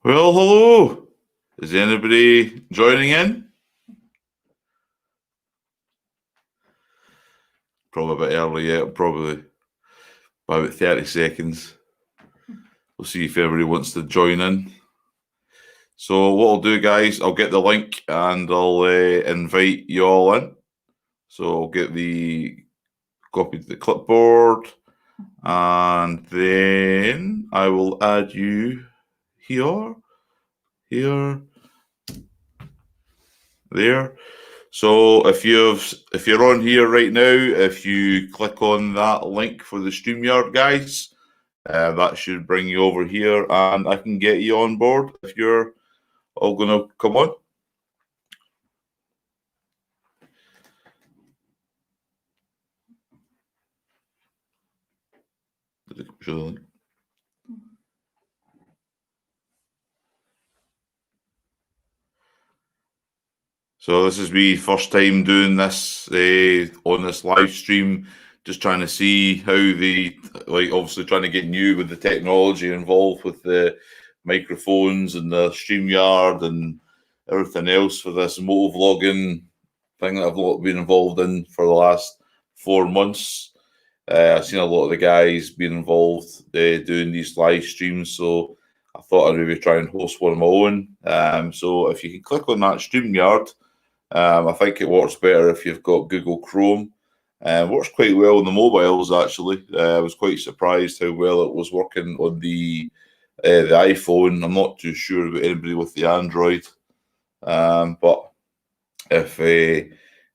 Well, hello. Is anybody joining in? Probably a bit early yet, probably by about 30 seconds. We'll see if everybody wants to join in. So what I'll do, guys, I'll get the link and I'll invite you all in. So I'll get the copy to the clipboard and then I will add you here, there. So if you're on here right now, if you click on that link for the StreamYard, guys, that should bring you over here, and I can get you on board if you're all going to come on. So this is me first time doing this on this live stream, just trying to see how obviously trying to get new with the technology involved with the microphones and the StreamYard and everything else for this motovlogging thing that I've been involved in for the last 4 months. I've seen a lot of the guys being involved doing these live streams, so I thought I'd maybe try and host one of my own. So if you can click on that StreamYard, I think it works better if you've got Google Chrome. Works quite well on the mobiles, actually. I was quite surprised how well it was working on the iPhone. I'm not too sure about anybody with the Android. But if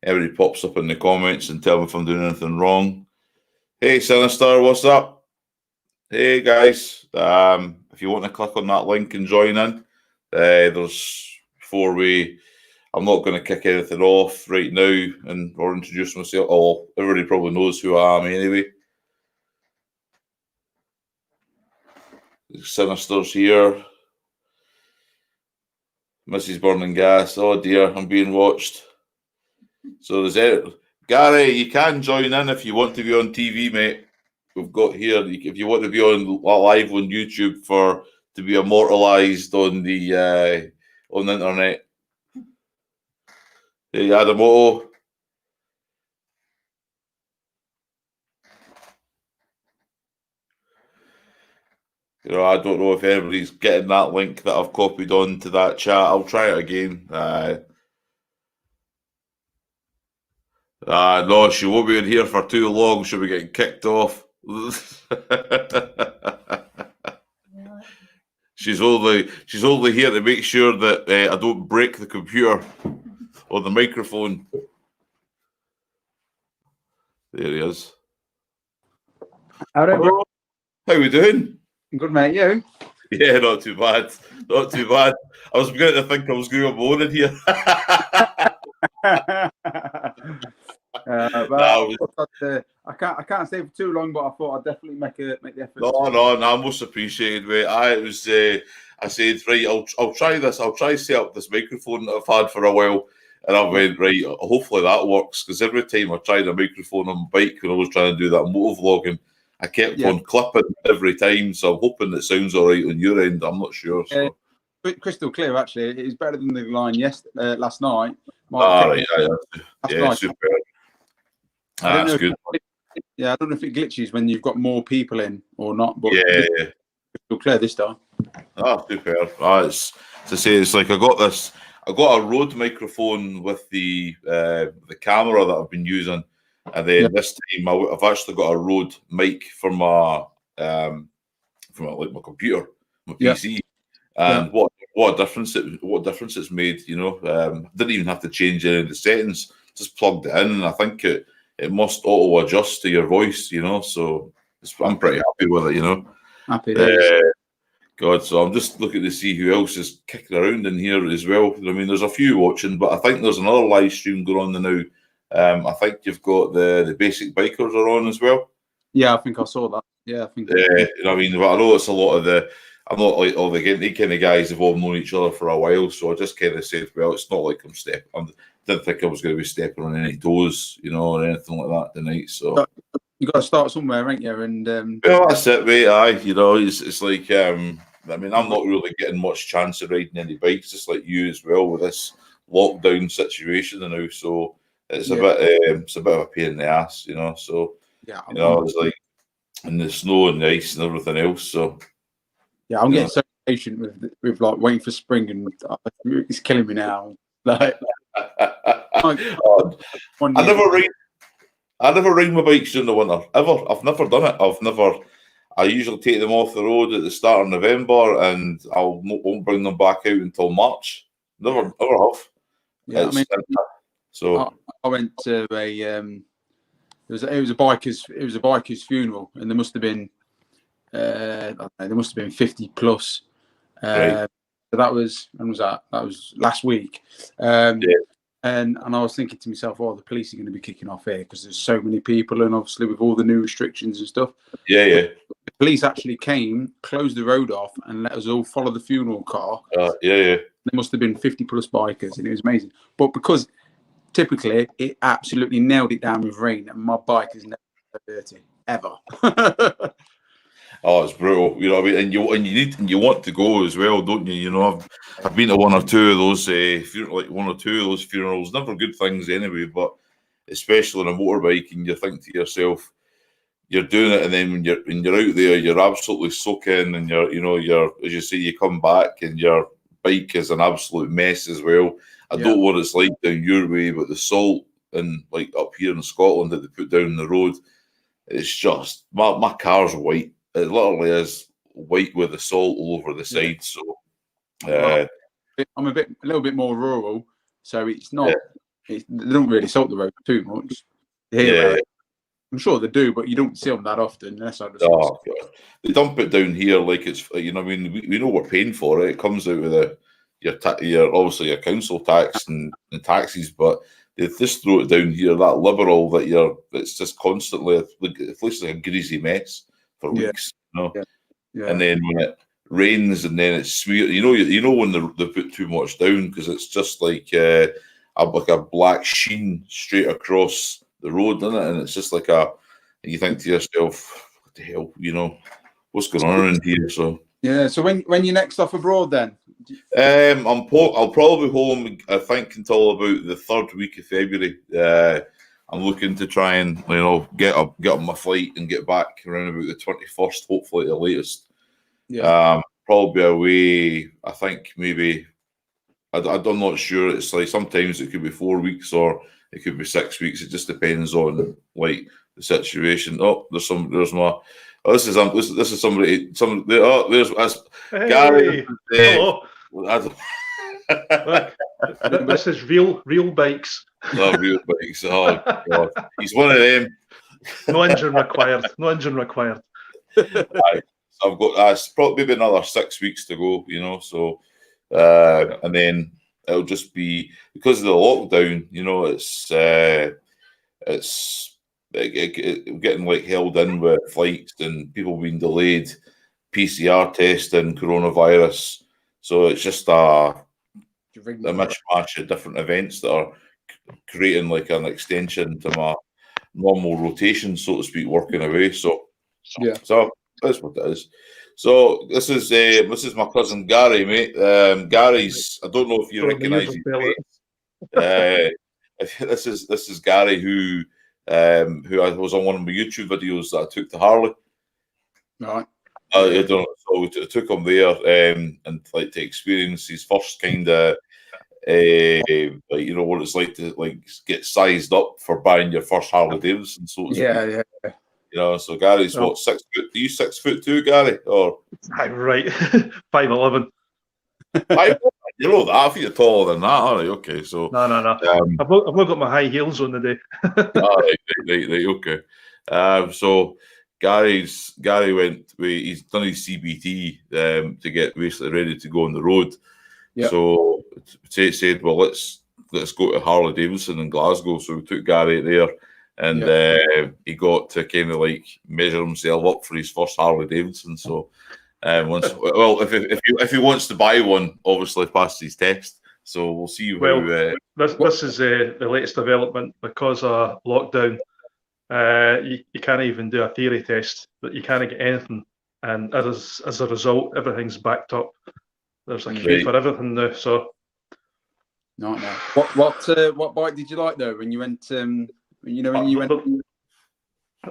everybody pops up in the comments and tell me if I'm doing anything wrong. Hey, Sinister, what's up? Hey, guys. If you want to click on that link and join in, there's 4-way. I'm not going to kick anything off right now or introduce myself. Oh, everybody probably knows who I am anyway. Sinister's here. Mrs. Burning Gas. Oh dear, I'm being watched. So there's Gary, you can join in if you want to be on TV, mate. We've got here, if you want to be on live on YouTube to be immortalized on the internet. Hey, Adamoto. I don't know if everybody's getting that link that I've copied on to that chat. I'll try it again. No, she won't be in here for too long. She'll be getting kicked off. She's only here to make sure that I don't break the computer or the microphone. There he is. Hello. How we doing? Good, mate. You? Yeah, not too bad. Not too bad. I was beginning to think I was going on in here. I can't stay for too long, but I thought I'd definitely make the effort. No, most appreciated, mate. I said, right, I'll try this. I'll try set up this microphone that I've had for a while, and I went, right. Hopefully that works, because every time I tried a microphone on my bike when I was trying to do that motovlogging, I kept on clipping every time. So I'm hoping it sounds all right on your end. I'm not sure. So. Crystal clear, actually. It is better than the line last night. Yeah, super. That's good. I don't know if it glitches when you've got more people in or not, but crystal clear this time. Super. It's like I got a Rode microphone with the camera that I've been using, and then this time I've actually got a Rode mic for my my computer, my PC. And what difference it's made, didn't even have to change any of the settings, just plugged it in, and I think it must auto adjust to your voice, so I'm pretty happy with it, Happy God, so I'm just looking to see who else is kicking around in here as well. I mean, there's a few watching, but I think there's another live stream going on now. I think you've got the basic bikers are on as well. Yeah, I think I saw that. Yeah, I think. I mean, but I know it's a lot of the. I'm not like all the kind of guys have all known each other for a while, so I just kind of said, well, it's not like I didn't think I was going to be stepping on any toes, or anything like that tonight. So you got to start somewhere, ain't you? And well, that's it, mate. It's like I mean, I'm not really getting much chance of riding any bikes, just like you as well, with this lockdown situation now. So it's a bit of a pain in the ass, you know. So it's like in the snow and the ice and everything else. So I'm getting so patient with like waiting for spring, and it's killing me now. Like, I never ride my bikes during the winter ever. I've never done it. I usually take them off the road at the start of November, and won't bring them back out until March. Never have. Yeah, I mean, so I went to it was a biker's funeral, and there must have been I don't know, there must have been 50 plus. Right. So that was, when was that? That was last week. And I was thinking to myself, oh, the police are going to be kicking off here because there's so many people, and obviously with all the new restrictions and stuff. Yeah. The police actually came, closed the road off, and let us all follow the funeral car. There must have been 50 plus bikers, and it was amazing. But because typically it absolutely nailed it down with rain, and my bike is never dirty ever. Oh, it's brutal. You know what I mean? And you want to go as well, don't you? You know, I've been to one or two of those funerals. Never good things anyway, but especially on a motorbike, and you think to yourself, you're doing it, and then when you're out there, you're absolutely soaking, and you're as you say, you come back and your bike is an absolute mess as well. I don't know what it's like down your way, but the salt and like up here in Scotland that they put down the road, it's just my car's white. It literally is white with the salt all over the side. So I'm a little bit more rural, so it's not. They don't really salt the road too much. I'm sure they do, but you don't see them that often. Unless they dump it down here like it's I mean we know we're paying for it. It comes out of your obviously your council tax and taxes, but they just throw it down here that liberal that it's just constantly it looks like a greasy mess for weeks, and then when it rains and then it's smeared, you know when they put too much down, because it's just like a black sheen straight across the road, isn't it? And it's just like you think to yourself, what the hell, what's going on around here? So so when you next off abroad then? I'll probably be home, I think, until about the 3rd week of February. I'm looking to try and get on my flight and get back around about the 21st, hopefully the latest. Probably away. I think maybe I'm not sure. It's like sometimes it could be 4 weeks or it could be 6 weeks. It just depends on like the situation. Oh, this is somebody. Oh, there's Gary. Hello. This is real bikes. Oh, real bikes. Oh God, he's one of them. No engine required. Right. So I've got probably maybe another 6 weeks to go. So and then it'll just be because of the lockdown. It's getting like held in with flights and people being delayed, PCR testing, coronavirus. So it's just a mishmash of different events that are creating like an extension to my normal rotation, so to speak, working away. So that's what it is. So this is my cousin Gary, mate. Gary's, I don't know if you recognise his face. This is Gary who I was on one of my YouTube videos that I took to Haulin. Right. I don't know. So I took him there and like to experience his first kind of what it's like to like get sized up for buying your first Harley Davidson. So so Gary's what, 6 foot? Are you 6'2", Gary? Or right, 5'11". 5'11". You know that. I think you're taller than that, aren't you? Okay, so no. I've not got my high heels on today. right, okay. So Gary went. He's done his CBT to get basically ready to go on the road. Yep. So said, well, let's go to Harley Davidson in Glasgow. So we took Gary there, and he got to kind of like measure himself up for his first Harley Davidson. So if he wants to buy one, obviously pass his test. So we'll see how. This is the latest development because of lockdown. You can't even do a theory test, but you can't get anything and as a result, everything's backed up. There's a queue Right. for everything now. So, Nightmare. What bike did you like though when you went? When you went.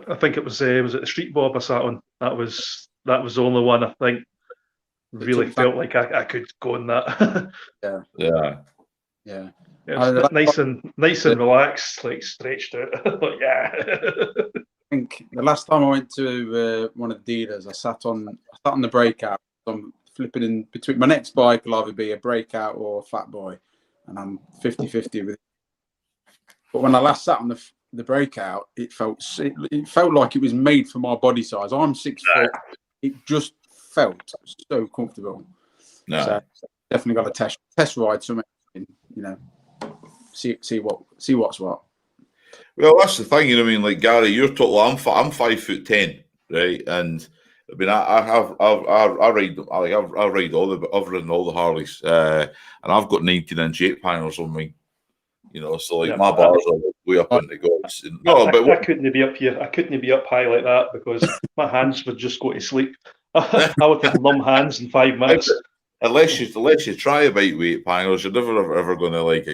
I think it was it the Street Bob I sat on. That was the only one I think really felt like I could go on that. Yeah. It was nice and relaxed, like stretched out. But yeah. I think the last time I went to one of the dealers, I sat on the breakout. I'm flipping in between. My next bike will either be a breakout or a fat boy, and I'm 50-50 with it. But when I last sat on the breakout, it felt like it was made for my body size. I'm 6 foot. It just felt so comfortable. No. So definitely got to test ride something. See what's what. Well, that's the thing, I mean, like Gary, you're total. I'm 5'10", right? And I mean, I ride I've ridden all the Harleys, and I've got 19-inch 8-panels on me. So like my bars are way up in the gods. I couldn't be up here. I couldn't be up high like that because my hands would just go to sleep. I would have numb hands in 5 minutes. Unless you try a bike with 8-panels, you're never ever going to like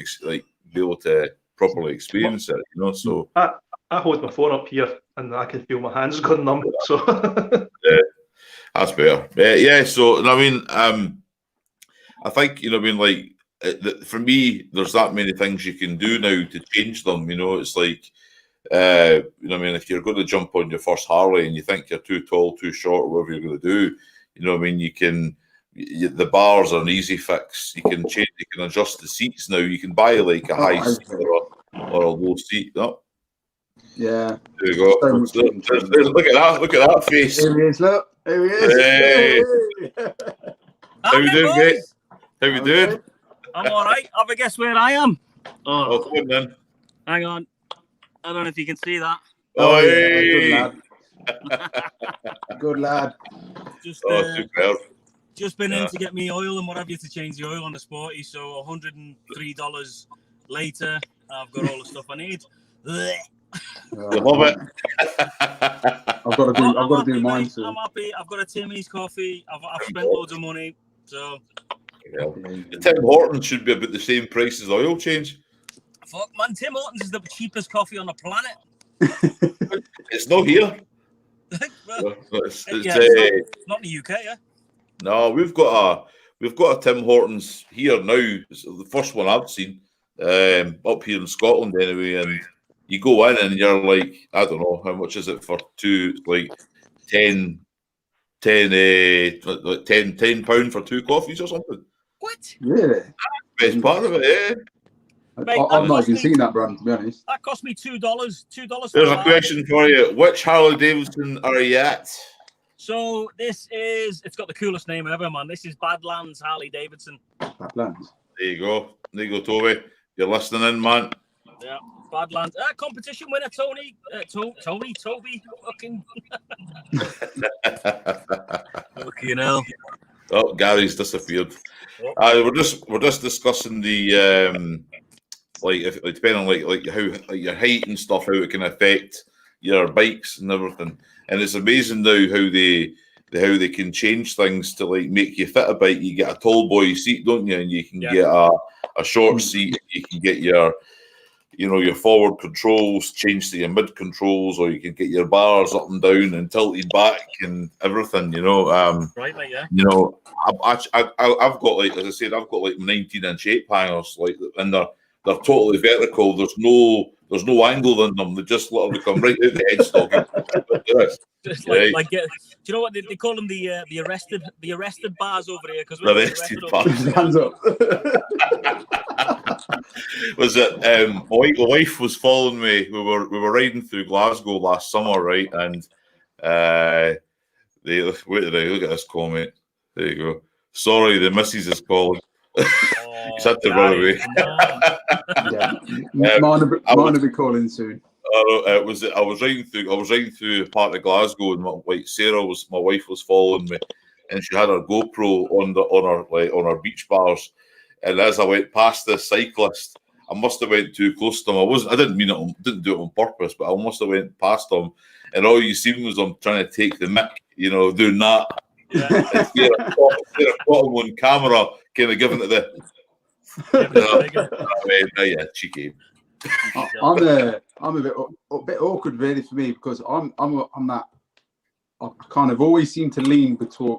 be able to properly experience it. So I hold my phone up here and I can feel my hands going numb. So yeah, that's better. So I mean, I think like for me, there's that many things you can do now to change them. It's like I mean, if you're going to jump on your first Harley and you think you're too tall, too short, or whatever you're going to do, I mean, you can. The bars are an easy fix. You can adjust the seats now. You can buy like a high seat or a low seat. Oh. Yeah. There you go. Look at that face. Here he is, look. Here he is. Hey. How you doing, mate? How you doing? I'm all right. Have a guess where I am. Oh, come on then. Hang on. I don't know if you can see that. Oh, hey. Good lad. Good lad. Super. Just been in to get me oil and what have you to change the oil on the Sporty. So $103 later, I've got all the stuff I need. You love it. I've got to do mine mate. too. I'm happy. I've got a Timmy's coffee. I've spent loads of money. So the Tim Hortons should be about the same price as the oil change. Fuck man, Tim Hortons is the cheapest coffee on the planet. It's not here. Well, it's not in the UK, yeah. No, we've got a Tim Hortons here now. It's the first one I've seen up here in Scotland anyway. And you go in and you're like, I don't know how much is it for two, like 10 £10 for 2 coffees or something. What? Really? Best part of it, yeah. Mate, I've not even seen that brand, to be honest. That cost me $2. $2. There's a question for you. Which Harley Davidson are you at? So it's got the coolest name ever, man. This is Badlands Harley Davidson. Badlands. There you go, Toby. You're listening in, man. Yeah, Badlands. Competition winner, Toby. Fucking. Fucking hell. Oh, Gary's disappeared. We're just discussing the if depending on like how your height and stuff, how it can affect your bikes and everything. And it's amazing now how they can change things to like make you fit a bike. You get a tall boy seat, don't you? And you can get a short seat. You can get your forward controls changed to your mid controls, or you can get your bars up and down and tilted back and everything. Right, like yeah. I've got like, as I said, I've got like 19-inch 8-panels, like, and they're totally vertical. There's no angle in them. They just literally come right out the headstock. Just like do you know what they call them? The arrested bars over here, because the arrested bars. Hands up. Was it my wife was following me? We were riding through Glasgow last summer, right? And look at this comment. There you go. Sorry, the missus is calling. He's had to run away. Mine will be calling soon. I was riding through a part of Glasgow, and my wife was following me, and she had her GoPro on her beach bars. And as I went past this cyclist, I must have went too close to him. I didn't mean it. Didn't do it on purpose, but I must have went past him, and all you seen was him trying to take the mick, doing that. Yeah. And see, I caught him on camera, kind of giving it the. Yeah, cheeky. I'm a bit awkward really for me, because I'm that I kind of always seem to lean between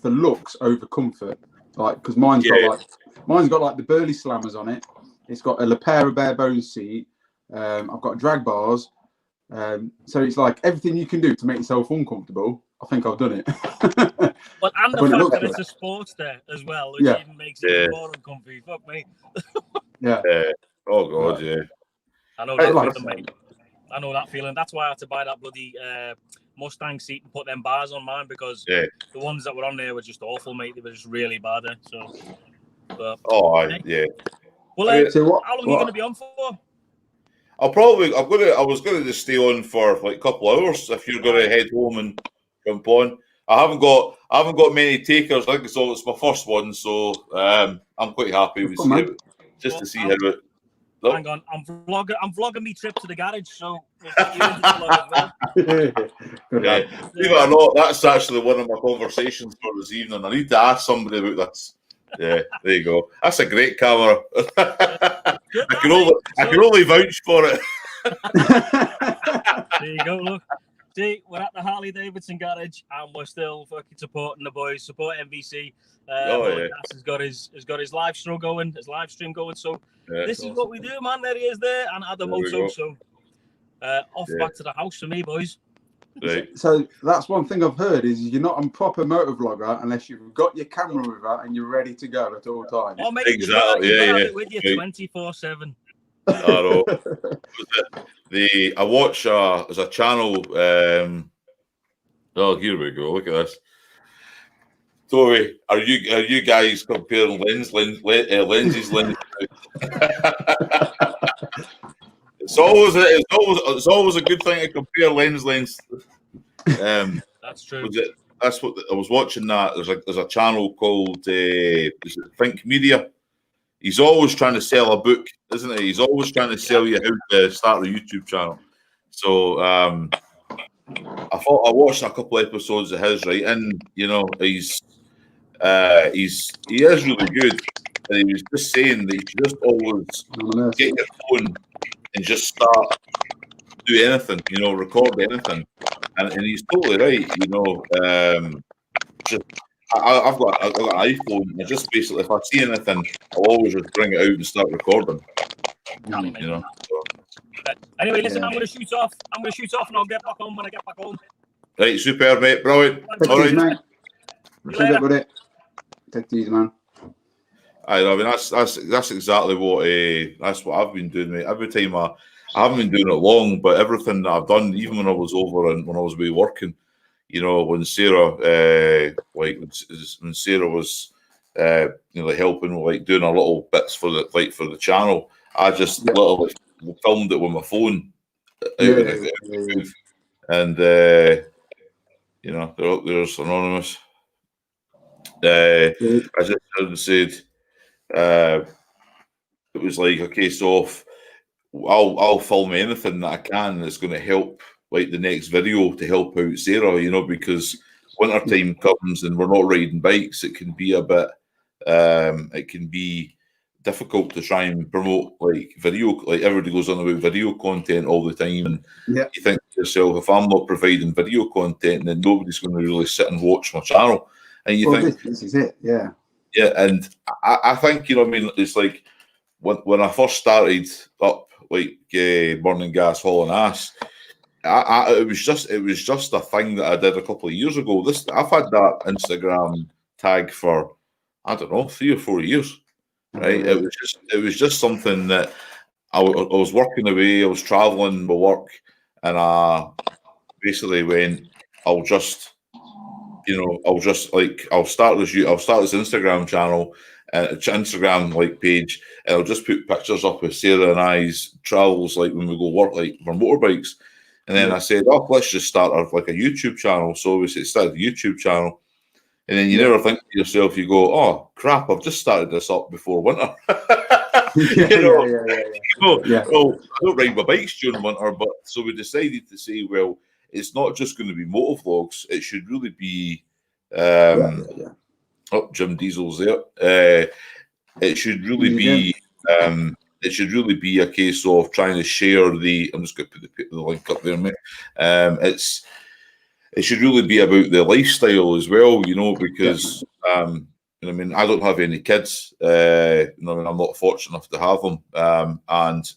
the looks over comfort, like, because mine's got like the Burley Slammers on it. It's got a Lepera bare bones seat. I've got drag bars. So it's like everything you can do to make yourself uncomfortable. I think I've done it. But and the fact that it's a sports day as well, which even makes it even more uncomfy. Fuck me. Yeah. Oh God, yeah. I know that feeling, mate. I know that feeling. That's why I had to buy that bloody Mustang seat and put them bars on mine, because the ones that were on there were just awful, mate. They were just really bad. So. But, yeah. Well, so how long are you going to be on for? I was going to just stay on for like a couple of hours if you're going to head home and jump on. I haven't got many takers. I think it's my first one, so I'm quite happy with it, just to see how it. Look. Hang on, I'm vlogging me trip to the garage, so we'll get you into the vlog as well. Yeah, believe it or not, that's actually one of my conversations for this evening. I need to ask somebody about this. Yeah, there you go. That's a great camera. I can only vouch for it. There you go. Look, see, we're at the Harley Davidson garage, and we're still fucking supporting the boys. Support MVC. Has got his live stream going. So this is what we do, man. There he is there, and Adamoto. So back to the house for me, boys. Right. So that's one thing I've heard, is you're not a proper motor vlogger unless you've got your camera with that and you're ready to go at all times. Oh, mate, exactly. You have it with you 24/7. I know. I watch there's a channel. Here we go. Look at this. Toby, are you guys comparing lenses? It's always a good thing to compare lens. That's true. That's what I was watching. That there's a channel called Think Media. He's always trying to sell a book, isn't he? He's always trying to sell you how to start a YouTube channel. So I watched a couple of episodes of his, right? And he is really good. And he was just saying that you should just always get your phone and just start do anything, record anything, and he's totally right. I've got an iPhone, and just basically if I see anything, I'll always just bring it out and start recording. Anyway, listen, I'm going to shoot off, and I'll get back on when I get back home. Right, super, mate, brilliant. All right, mate. Take it easy, man. I mean that's exactly what I've been doing, mate. Every time I haven't been doing it long, but everything that I've done, even when I was over and when I was away working, when Sarah when Sarah was helping, like doing a little bits for the channel, I just literally filmed it with my phone, and there's anonymous. I just said. It was like, okay, so I'll film anything that I can that's going to help, like the next video, to help out Sarah, because wintertime comes and we're not riding bikes. It can be a bit, it can be difficult to try and promote like video, like everybody goes on about video content all the time, and you think to yourself, if I'm not providing video content, then nobody's going to really sit and watch my channel. And you think this is it, yeah. Yeah, and I think it's like when I first started up like Burning Gas, Haulin Ass, it was just a thing that I did a couple of years ago. I've had that Instagram tag for 3 or 4 years, right? It was just something that I was working away, I was traveling my work, and I basically went, I'll start this Instagram channel, Instagram page, and I'll just put pictures up with Sarah and I's travels, like when we go work, like for motorbikes. And then I said, let's just start a YouTube channel. So obviously it started a YouTube channel, and then you never think to yourself, you go, oh crap, I've just started this up before winter. Well, I don't ride my bikes during winter, but so we decided to say, well, it's not just going to be motovlogs. It should really be. Oh, Jim Diesel's there. It should really be. It should really be a case of trying to share the. I'm just going to put the link up there, mate. It should really be about the lifestyle as well, because I mean, I don't have any kids. I mean, I'm not fortunate enough to have them, and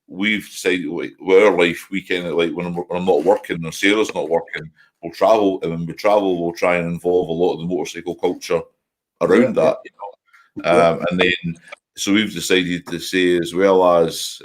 we've decided with our life, we kind of when I'm not working or Sarah's not working, we'll travel, and when we travel, we'll try and involve a lot of the motorcycle culture around that, and then so we've decided to say as well as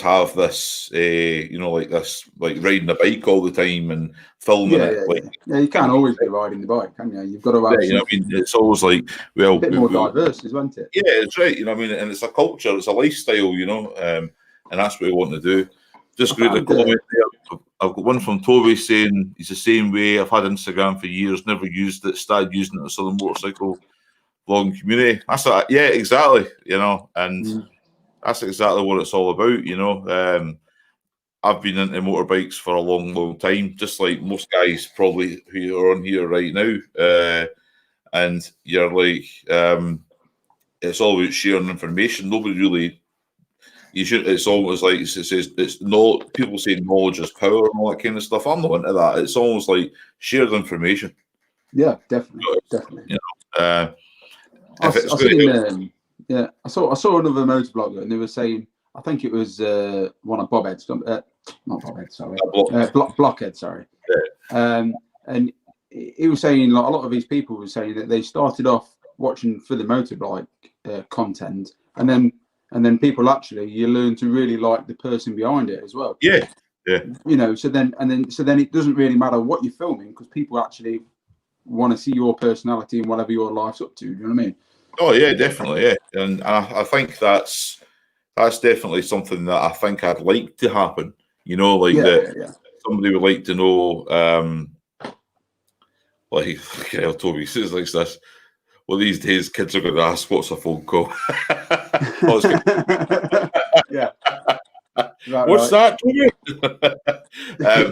have this, like riding a bike all the time and filming it. You can't always be riding the bike, can you? You've got to have. I mean, it's always like, well, a bit more diverse, isn't it? Yeah, it's right. I mean, and it's a culture, it's a lifestyle, and that's what we want to do. Just read a comment there. I've got one from Toby saying he's the same way. I've had Instagram for years, never used it. Started using it as a motorcycle vlogging community. That's exactly. And. That's exactly what it's all about, I've been into motorbikes for a long, long time, just like most guys probably who are on here right now. And you're like, it's all about sharing information. Nobody really, it's almost like it says, it's not, people say knowledge is power and all that kind of stuff. I'm not into that. It's almost like shared information. Yeah, definitely. I saw another motovlogger, and they were saying, I think it was one of Bobhead's, not Bobhead, sorry, Blockhead, sorry. Yeah. And he was saying, like, a lot of these people were saying that they started off watching for the motorbike content, and then people actually, you learn to really like the person behind it as well. Yeah. So then it doesn't really matter what you're filming, because people actually want to see your personality and whatever your life's up to. Do you know what I mean? Oh yeah, definitely, yeah, and I think that's definitely something that I think I'd like to happen. Somebody would like to know, Toby says like this. Well, these days kids are going to ask, "What's a phone call?" Yeah. What's that, Toby?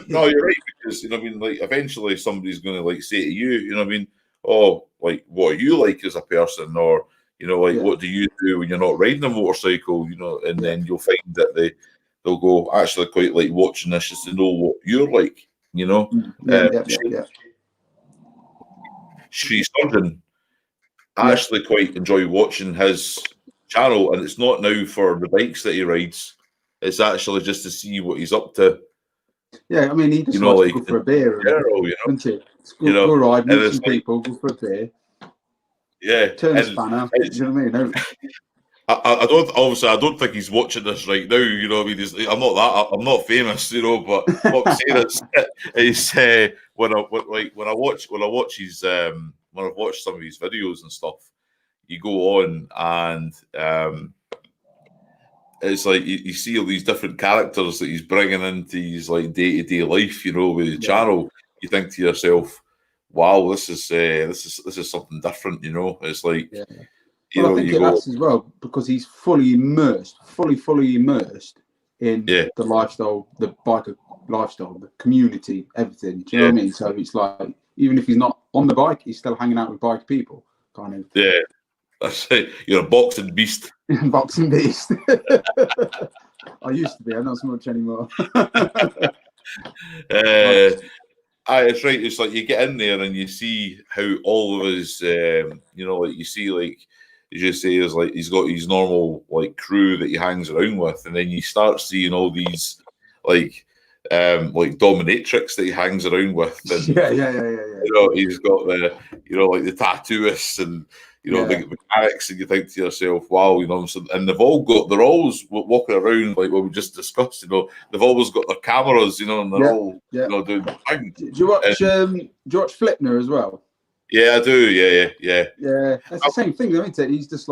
No, you're right, because eventually somebody's going to say to you, oh, like, what are you like as a person, or what do you do when you're not riding a motorcycle, and then you'll find that they'll go, actually quite like watching this just to know what you're like, She's Surgeon. I actually quite enjoy watching his channel, and it's not now for the bikes that he rides, it's actually just to see what he's up to. Yeah, I mean, he just likes to go for a beer, doesn't he? Go ride, meet some people, go for a beer. Yeah, turn the spanner. You know what I mean? I don't think he's watching this right now. I'm not famous, but what I'm saying is when I watch his when I've watched some of his videos and stuff, you go on and it's like you see all these different characters that he's bringing into his like day-to-day life, with the channel. You think to yourself, wow, this is something different, It's like, I think that's as well, because he's fully immersed in the lifestyle, the biker lifestyle, the community, everything. Do you know what I mean? So it's like, even if he's not on the bike, he's still hanging out with bike people, kind of. Yeah, that's it. You're a boxing beast. Boxing beast. I used to be. I'm not so much anymore. It's right. It's like you get in there and you see how all of his, you see, like, as you say, is like he's got his normal like crew that he hangs around with, and then you start seeing all these like dominatrix that he hangs around with. And, he's got the like the tattooists and the mechanics, and you think to yourself, wow, and they're always walking around like what we just discussed. They've always got their cameras, and they're all doing the thing. Do you watch Flipner as well? Yeah, I do. Yeah. Yeah, that's the same thing, isn't it? He's just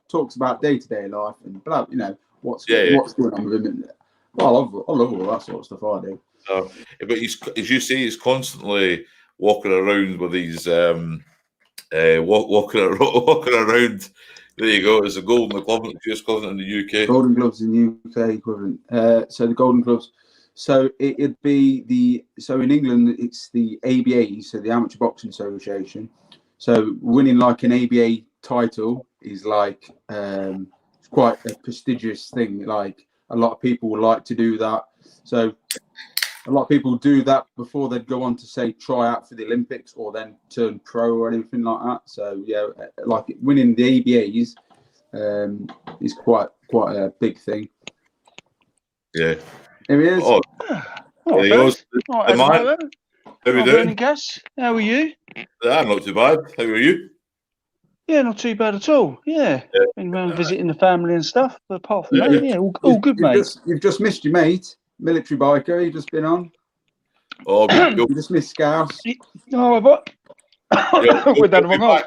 talks about day-to-day life and blah, what's going on with him. Well, I love all that sort of stuff. I do. But he's, as you say, he's constantly walking around with these walking around, There you go. It's a golden equivalent, US equivalent in the UK. Golden Gloves in the UK equivalent. So the Golden Gloves. So it'd be so in England it's the ABA, so the Amateur Boxing Association. So winning like an ABA title is like it's quite a prestigious thing. Like a lot of people would like to do that. So a lot of people do that before they'd go on to say try out for the Olympics or then turn pro or anything like that. So yeah, like winning the ABAs is quite a big thing. Yeah. Here he is. Oh, there he goes. How How we doing? Gus? How are you? Not too bad. How are you? Yeah, not too bad at all. Yeah. Been around visiting the family and stuff. But apart from that, yeah, all good, mate. You've just missed your mate, military biker. You've just been on. Oh, you just missed Scouse. Oh, what? We're done wrong.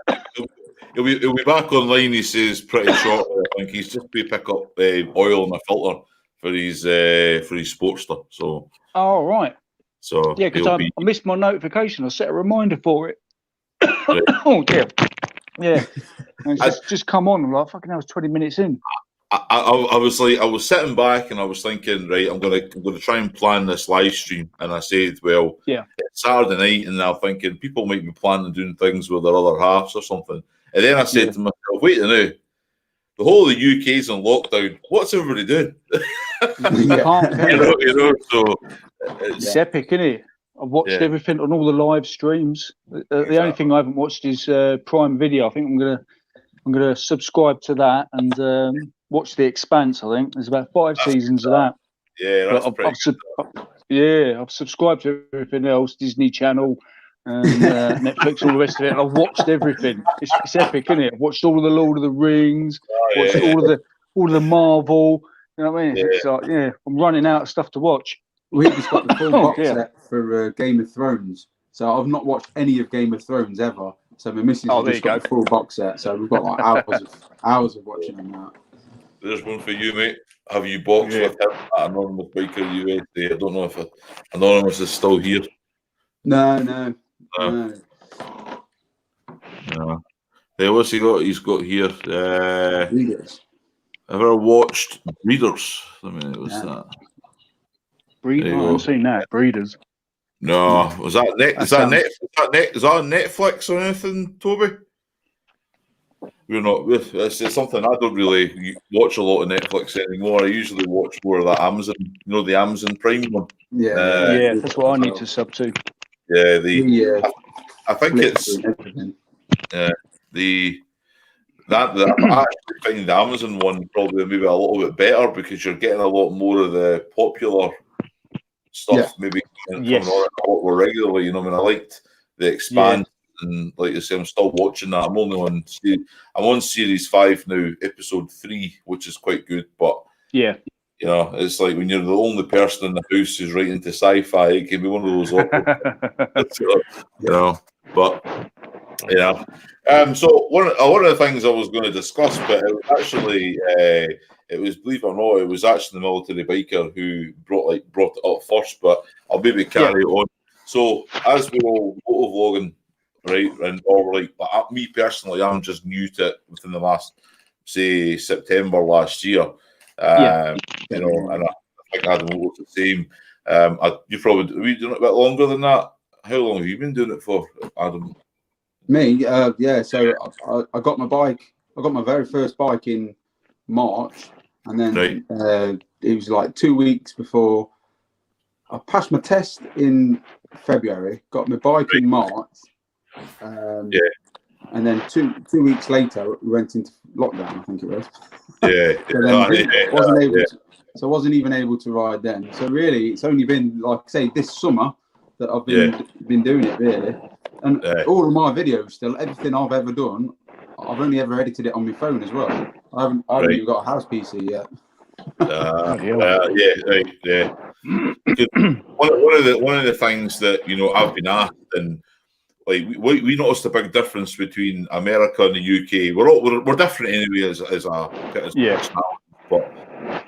He'll be back online. He says pretty shortly. I think he's just be pick up oil and a filter for his Sportster. So. Oh right. So yeah, because I missed my notification. I set a reminder for it. Right. Oh dear. Yeah. And it's just come on. I'm like, fucking hell, I was 20 minutes in. I was sitting back and I was thinking, right, I'm gonna try and plan this live stream, and I said, well, yeah, it's Saturday night, and I'm thinking people might be planning doing things with their other halves or something, and then I said to myself, wait a minute, the whole of the UK's on lockdown. What's everybody doing? you know, so it's epic, isn't it? I've watched everything on all the live streams. The only thing I haven't watched is Prime Video. I think I'm gonna subscribe to that and watch The Expanse. I think there's about 5 seasons of that. Yeah, that's I've subscribed to everything else, Disney Channel and Netflix, all the rest of it. And I've watched everything. It's epic, isn't it? I've watched all of the Lord of the Rings, all of the Marvel. You know what I mean? It's like, I'm running out of stuff to watch. We just got the full box set for Game of Thrones. So I've not watched any of Game of Thrones ever. So my missus has just got the full box set. So we've got like hours of watching on that. There's one for you, mate. Have you boxed with him at Anonymous Biker USA? I don't know if Anonymous is still here. No. Hey, what's he got? He's got here. Breeders. Ever watched Breeders? What's that? Breeders? I haven't seen that. Breeders. No. Was that is that on Netflix or anything, Toby? We're not. It's something I don't really watch a lot of Netflix anymore. I usually watch more of that Amazon, the Amazon Prime one. Yeah, that's what I need to sub to. Yeah, I think it's I actually find the Amazon one probably maybe a little bit better because you're getting a lot more of the popular stuff maybe coming on a lot more regularly. You know, I mean, I liked The Expanse. And like I say, I'm still watching that. I'm on series 5 now, episode 3, which is quite good. But it's like when you're the only person in the house who's right into sci-fi, it can be one of those awkward, But so one of the things I was going to discuss, but it was actually believe it or not, it was actually the military biker who brought it up first. But I'll maybe carry it on. So as we're all motovlogging. Right, but me personally, I'm just new to it within the last, say, September last year. And I think Adam was the same. You probably have you done it a bit longer than that? How long have you been doing it for, Adam? Me, So I got my bike. I got my very first bike in March, and then it was like 2 weeks before I passed my test in February. Got my bike in March. And then two weeks later, we went into lockdown. I think it was. So I wasn't even able to ride then. So really, it's only been like say this summer that I've been doing it really. And all of my videos, still everything I've ever done, I've only ever edited it on my phone as well. I haven't even got a house PC yet. One of the things that I've been asked and. Like we noticed a big difference between America and the UK. We're different anyway as personality. But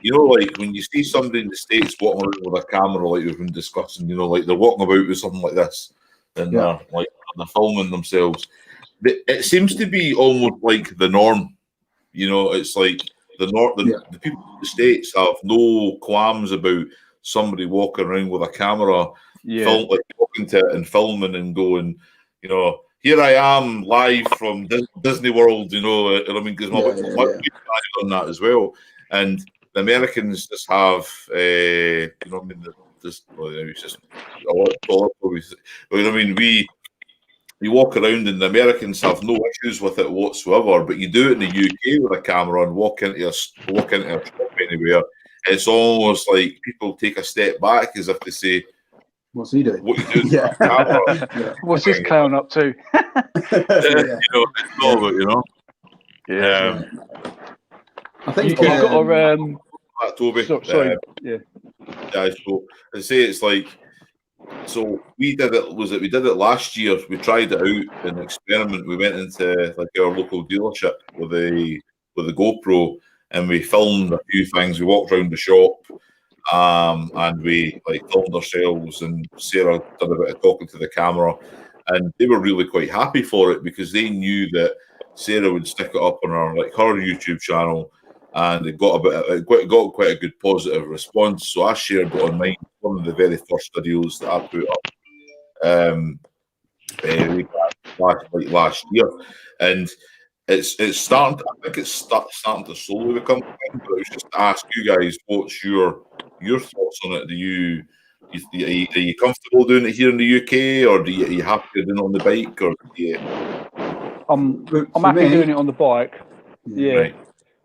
like when you see somebody in the States walking around with a camera, like we've been discussing, like they're walking about with something like this, and they're filming themselves. It seems to be almost like the norm You know, it's like the people in the States have no qualms about somebody walking around with a camera, talking to it and filming and going, you know, here I am live from Disney World, you know. I mean, because my on that as well, and the Americans just have, you know, I mean, it's just a lot taller. You know, I mean, you walk around and the Americans have no issues with it whatsoever, but you do it in the UK with a camera and walk into a shop anywhere. It's almost like people take a step back as if to say, "What's he doing? What are you doing with that camera? What's this clown up to?" You know, it's all about, you know. Yeah. I think you've got Toby. Sorry. Yeah. So I say it's like. So we did it. We did it last year. We tried it out, an experiment. We went into like our local dealership with a GoPro, and we filmed a few things. We walked around the shop, and we like filmed ourselves. And Sarah did a bit of talking to the camera, and they were really quite happy for it because they knew that Sarah would stick it up on her YouTube channel. And it got got quite a good positive response. So I shared it on mine, one of the very first videos that I put up last year, and it's starting. I think it's starting to slowly become a thing. But I was just to ask you guys, what's your thoughts on it? Are you comfortable doing it here in the UK, or are you happy doing it on the bike, or I'm happy doing it on the bike. Yeah. Right.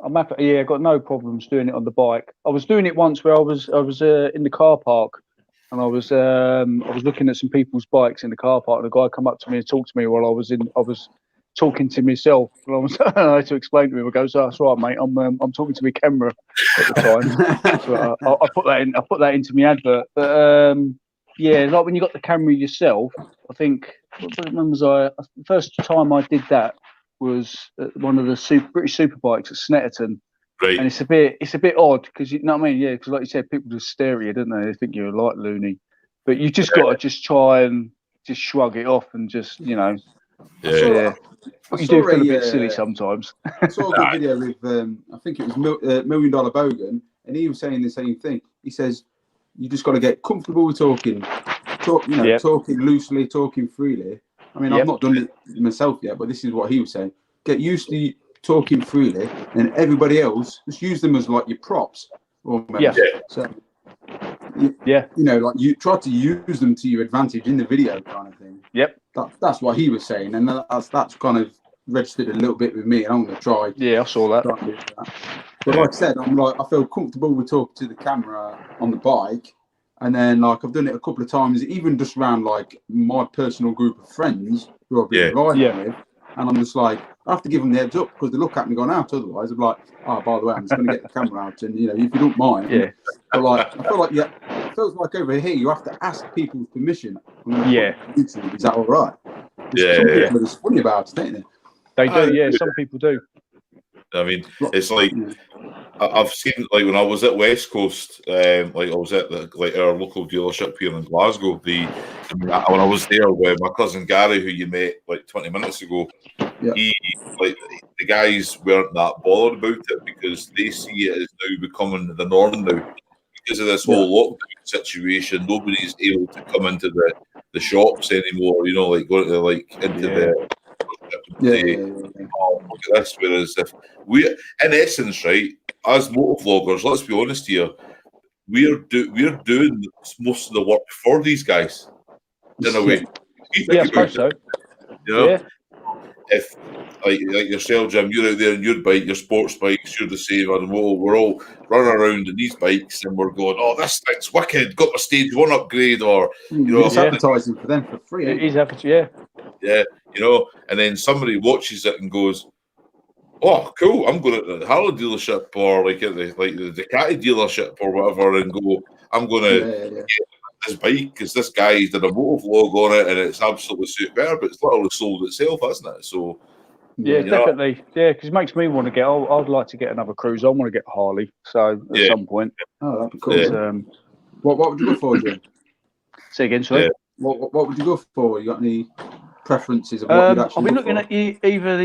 I'm happy. Yeah, got no problems doing it on the bike. I was doing it once where I was in the car park, and I was looking at some people's bikes in the car park, and a guy come up to me and talked to me while I was talking to myself. And I had to explain to him. I goes, "Oh, that's right, mate. I'm talking to my camera at the time." So I put that in. I put that into my advert. But yeah, like when you got the camera yourself, I think when was I? The first time I did that was at one of the British Superbikes at Snetterton, Right. And it's a bit odd because you know what I mean, yeah. Because like you said, people just stare at you, don't they? They think you're like loony, but you just got to just try and just shrug it off and just you do feel a bit silly sometimes. I saw a good video with I think it was $1 Million Bogan, and he was saying the same thing. He says you just got to get comfortable with talking loosely, talking freely. I mean, I've not done it myself yet, but this is what he was saying. Get used to talking freely, and everybody else, just use them as like your props. Almost. Yeah. So, you know, like you try to use them to your advantage in the video kind of thing. Yep. That's what he was saying, and that's kind of registered a little bit with me, and I'm going to try. Yeah, I saw that. But like I said, I feel comfortable with talking to the camera on the bike. And then, like, I've done it a couple of times, even just around, like, my personal group of friends who I've been riding with. And I'm just like, I have to give them the heads up because they look at me going out. Otherwise, I'm like, oh, by the way, I'm just going to get the camera out. And, you know, if you don't mind. Yeah. But, like, I feel like, it feels like over here, you have to ask people's permission. Yeah. Is that all right? Yeah. Some people are just funny about it, don't they? They do, yeah. Some people do. I mean, it's like I've seen, like when I was at West Coast, like I was at our local dealership here in Glasgow. When I was there with my cousin Gary, who you met like 20 minutes ago, the guys weren't that bothered about it because they see it as now becoming the norm now because of this whole lockdown situation. Nobody's able to come into the shops anymore. You know, like going to the oh, look at this. Whereas if we, in essence, right, as motovloggers, let's be honest here, we're doing most of the work for these guys in a way. I suppose so. You know, if like yourself, Jim, you're out there on your bike, your sports bikes, you're the same. And we're all running around in these bikes, and we're going, "Oh, this thing's wicked! Got a stage 1 upgrade," or you know, it's advertising for them for free. It is advertising, yeah, you know, and then somebody watches it and goes, "Oh, cool! I'm going to the Harley dealership or like the Ducati dealership or whatever, and go. I'm going to get this bike because this guy did a motovlog on it, and it's absolutely superb. It's literally sold itself, hasn't it? So, yeah, definitely, because it makes me want to get. I'd like to get another cruiser. I want to get a Harley. So at some point, that'd be cool. What would you go for, Jim? Say again, sorry. Yeah. What would you go for? You got any preferences of what you'd actually I've been looking at either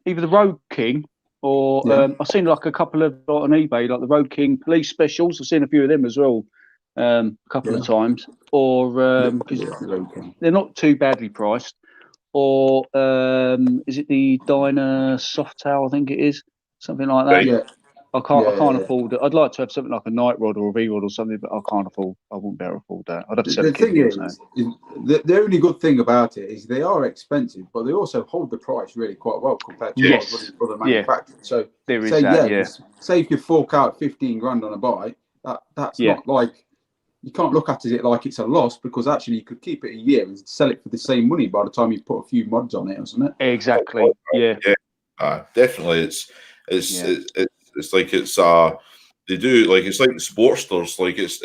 the Road King or I've seen like a couple of on eBay, like the Road King Police Specials. I've seen a few of them as well, a couple of times. Or because they're not too badly priced. Or is it the Dyna Soft Tail? I think it is something like that. Right. Yeah. I can't afford it. I'd like to have something like a Night Rod or a V Rod or something, but I can't afford. I wouldn't be able to afford that. I'd have to sell The a kit thing is, the only good thing about it is they are expensive, but they also hold the price really quite well compared to other manufacturers. So there is that. Say if you fork out 15 grand on a bike, that's not like, you can't look at it like it's a loss, because actually you could keep it a year and sell it for the same money by the time you put a few mods on it or something. Exactly. Yeah. Definitely. It's like they do, like, it's like the Sportsters, like it's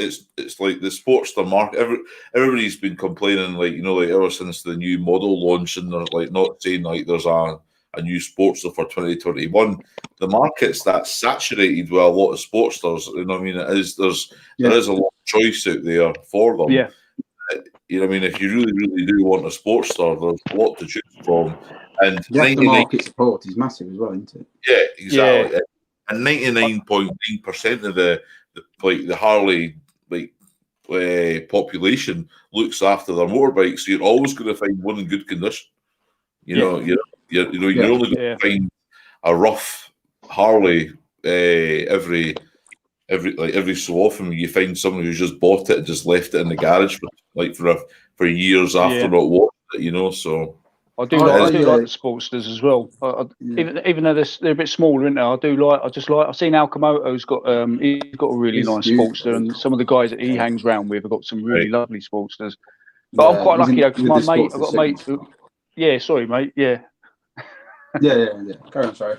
like the Sportster market. Everybody's been complaining, like, you know, like ever since the new model launch, and they're like not saying like there's a new Sportster for 2021. The market's that saturated with a lot of Sportsters. You know what I mean? There is a lot of choice out there for them. Yeah. You know what I mean? If you really, really do want a Sportster, there's a lot to choose from. And the aftermarket support is massive as well, isn't it? Yeah, exactly. Yeah. And 99.9% of the Harley population looks after their motorbikes. So you're always going to find one in good condition. You're only going to find a rough Harley every so often. When you find someone who's just bought it and just left it in the garage for years after not watching it. You know, so. I do like the Sportsters as well. Even though they're a bit smaller, isn't they? I've seen Alcamoto's got he's got a really nice Sportster, and some of the guys that he hangs around with have got some really lovely Sportsters. But I'm quite lucky though, because I've got a mate who. Yeah, sorry, mate. Yeah. Yeah. Carry on, sorry.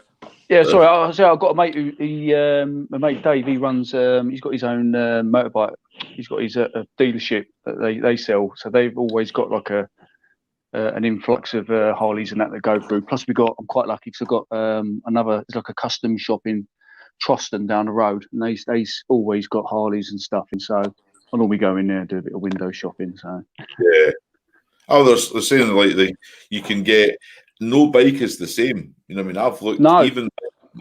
Yeah, sorry. I've got a mate who my mate Dave. He runs. He's got his own motorbike. He's got his dealership that they sell. So they've always got like an influx of Harleys and that go through. Plus, I'm quite lucky because I've got it's like a custom shop in Troston down the road, and they always got Harleys and stuff. And so I normally go in there and do a bit of window shopping. So they're saying like you can get no bike is the same. You know what I mean? I've looked even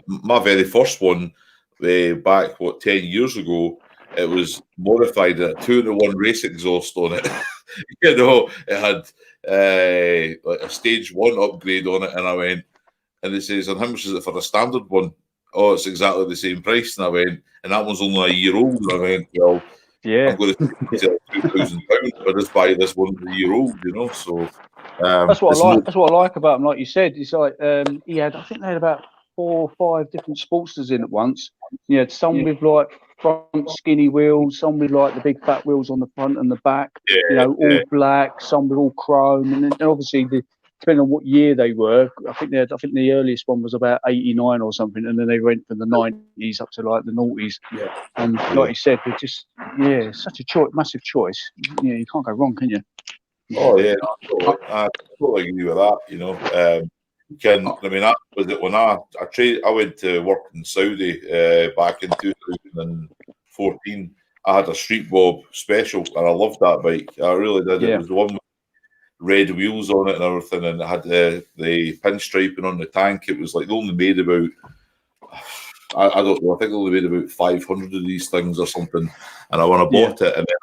my very first one back 10 years ago. It was modified at a 2-in-1 race exhaust on it. You know, it had like a stage 1 upgrade on it, and I went, and it says, and how much is it for a standard one? Oh, it's exactly the same price. And I went, and that one's only a year old. And I went, well, I'm going to sell £2,000 if I just buy this one a year old, you know. So that's what I like. That's what I like about them. Like you said, it's like I think they had about 4 or 5 different Sportsters in at once. You had some with like front skinny wheels, some with like the big fat wheels on the front and the back. All black, some with all chrome, and then obviously depending on what year they were. I think the earliest one was about 89 or something, and then they went from the 90s up to like the noughties. Yeah. And like you said, they're just such a massive choice. Yeah, you can't go wrong, can you? Oh yeah, I totally agree with that. You know, that was it when I went to work in Saudi back in 2014. I had a Street Bob Special, and I loved that bike. I really did. It was the one with red wheels on it and everything, and it had the pinstriping on the tank. It was like they only made about I don't know. I think they only made about 500 of these things or something. And when I bought it, and then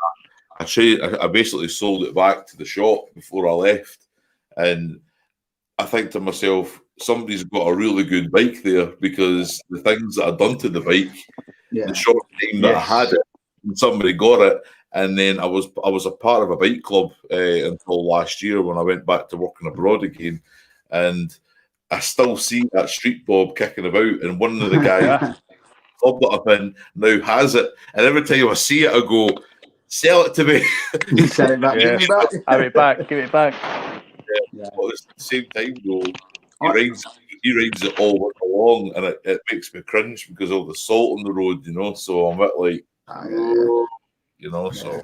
I basically sold it back to the shop before I left, and I think to myself, somebody's got a really good bike there, because the things that I'd done to the bike, the short time that I had it, and somebody got it, and then I was a part of a bike club until last year when I went back to working abroad again, and I still see that Street Bob kicking about, and one of the guys club that I'm in now has it, and every time I see it, I go, "Sell it to me." Sell it back. Give it back. Give it back. But at the same time, though, he rides it all along, and it makes me cringe because of the salt on the road, you know. So I'm a bit like, you know. So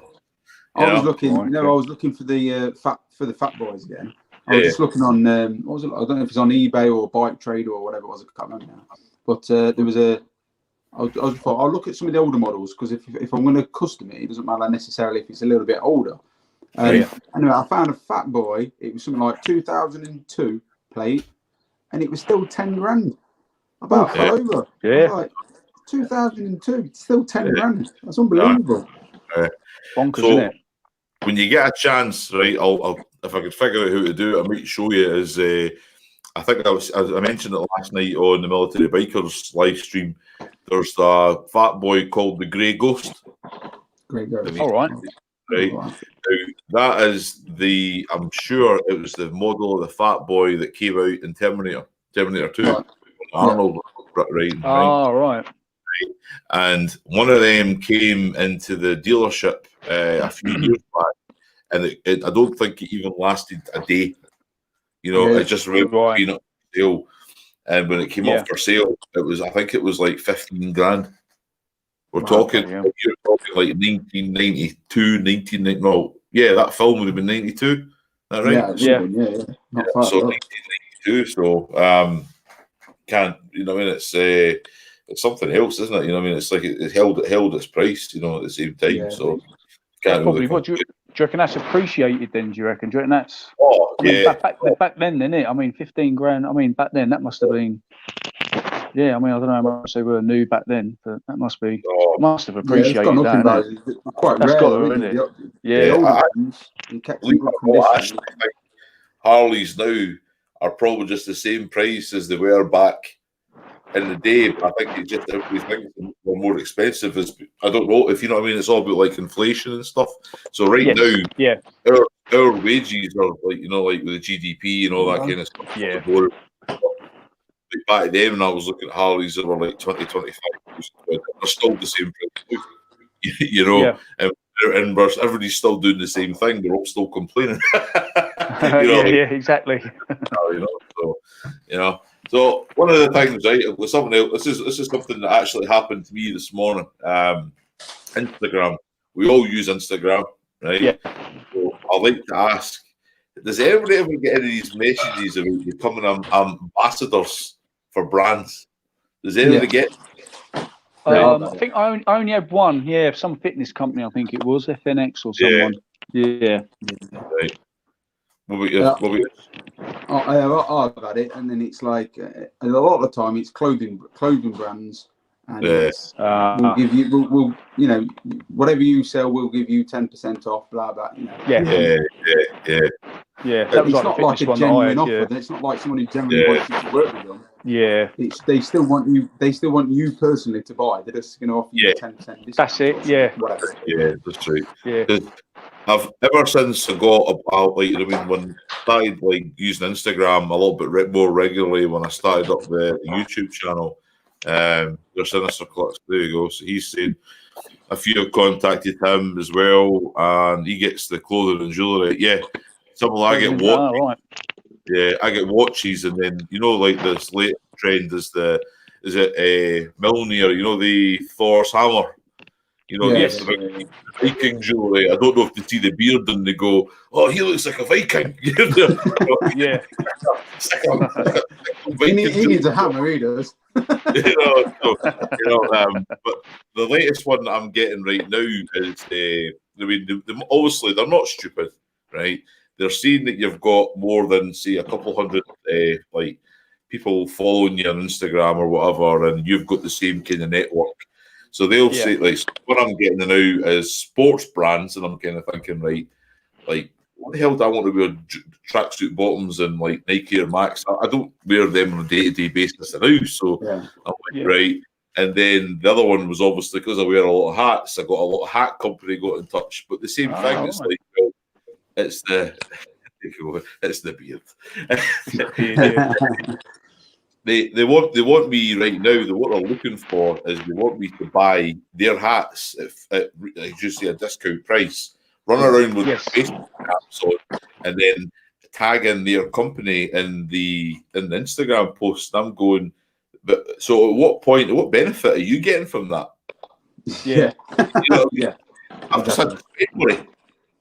I was looking, I was looking for the Fat Boys again. I was just looking on, what was it? I don't know if it's on eBay or Bike Trade or whatever it was. I can't remember now. But there was I thought I'll look at some of the older models, because if I'm going to custom it, it doesn't matter necessarily if it's a little bit older. Anyway, I found a Fat Boy. It was something like 2002 plate, and it was still 10 grand. About fell over. Yeah. Like 2002, still 10 grand. That's unbelievable. Bonkers, So, isn't it? when you get a chance, right? I'll if I could figure out how to do it, I might show you. I think I mentioned it last night on the Military Bikers live stream. There's a fat boy called the Grey Ghost. Grey Ghost. All right. Right. All right. Now, that is I'm sure it was the model of the fat boy that came out in Terminator 2. Right. Arnold, right? Oh, right. And one of them came into the dealership a few years back, and I don't think it even lasted a day. You know, Yeah. it just being up for sale. And when it came Yeah. up for sale, I think it was like 15 grand. We're Wow, talking, yeah. you're talking like 1992, no, yeah, that film would have been 92. Is that right? Yeah, yeah. Not far So off. 1992. So can't, you know, I mean, it's something else, isn't it? You know, I mean, it's like it held its price, you know, at the same time. Yeah. So can't Probably. really What do you reckon that's appreciated then? Do you reckon? Do you reckon that's? Oh, I mean, yeah. back then, didn't it? I mean, 15 grand. I mean, back then that must have been. Yeah, I mean, I don't know how much they were new back then, but that must have appreciated it's got that. nothing it's quite That's rare, got to, isn't isn't it? it? Yeah. older ones, you kept in good I condition. actually think Harleys now are probably just the same price as they were back in the day. But I think it's just we think they're more expensive. I don't know if you know what I mean. It's all about like inflation and stuff. So now, our wages are like, you know, like with the GDP and all that kind of stuff. Yeah. Back then, when I was looking at Harleys, they were like 20, 25. They're still the same price, you know. Yeah. And everybody's still doing the same thing. They're all still complaining. Yeah, exactly. So one of the things, right, was something else. This is something that actually happened to me this morning. Instagram. We all use Instagram, right? Yeah. So I'd like to ask: does anybody ever get any of these messages about becoming ambassadors for brands? Does anybody get? I think I only had one. Yeah, some fitness company. I think it was FNX or someone. Yeah. Right. What about you? I've had it, and then it's like a lot of the time it's clothing brands, and we'll give you, we'll you know, whatever you sell, we'll give you 10% off. Blah blah. You know. Yeah. That was it's like not like a one genuine I offer. had, It's not like someone who generally wants you to work with them. Yeah. They still want you. They still want you personally to buy. They're just going to offer you 10% discount. That's it. Yeah. Whatever. Yeah, that's right. Yeah. I've ever since I got about, like, I mean, when I started like using Instagram a little bit more regularly, when I started up the YouTube channel, your Sinister Clutch, there you go. So he's saying a few have contacted him as well, and he gets the clothing and jewellery. Yeah, something I get watches. Right. Yeah, I get watches, and then, you know, like this late trend is it Milner, you know, the Thor's hammer. You know, the Viking jewellery. I don't know if they see the beard and they go, "Oh, he looks like a Viking." Yeah. He needs a hammer. He does. But the latest one that I'm getting right now is, I mean, obviously they're not stupid, right? They're seeing that you've got more than, say, a couple hundred like people following you on Instagram or whatever, and you've got the same kind of network. So they'll say, like, what I'm getting now is sports brands, and I'm kind of thinking, right, like, what the hell do I want to wear tracksuit bottoms and like Nike or Max? I don't wear them on a day-to-day basis now, so I'm like, right. And then the other one was obviously because I wear a lot of hats. I got a lot of hat company got in touch, but the same thing. It's like, well, it's the beard. They want me right now. What they're looking for is they want me to buy their hats at just a discount price, run around with Facebook caps on, and then tag in their company in the Instagram post. And I'm going, but so at what benefit are you getting from that? Yeah, I've just had to pay for it.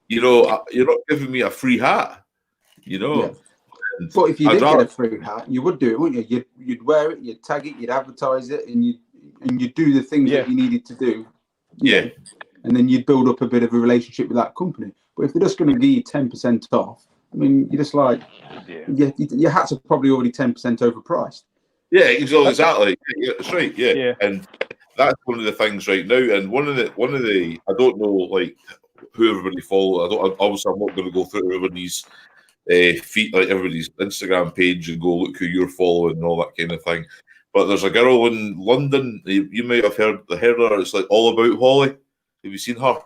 You know, you're not giving me a free hat. You know. Yeah. But if you did get a free hat, you would do it, wouldn't you? You'd wear it, you'd tag it, you'd advertise it, and you'd do the things that you needed to do. Yeah. And then you'd build up a bit of a relationship with that company. But if they're just going to give you 10% off, I mean, you're just like, your hats are probably already 10% overpriced. Yeah, exactly. Yeah, that's right. Yeah. And that's one of the things right now. And one of the I don't know like who everybody follows. Obviously I'm not going to go through everybody's feed, like everybody's Instagram page, and go look who you're following and all that kind of thing. But there's a girl in London. You might have heard her. It's like All About Holly. Have you seen her?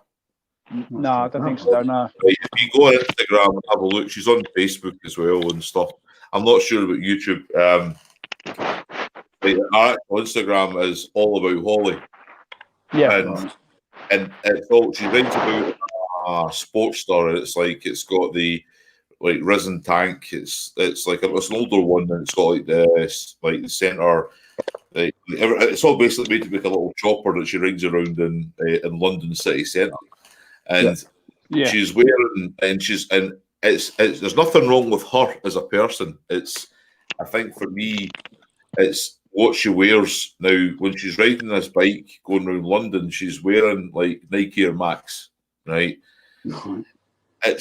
No, I don't think so. No. Right, if you go on Instagram and have a look, she's on Facebook as well and stuff. I'm not sure about YouTube. Like, our actual Instagram is All About Holly. Yeah. And it's all she writes about a sports star. It's like it's got the like risen tank. It's like it's an older one, and it's got like the center. Like, it's all basically made to make a little chopper that she rides around in London city centre, and she's wearing and it's there's nothing wrong with her as a person. I think for me, it's what she wears now. When she's riding this bike going around London, she's wearing like Nike Air Max, right? Mm-hmm. I'm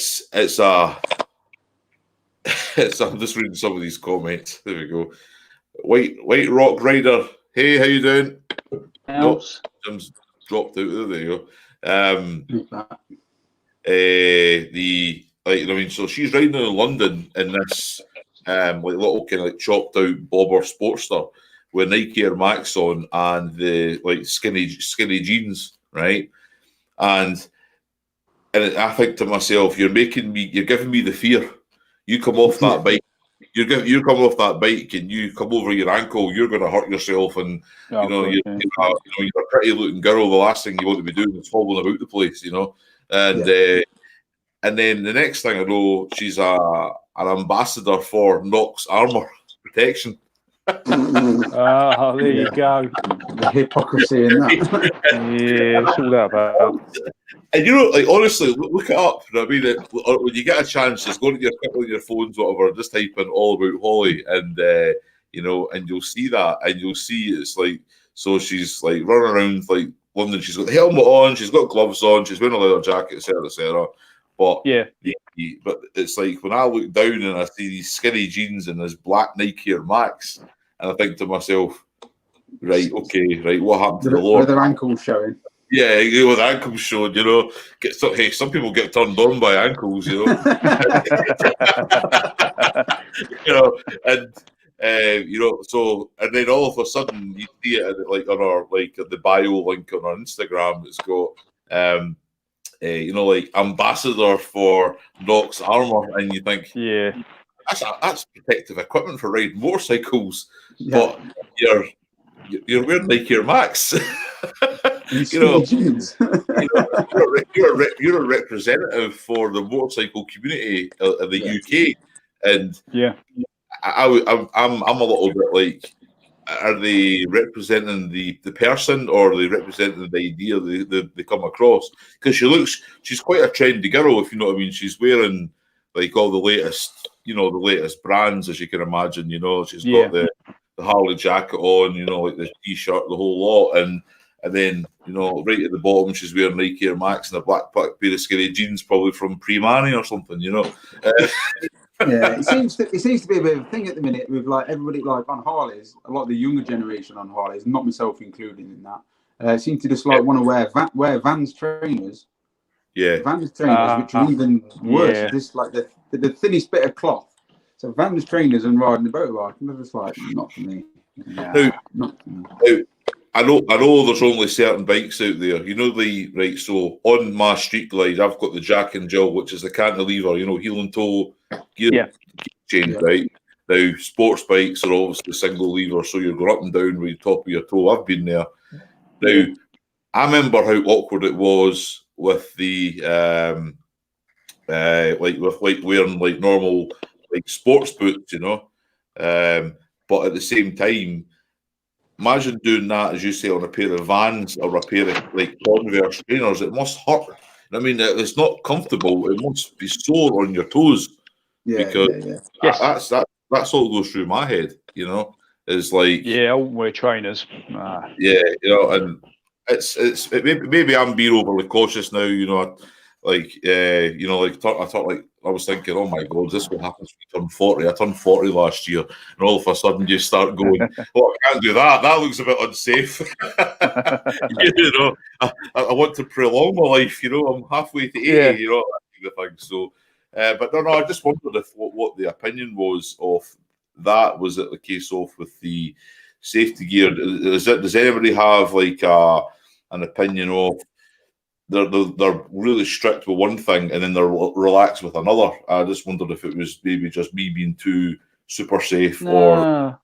just reading some of these comments. There we go. White Rock Rider. Hey, how you doing? Nope, Jim's dropped out. There you go. So she's riding in London in this like little kind of like chopped out bobber Sportster with Nike Air Max on and the like skinny jeans, right? And I think to myself, you're giving me the fear. You come off that bike. You come off that bike and you come over your ankle, you're going to hurt yourself, and you're a pretty looking girl. The last thing you want to be doing is falling about the place, And then the next thing I know, she's an ambassador for Knox Armour Protection. There you go. The hypocrisy in that. It's all that about. And like honestly, look it up. I mean, when you get a chance, just go to your phones, whatever. Just type in All About Holly, and and you'll see that, and you'll see it's like so she's like running around like London. She's got the helmet on, she's got gloves on, she's wearing a leather jacket, etc. But but it's like when I look down and I see these skinny jeans and this black Nike Air Max, and I think to myself, right, what happened to the Lord? With their ankles showing. Yeah, with ankles showing, hey, some people get turned on by ankles, and so and then all of a sudden you see it like on our the bio link on our Instagram. It's got like ambassador for Knox Armour, and you think, that's protective equipment for riding motorcycles, but you're wearing Nike Air Max. You're a representative for the motorcycle community of the UK, and I'm a little bit like, are they representing the person, or are they representing the idea they come across? Because she's quite a trendy girl, if you know what I mean. She's wearing like all the latest brands, as you can imagine. She's got the Harley jacket on, like the t-shirt, the whole lot, and then right at the bottom she's wearing Nike Air Max and a black pair of skinny jeans, probably from Pre-Mani or something. It seems to be a bit of a thing at the minute with like everybody like on Harleys. A lot of the younger generation on Harleys, not myself included in that, seem to just like want to wear Vans trainers. Yeah, Vans trainers, which are even worse. Just like the thinnest bit of cloth. So Vans trainers and riding the motorbike, and they're just like, not for me. Not for me. I know there's only certain bikes out there. So on my street glide, I've got the Jack and Jill, which is the cantilever, heel and toe gear chain, right? Now, sports bikes are obviously single lever, so you're going up and down with the top of your toe. I've been there. Now, I remember how awkward it was with the wearing like normal like sports boots, but at the same time, imagine doing that, as you say, on a pair of Vans or a pair of like Converse trainers. It must hurt. I mean, it's not comfortable. It must be sore on your toes. That's all goes through my head. Is like I won't wear trainers. and maybe I'm being overly cautious now. you know, like I thought, like I was thinking, oh my God, this is what happens when you turn 40. I turned 40 last year, and all of a sudden you start going, oh, I can't do that. That looks a bit unsafe. You know, I want to prolong my life. You know, I'm halfway to 80. Yeah. You know, that kind of thing. So, but no, I just wondered if what the opinion was of that. Was it the case of with the safety gear? Does anybody have like an opinion of? They're really strict with one thing and then they're relaxed with another. I just wondered if it was maybe just me being too super safe or.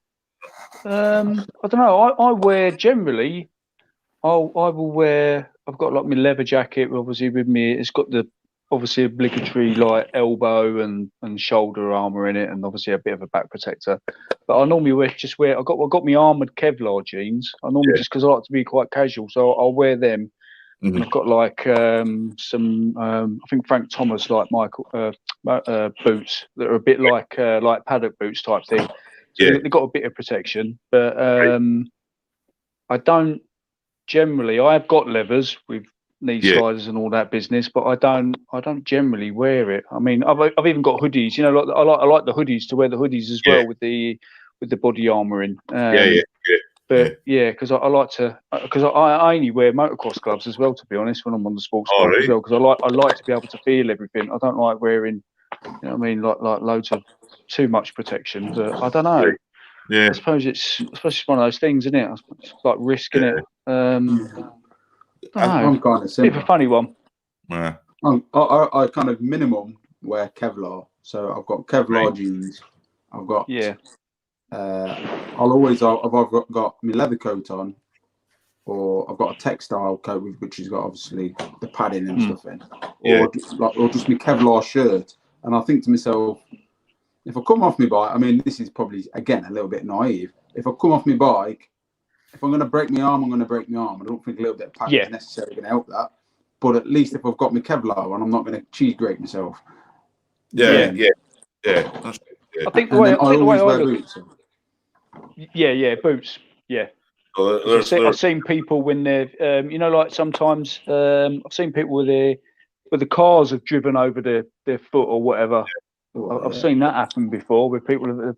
I don't know. I wear generally. I will wear. I've got like my leather jacket, obviously with me. It's got the obviously obligatory like elbow and shoulder armor in it, and obviously a bit of a back protector. But I normally wear. I've got my armored Kevlar jeans. I normally just because I like to be quite casual, so I'll wear them. And I've got like some I think Frank Thomas like Michael boots that are a bit like paddock boots type thing. So they've got a bit of protection, but I don't generally. I have got leathers with knee sliders and all that business, but I don't generally wear it. I mean, I've even got hoodies. You know, like I like the hoodies to wear the hoodies as well with the body armor in. But because I like to, because I only wear motocross gloves as well, to be honest, when I'm on the sports bike as well, because I like to be able to feel everything. I don't like wearing, you know what I mean, like loads of too much protection. But I don't know. I suppose it's one of those things, isn't it? It's like risk, isn't it? I'm kind of simple. Bit of a funny one. Yeah. I kind of minimum wear Kevlar, so I've got Kevlar jeans. I've got I've either got my leather coat on, or I've got a textile coat which has got obviously the padding and stuff in, or just my Kevlar shirt. And I think to myself, if I come off my bike, I mean, this is probably again a little bit naive. If I come off my bike, if I'm going to break my arm, I'm going to break my arm. I don't think a little bit of padding is necessarily going to help that. But at least if I've got my Kevlar on, I'm not going to cheese grate myself. Yeah. I think the way I always wear look, boots. Boots. Yeah. I've seen people when they're, you know, like sometimes I've seen people with the cars have driven over their foot or whatever. I've seen that happen before, where people are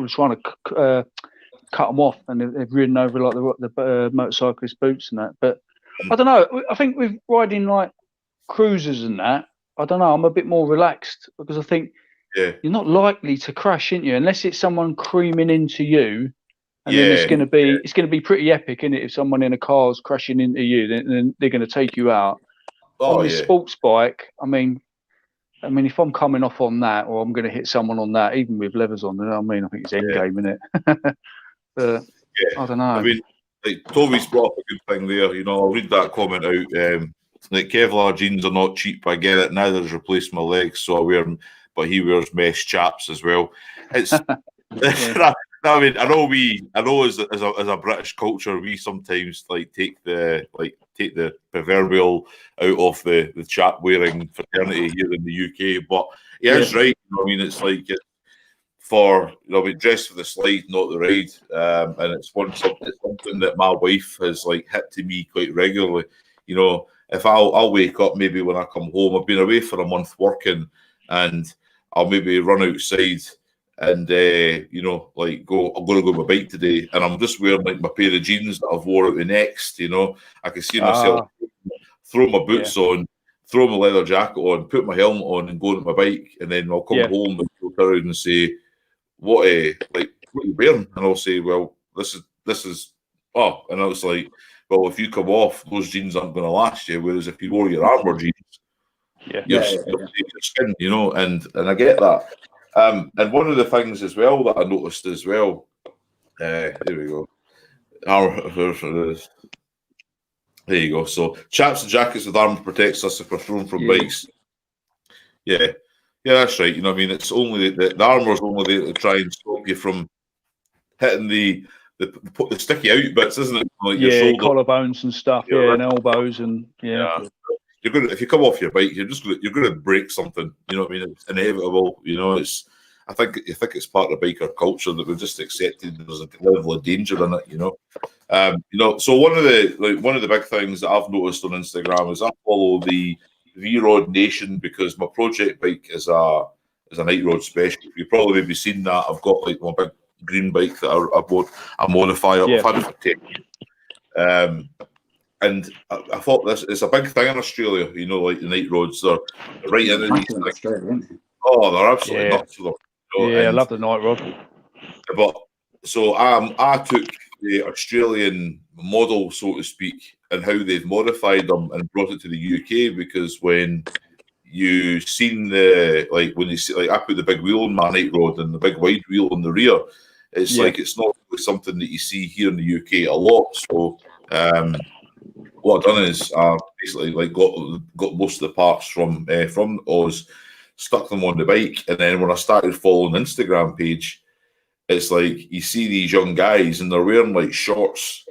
trying to cut them off and they've ridden over like the motorcyclist boots and that. But I don't know. I think with riding like cruisers and that, I don't know. I'm a bit more relaxed because I think you're not likely to crash, aren't you? Unless it's someone creaming into you, and then it's going to be pretty epic, isn't it? If someone in a car's crashing into you, then they're going to take you out. On this sports bike, I mean, if I'm coming off on that, or I'm going to hit someone on that, even with leathers on, you know what I mean? I think it's end game, isn't it? But I don't know. I mean, like Toby's brought up a good thing there. You know, I'll read that comment out. Like Kevlar jeans are not cheap. I get it. Neither's replaced my legs, so I wear them. But he wears mesh chaps as well. It's. I mean, I know as a British culture, we sometimes like take the proverbial out of the chap wearing fraternity here in the UK. But he is right. You know, I mean, it's like dressed for the slide, not the ride, and it's something that my wife has like hit to me quite regularly. You know, if I'll wake up maybe when I come home, I've been away for a month working, and I'll maybe run outside. And you know, like I'm going to go on my bike today, and I'm just wearing like my pair of jeans that I've wore out the next. You know, I can see myself throw my boots on, throw my leather jacket on, put my helmet on, and go on my bike. And then I'll come home and look around and say, "What are you wearing?" And I'll say, "Well, this is." Oh, and I was like, "Well, if you come off, those jeans aren't going to last you. Whereas if you wore your armor jeans, your skin, you know." And I get that. And one of the things as well that I noticed as well, here we go. There you go. So chaps and jackets with armor protects us if we're thrown from bikes. Yeah, that's right. You know what I mean? It's only the armor's only there to try and stop you from hitting the sticky out bits, isn't it? Like your shoulder, collarbones and stuff, and elbows and You're gonna, if you come off your bike, you're going to break something. You know what I mean? It's inevitable. You know, I think it's part of biker culture that we've just accepted there's a level of danger in it. You know, so one of the big things that I've noticed on Instagram is I follow the V-Rod Nation because my project bike is a night rod special. You've probably maybe seen that. I've got like my big green bike that I modify it. I've had it for 10 years. And I thought it's a big thing in Australia, you know, like the night roads. They're right in the Oh, they're absolutely nuts for them. You know, I love the night rod. But so I took the Australian model, so to speak, and how they've modified them and brought it to the UK, because when you seen when you see, like, I put the big wheel on my night rod and the big wide wheel on the rear, it's like it's not really something that you see here in the UK a lot. So what I've done is basically like got most of the parts from Oz, stuck them on the bike, and then when I started following the Instagram page, it's like you see these young guys and they're wearing like shorts,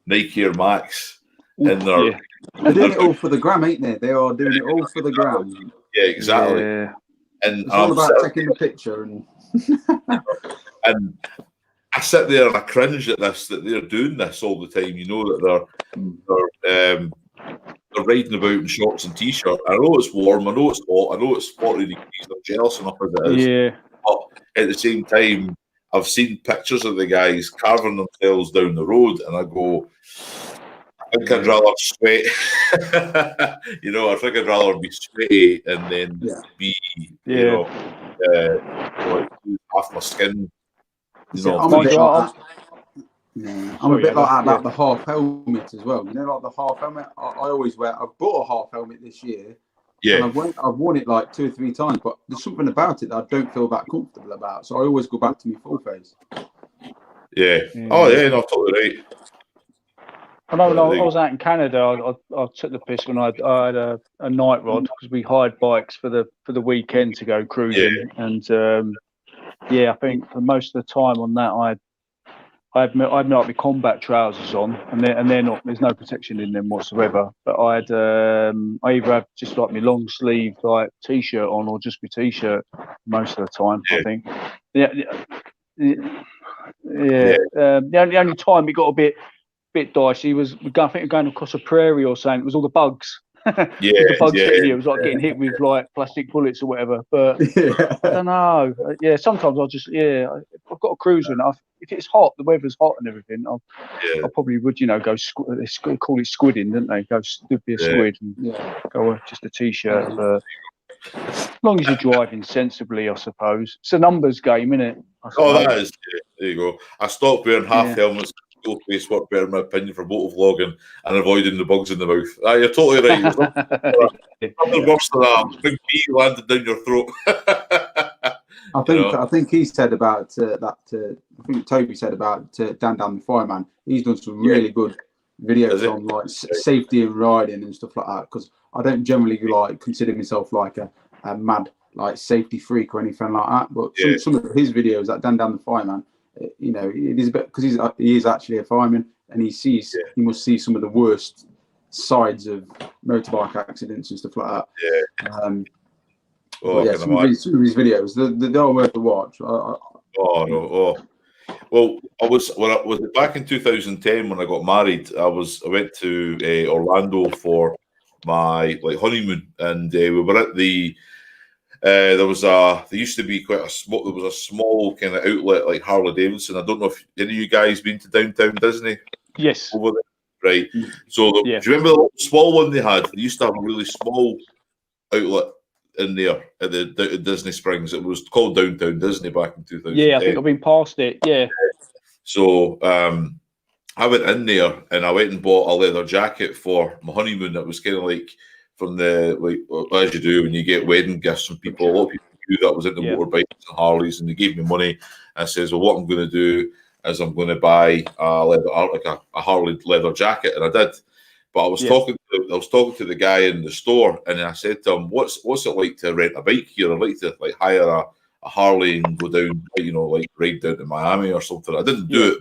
Nike Air Max, and they're doing it all for the gram, ain't they? They are doing it all for the gram. Yeah, exactly. Yeah. And it's all about taking the picture and and I sit there and I cringe at this, that they're doing this all the time. You know, that they're riding about in shorts and t-shirt. I know it's warm, I know it's hot, I know it's 40 degrees. I'm jealous enough as it is. Yeah. But at the same time, I've seen pictures of the guys carving themselves down the road, and I go, I think I'd rather sweat. You know, I think I'd rather be sweaty and then be, you know, like half my skin. You know, I'm a bit like that. Yeah, I'm a bit like that about the half helmet as well. You know, like the half helmet. I always wear. I've bought a half helmet this year. Yeah, and I've worn it like 2 or 3 times, but there's something about it that I don't feel that comfortable about. So I always go back to my full face. Yeah. Oh yeah, no, totally right. I know when I was out in Canada, I took the piss when I had a night rod, because we hired bikes for the weekend to go cruising, and I think for most of the time on that I had my combat trousers on, and they're not. There's no protection in them whatsoever. But I either have just like my long sleeve like t-shirt on, or just my t-shirt most of the time. I think. The only time it got a bit dicey was I think going across a prairie or something. It was all the bugs. The bugs hitting you. It was like getting hit with like plastic bullets or whatever. But I don't know. Sometimes I'll just I've got a cruiser enough. If it's hot, the weather's hot and everything, I probably would, go they call it squidding, don't they? Go be a squid and go just a t-shirt. But as long as you're driving sensibly, I suppose. It's a numbers game, isn't it? Oh, that is. There you go. I stopped wearing half helmets. Go face work better, in my opinion, for motor vlogging and avoiding the bugs in the mouth. You're totally right. Nothing worse than a big bee landed down your throat. I think he said about that. I think Toby said about Dan the Fireman. He's done some really good videos on like safety and riding and stuff like that. Because I don't generally like consider myself like a mad like safety freak or anything like that. But some of his videos, that Dan the Fireman, it is a bit because he is actually a fireman, and he must see some of the worst sides of motorbike accidents and stuff like that. Some of his videos, they are worth the watch. Well, I was back in 2010 when I got married. I went to Orlando for my honeymoon, and we were at the. There used to be there was a small kind of outlet like Harley Davidson. I don't know if any of you guys been to downtown Disney. Yes. Over there, right? So do you remember the small one they had? They used to have a really small outlet in there at the Disney Springs. It was called Downtown Disney back in 2010. Yeah, I think I've been past it. Yeah. So I went in there and I went and bought a leather jacket for my honeymoon. That was kind of like from the as you do when you get wedding gifts from people. A lot of people knew that I was into motorbikes and Harleys, and they gave me money. And I says, well, what I'm going to do is I'm going to buy a Harley leather jacket, and I did. But I was talking to the guy in the store, and I said to him, "What's it like to rent a bike here? I'd like to hire a Harley and go down, ride down to Miami or something." I didn't do it.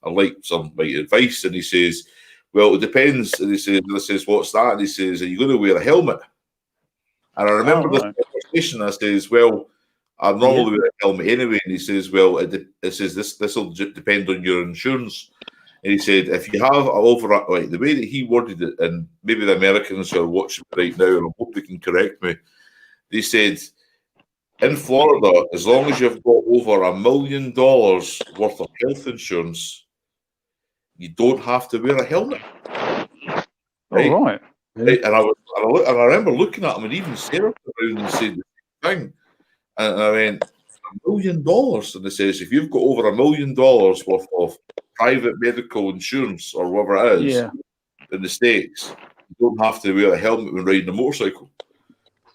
I liked some advice, and he says, "Well, it depends." And he says, "What's that?" And he says, "Are you going to wear a helmet?" And I remember this conversation. I says, "Well, I normally wear a helmet anyway." And he says, "Well, it says this will depend on your insurance." And he said, if you have like the way that he worded it, and maybe the Americans who are watching right now, and I hope they can correct me, they said, in Florida, as long as you've got over $1 million worth of health insurance, you don't have to wear a helmet. Right? All right. Right? And I remember looking at him, and even Sarah around and said the same thing. And I went, $1 million? And it says, if you've got over $1 million worth of private medical insurance or whatever it is in the States, you don't have to wear a helmet when riding a motorcycle.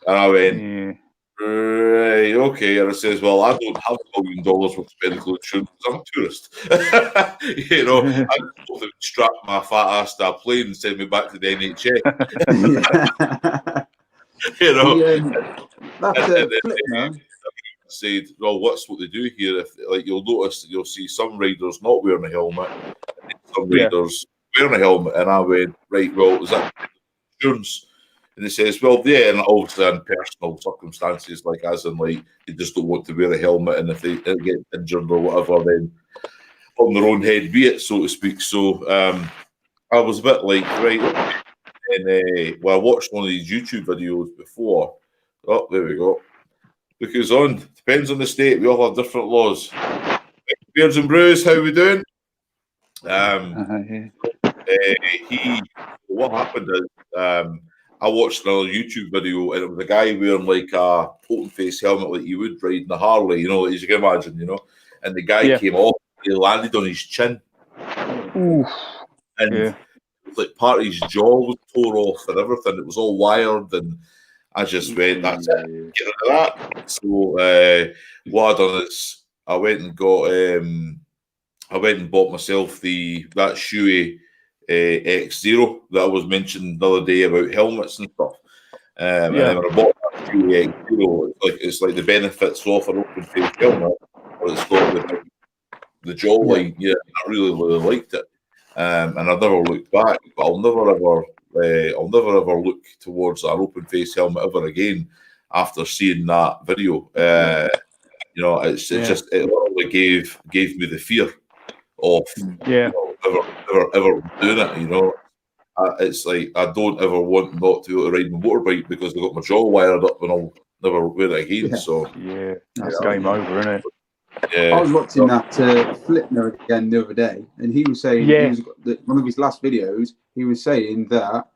And I went, right, okay. And it says, well, I don't have $1 million worth of medical insurance because I'm a tourist. You know, I would strap my fat ass to a plane and send me back to the NHS. You know, that's Flipner. Said, well, what's what they do here? If like you'll notice that you'll see some riders not wearing a helmet, and some riders wearing a helmet, and I went, right, well, is that insurance? And he says, well, yeah, and obviously in personal circumstances, like as in like they just don't want to wear a helmet, and if they get injured or whatever, then on their own head be it, so to speak. So I was a bit like, right, okay. And I watched one of these YouTube videos before. Oh, there we go. Because depends on the state, we all have different laws. Beards and Brews, how we doing? What happened is I watched another YouTube video, and it was a guy wearing like a open face helmet like you would riding a Harley, you know, as you can imagine, you know. And the guy came off, he landed on his chin. And like part of his jaw was tore off and everything. It was all wired, and I just went, that's it, get rid of that. So what I done is I went and bought myself that Shuey X0 that I was mentioning the other day about helmets and stuff. And then when I bought that Shuey X0, it's like the benefits of an open face helmet, but it's got the jawline. Yeah, I really liked it. And I've never looked back, but I'll never ever look towards an open face helmet ever again after seeing that video. You know, it literally gave me the fear of ever doing it. You know, it's like I don't ever want not to be able to ride my motorbike because I've got my jaw wired up and I'll never wear it again. So that's game over, isn't it? I was watching that Flipner again the other day, and he was saying one of his last videos. He was saying that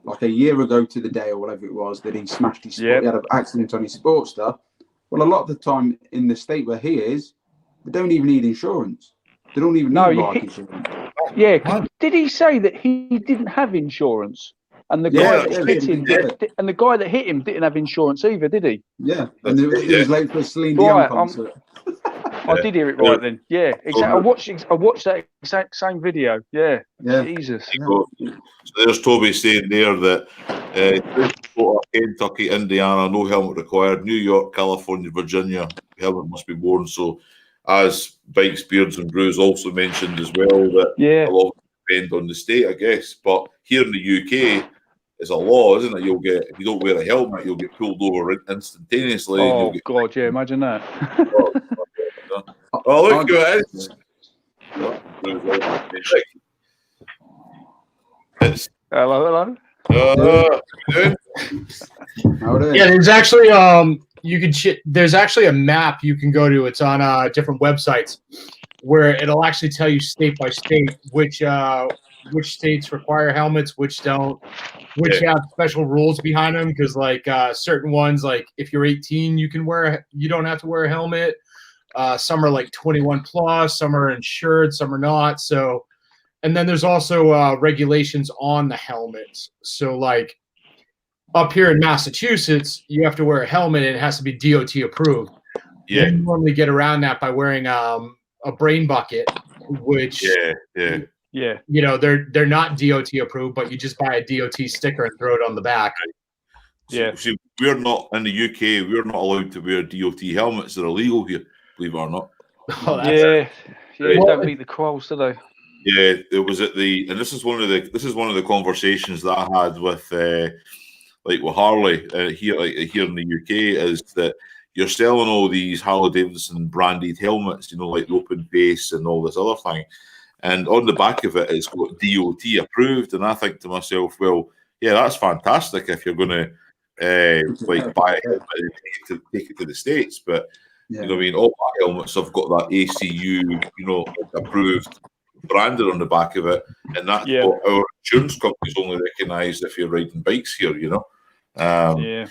like a year ago to the day or whatever it was that he smashed his. He had an accident on his Sportster. Well, a lot of the time in the state where he is, they don't even need insurance. They don't even need bike insurance. Yeah, did he say that he didn't have insurance? And the guy that hit him, and the guy that hit him didn't have insurance either, did he? Yeah, and he was late for a Celine Dion concert. I did hear it right then. Yeah, exactly. I watched that exact same video. Yeah. Jesus. So there's Toby saying there that Kentucky, Indiana, no helmet required. New York, California, Virginia, helmet must be worn. So, as Bikes, Beards and Brews also mentioned as well, that a lot depend on the state, I guess. But here in the UK, it's a law, isn't it? If you don't wear a helmet, you'll get pulled over instantaneously. Oh God, imagine that. Oh, look at it. Hello. Yeah, there's actually there's actually a map you can go to. It's on different websites where it'll actually tell you state by state which states require helmets, which don't, which have special rules behind them. Because like certain ones, like if you're 18, you don't have to wear a helmet. Some are like 21 plus, some are insured, some are not. So, and then there's also regulations on the helmets. So like up here in Massachusetts, you have to wear a helmet and it has to be DOT approved. Yeah. You normally get around that by wearing a brain bucket, which you know, they're not DOT approved, but you just buy a DOT sticker and throw it on the back. See, we're not in the UK, we're not allowed to wear DOT helmets. They're illegal here, believe it or not. Don't meet the quals, do they? Yeah, it was at and this is one of the conversations that I had with Harley here in the UK, is that you're selling all these Harley Davidson branded helmets, you know, like the open face and all this other thing. and on the back of it, it's got DOT approved. And I think to myself, well, yeah, that's fantastic if you're going to buy it and take it to the States. But you know what I mean, all my helmets have got that ACU, approved, branded on the back of it, and that's what our insurance companies only recognise if you're riding bikes here, and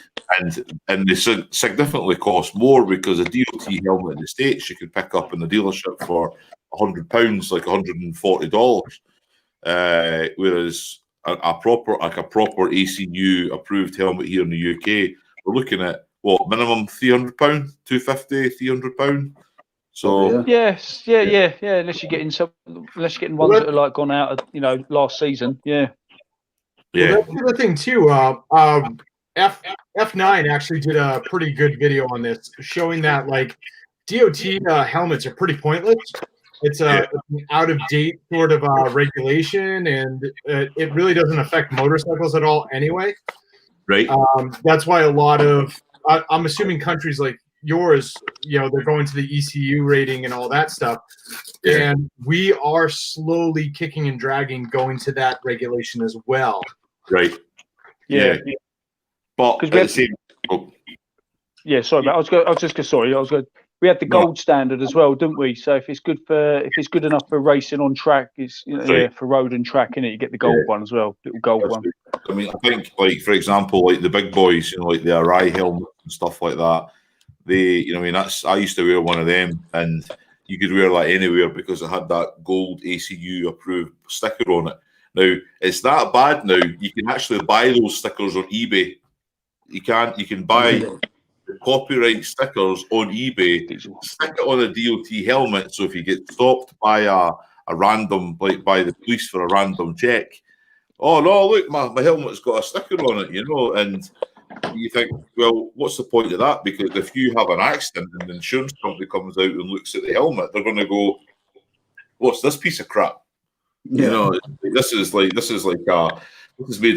they significantly cost more, because a DOT helmet in the States you could pick up in the dealership for £100, like $140, whereas a proper ACU approved helmet here in the UK, we're looking at what, minimum £300, £250, £300. So unless you're getting ones that are like gone out of last season. Well, that's the other thing too. F9 actually did a pretty good video on this, showing that like DOT helmets are pretty pointless. It's an out of date sort of regulation, and it really doesn't affect motorcycles at all anyway. Right. That's why a lot of I'm assuming countries like yours, they're going to the ECU rating and all that stuff. Yeah. And we are slowly kicking and dragging going to that regulation as well. Right. Yeah. But at the same sorry, but we had the gold standard as well, didn't we? So if it's good enough for racing on track, it's for road and track, innit? You get the gold one as well, little gold one. I mean, I think, like, for example, like the big boys, like the Arai helmet and stuff like that. I used to wear one of them, and you could wear that anywhere because it had that gold ACU approved sticker on it. Now, it's that bad now. You can actually buy those stickers on eBay. You can buy the copyright stickers on eBay, stick it on a DOT helmet, so if you get stopped by a random, like by the police for a random check, oh no, look, my helmet's got a sticker on it, and you think, well, what's the point of that? Because if you have an accident and the insurance company comes out and looks at the helmet, they're going to go, what's this piece of crap? This is made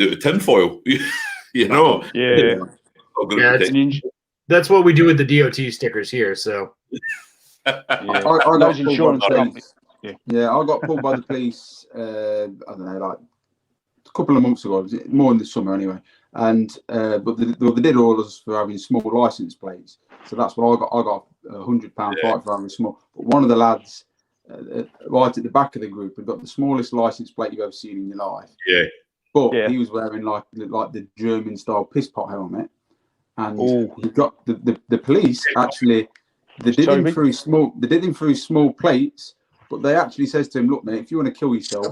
out of tinfoil. That's what we do with the DOT stickers here. So I got insurance companies. I got pulled by the police. I don't know, like a couple of months ago. More in the summer anyway. And but they did all us for having small license plates. So that's what I got. I got £100 fine for having small. But one of the lads right at the back of the group had got the smallest license plate you've ever seen in your life. Yeah. But he was wearing like the German style piss pot helmet, and he got the police actually they did him through small plates, but they actually says to him, look, mate, if you want to kill yourself,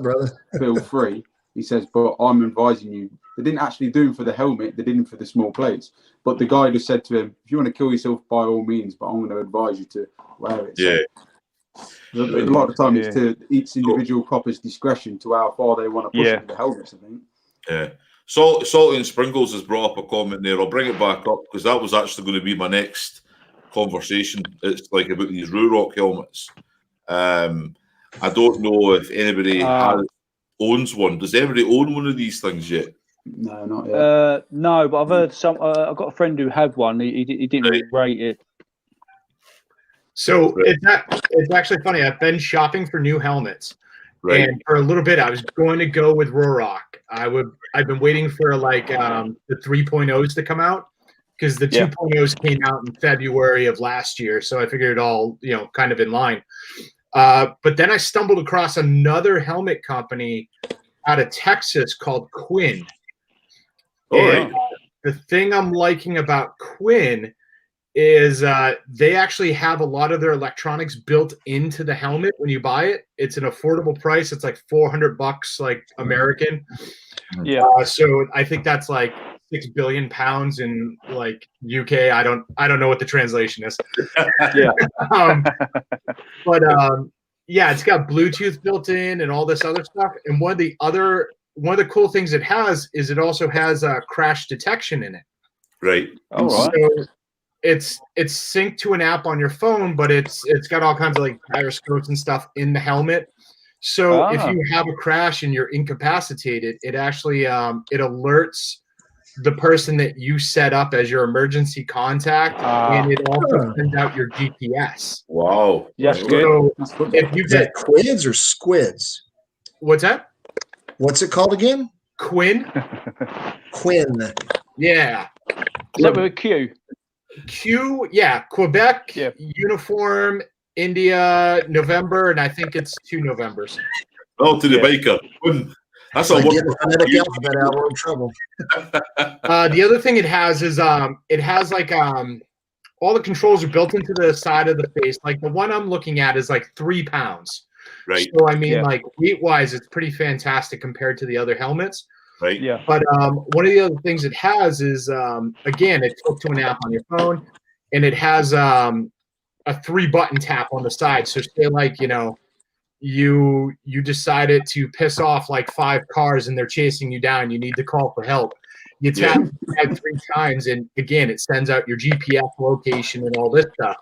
feel free. He says, but I'm advising you. They didn't actually do him for the helmet, they did him for the small plates. But the guy just said to him, if you want to kill yourself, by all means, but I'm going to advise you to wear it. Yeah. So, a lot of the time it's to each individual copper's discretion to how far they want to push it with the helmets, I think. Yeah. Salty and Sprinkles has brought up a comment there. I'll bring it back up because that was actually going to be my next conversation. It's like about these Ruroc helmets. I don't know if anybody owns one. Does anybody own one of these things yet? No, not yet. No, but I've heard some. I've got a friend who had one. He didn't rate it. So it's actually funny. I've been shopping for new helmets, and for a little bit, I was going to go with Ruroc. I've been waiting for like the 3.0s to come out because the 2.0s came out in February of last year. So I figured it all kind of in line. But then I stumbled across another helmet company out of Texas called Quinn. The thing I'm liking about Quinn is they actually have a lot of their electronics built into the helmet when you buy it. It's an affordable price. It's like $400, like American. Yeah. So I think that's like £6 billion in like UK. I don't know what the translation is. But it's got Bluetooth built in and all this other stuff. And one of the cool things it has is it also has crash detection in it. Right. All right. So it's synced to an app on your phone, but it's got all kinds of like gyroscopes and stuff in the helmet. So if you have a crash and you're incapacitated, it actually it alerts the person that you set up as your emergency contact, and it also sends out your GPS. Wow. Yes, So good. if you Is that quids or squids? what's that? What's it called again? Quinn? Quinn. Yeah. Is that with a Q? Q, yeah, Quebec, Yeah. uniform, India, November, and I think it's 2 Novembers. Oh, to the biker. That's Like a getting the phonetic alphabet out, we're in trouble. The other thing it has is it has like all the controls are built into the side of the face. Like the one I'm looking at is like 3 pounds. Right. So I mean, like weight wise, it's pretty fantastic compared to the other helmets. Right. Yeah. But one of the other things it has is again, it's hooked to an app on your phone, and it has a 3-button tap on the side. So say like, you know, you decided to piss off like 5 cars and they're chasing you down, you need to call for help. You tap it 3 times, and again, it sends out your GPS location and all this stuff.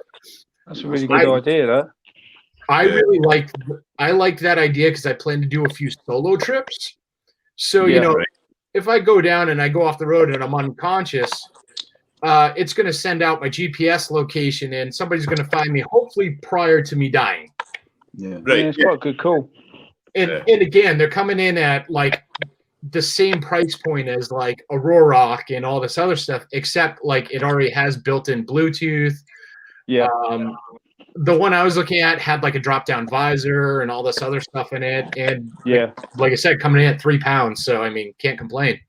That's a really good idea, that. I really like that idea because I plan to do a few solo trips. So, you know, if I go down and I go off the road and I'm unconscious, it's going to send out my GPS location, and somebody's going to find me, hopefully prior to me dying. Yeah, right. Yeah, it's quite good, cool. And again, they're coming in at like the same price point as like a Rock and all this other stuff, except like it already has built-in Bluetooth. Yeah. The one I was looking at had like a drop-down visor and all this other stuff in it, and like I said, coming in at 3 pounds. So I mean, can't complain.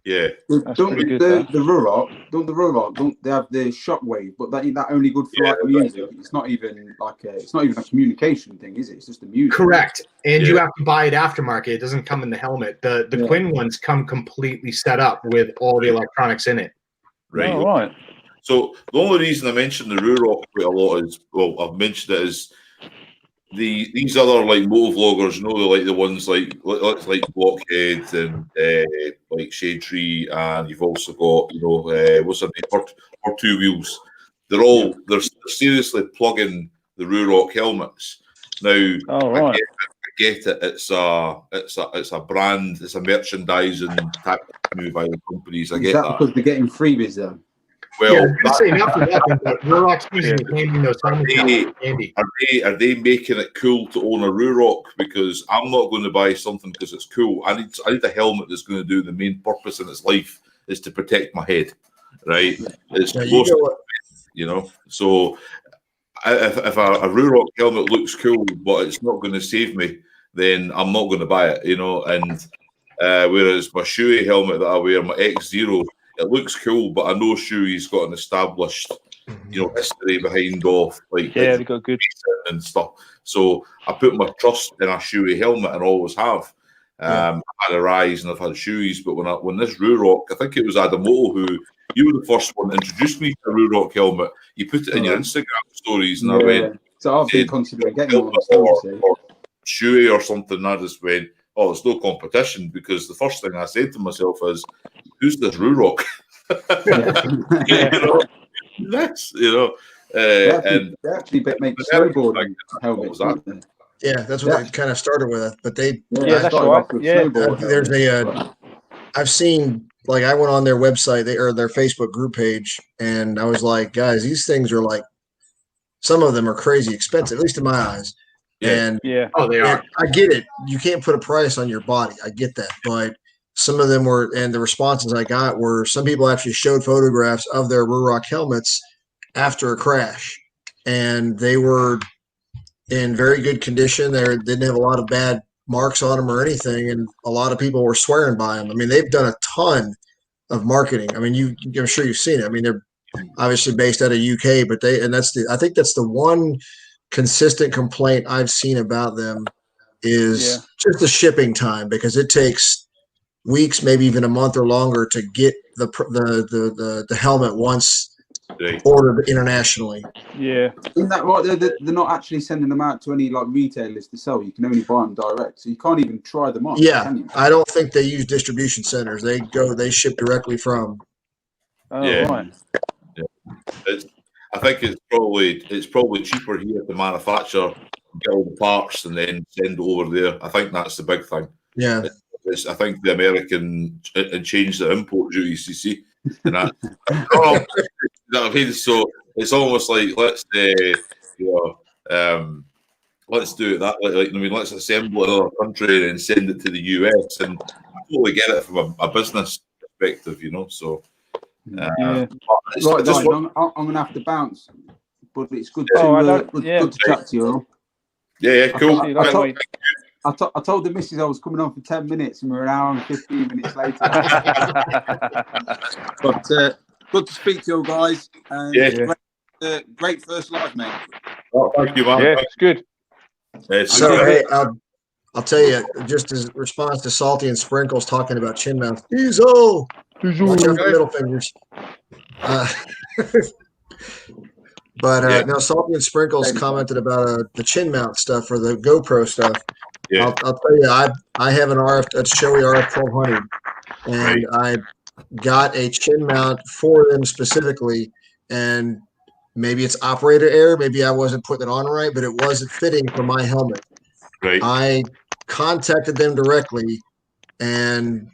Yeah. Don't the Ruroc, don't they have the shockwave? But that only good for like music. It's not even like it's not even a communication thing, is it? It's just the music. Correct. And you have to buy it aftermarket. It doesn't come in the helmet. The Quinn ones come completely set up with all the electronics in it. Right. Oh, right. So the only reason I mentioned the Ruroc quite a lot is, well, I've mentioned it is these other like motor vloggers, you know, like the ones like Blockhead and like Shade Tree, and you've also got, you know, what's their name, or Two Wheels. They're seriously plugging the Ruroc helmets now. I get it. It's a brand. It's a merchandising tactic move by the companies. I get that because they're getting freebies though. Well, are they making it cool to own a Ruroc? Because I'm not going to buy something because it's cool. I need a helmet that's going to do the main purpose in its life is to protect my head, right? It's you know. So if a Ruroc helmet looks cool but it's not going to save me, then I'm not going to buy it, you know. And whereas my Shoei helmet that I wear, my X0. It looks cool, but I know Shoei's got an established, you know, history behind off, like they got good and stuff. So I put my trust in a Shoei helmet and always have. I've had a Rise and I've had Shoei's, but when this Ruroc, I think it was Adamoto who you were the first one to introduce me to a Ruroc helmet. You put it in your Instagram stories, and I went. So I've been considering getting one or Shoei or something. And I just went, oh, it's no competition, because the first thing I said to myself is, who's this Ruroc? They actually make snowboarding helmets. Yeah, that's what they kind of started with. But that's right. Yeah, there's I've seen, like, I went on their website, their Facebook group page, and I was like, guys, these things are like, some of them are crazy expensive, at least in my eyes. And oh, they are. I get it. You can't put a price on your body. I get that. But some of them were, and the responses I got were, some people actually showed photographs of their Ruroc helmets after a crash, and they were in very good condition. They didn't have a lot of bad marks on them or anything, and a lot of people were swearing by them. I mean, they've done a ton of marketing. I mean, I'm sure you've seen it. I mean, they're obviously based out of UK, but I think that's the one consistent complaint I've seen about them is just the shipping time, because it takes weeks, maybe even a month or longer to get the helmet once ordered internationally. Yeah, isn't that right? They're not actually sending them out to any like retailers to sell. You can only buy them direct, so you can't even try them on. Yeah, I don't think they use distribution centers. They ship directly from. Oh, right. Yeah. I think it's probably cheaper here to manufacture, get all the parts, and then send over there. I think that's the big thing. Yeah. I think the American changed the import duties, you see. And that, oh, you know what I mean? So it's almost like let's do it that way. Like, I mean, let's assemble another country and send it to the US, and I totally get it from a business perspective, you know. So Right, I'm gonna have to bounce, but it's good to chat to you all. Yeah, cool. I told the missus I was coming on for 10 minutes, and we're an hour and 15 minutes later. But good to speak to you guys. And great first live, mate. Oh, thank you, man. Yeah, it's good. So, hey, I'll tell you, just as response to Salty and Sprinkles talking about chin mounts. Watch out for middle fingers. But no, Salty and Sprinkles commented about the chin mount stuff or the GoPro stuff. Yeah. I'll tell you, I have an RF, a Shoei RF 1200, and I got a chin mount for them specifically, and maybe it's operator error, maybe I wasn't putting it on right, but it wasn't fitting for my helmet. Right. I contacted them directly and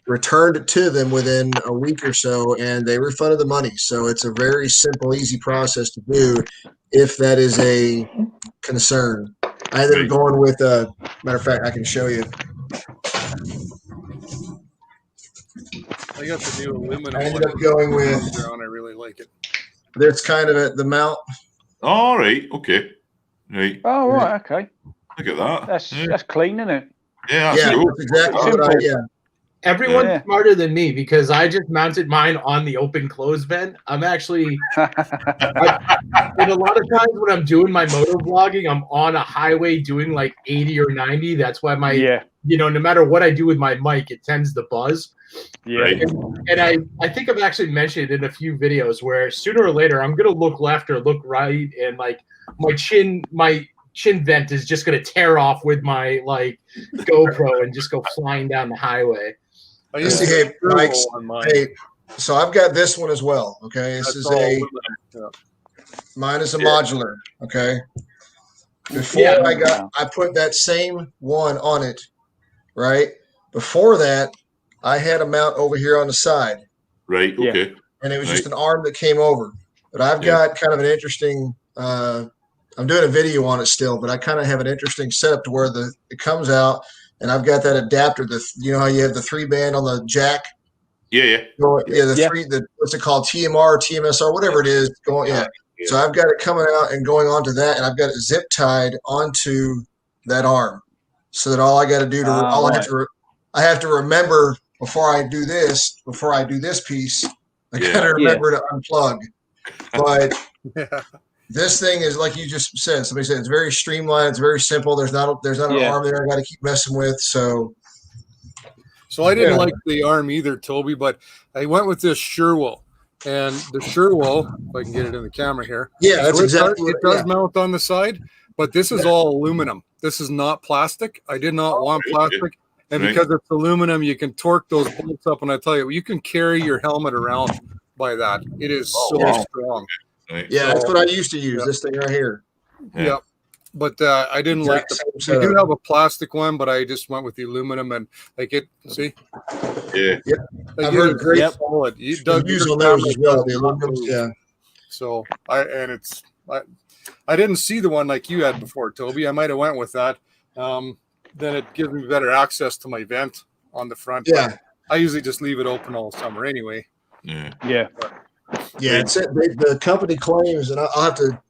returned it to them within a week or so, and they refunded the money. So it's a very simple, easy process to do if that is a concern. I ended up going with matter of fact, I can show you. I got the new aluminum. I ended up going with. I really like it. That's kind of the mount. All right. Okay. Right. Oh, right. Okay. Look at that. That's clean, isn't it? Yeah. That's cool. That's exactly what Everyone's smarter than me because I just mounted mine on the open close vent. I'm actually, and a lot of times when I'm doing my moto vlogging, I'm on a highway doing like 80 or 90. That's why my, no matter what I do with my mic, it tends to buzz. Yeah. And I think I've actually mentioned in a few videos where sooner or later I'm going to look left or look right, and like my chin vent is just going to tear off with my like GoPro and just go flying down the highway. Hey, Mike, so I've got this one as well. Okay, this is mine is a modular. Okay, before I put that same one on it. Right before that, I had a mount over here on the side. Right. Okay. And it was just an arm that came over. But I've got kind of an interesting. I'm doing a video on it still, but I kind of have an interesting setup to where it comes out. And I've got that adapter. You know how you have the 3-band on the jack? Yeah. What's it called? TMR, TMSR, whatever it is. So I've got it coming out and going onto that, and I've got it zip tied onto that arm. So that all I got to do I have to remember before I do this piece, I got to remember to unplug. But this thing is like you just said. Somebody said it's very streamlined. It's very simple. There's not an arm there I got to keep messing with. So I didn't like the arm either, Toby, but I went with this Sherwool. And the Sherwool, if I can get it in the camera here. Yeah, that's exactly. It does mount on the side, but this is all aluminum. This is not plastic. I did not want plastic. And because it's aluminum, you can torque those bolts up. And I tell you, you can carry your helmet around by that. It is strong. Yeah, that's what I used to use. This thing right here. Yeah, but I didn't like we do have a plastic one, but I just went with the aluminum and like it. See? Yeah. I've heard great solid. You use on those as well. The aluminum. Yeah. So I didn't see the one like you had before, Toby. I might have went with that. Then it gives me better access to my vent on the front. Yeah. I usually just leave it open all summer anyway. Yeah. Yeah, the company claims, and I'll have to